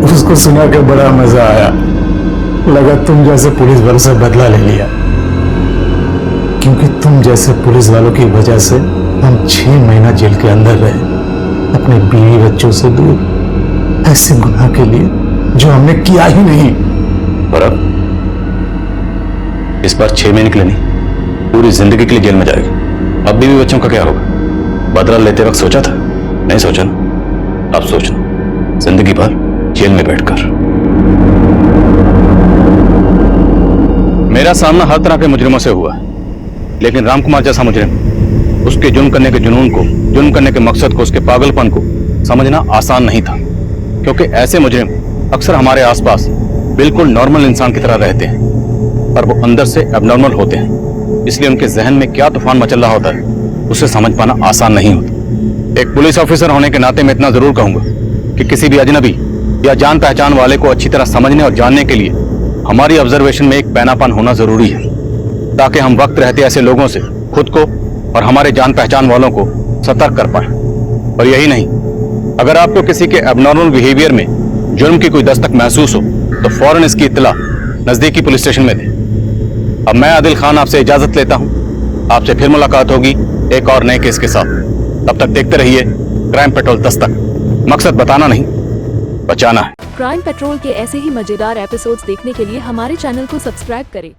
उसको सुना के बड़ा मजा आया। लगा तुम जैसे पुलिस वालों से बदला ले लिया, क्योंकि तुम जैसे पुलिस वालों की वजह से हम 6 महीना जेल के अंदर रहे, अपने बीवी बच्चों से दूर, ऐसे गुनाह के लिए जो हमने किया ही नहीं। और अब इस बार 6 महीने के लिए नहीं, पूरी जिंदगी के लिए जेल में जाएगी। अब बीवी बच्चों का क्या होगा? बदला लेते वक्त सोचा था? नहीं सोचा ना? अब सोचना, जिंदगी भर जेल में बैठकर। मेरा सामना हर तरह के मुजरिमों से हुआ है, लेकिन रामकुमार जैसा मुजरिम, उसके जुर्म करने के जुनून को, जुर्म करने के मकसद को, उसके पागलपन को समझना आसान नहीं था, क्योंकि ऐसे मुजरिम अक्सर हमारे आसपास बिल्कुल नॉर्मल इंसान की तरह रहते हैं, पर वो अंदर से एबनॉर्मल होते हैं। इसलिए उनके जहन में क्या तूफान मचल रहा होता है, उसे समझ पाना आसान नहीं होता। एक पुलिस ऑफिसर होने के नाते मैं इतना जरूर कहूंगा कि किसी भी अजनबी या जान पहचान वाले को अच्छी तरह समझने और जानने के लिए हमारी ऑब्जर्वेशन में एक पैनापन होना जरूरी है, ताकि हम वक्त रहते ऐसे लोगों से खुद को और हमारे जान पहचान वालों को सतर्क कर पाए। और यही नहीं, अगर आपको किसी के एबनॉर्मल बिहेवियर में जुर्म की कोई दस्तक महसूस हो तो फौरन इसकी इत्तला नजदीकी पुलिस स्टेशन में दें। अब मैं आदिल खान आपसे इजाजत लेता हूं। आपसे फिर मुलाकात होगी एक और नए केस के साथ। तब तक देखते रहिए क्राइम पेट्रोल दस्तक। मकसद बताना नहीं, बचाना है। क्राइम पेट्रोल के ऐसे ही मजेदार एपिसोड्स देखने के लिए हमारे चैनल को सब्सक्राइब करें।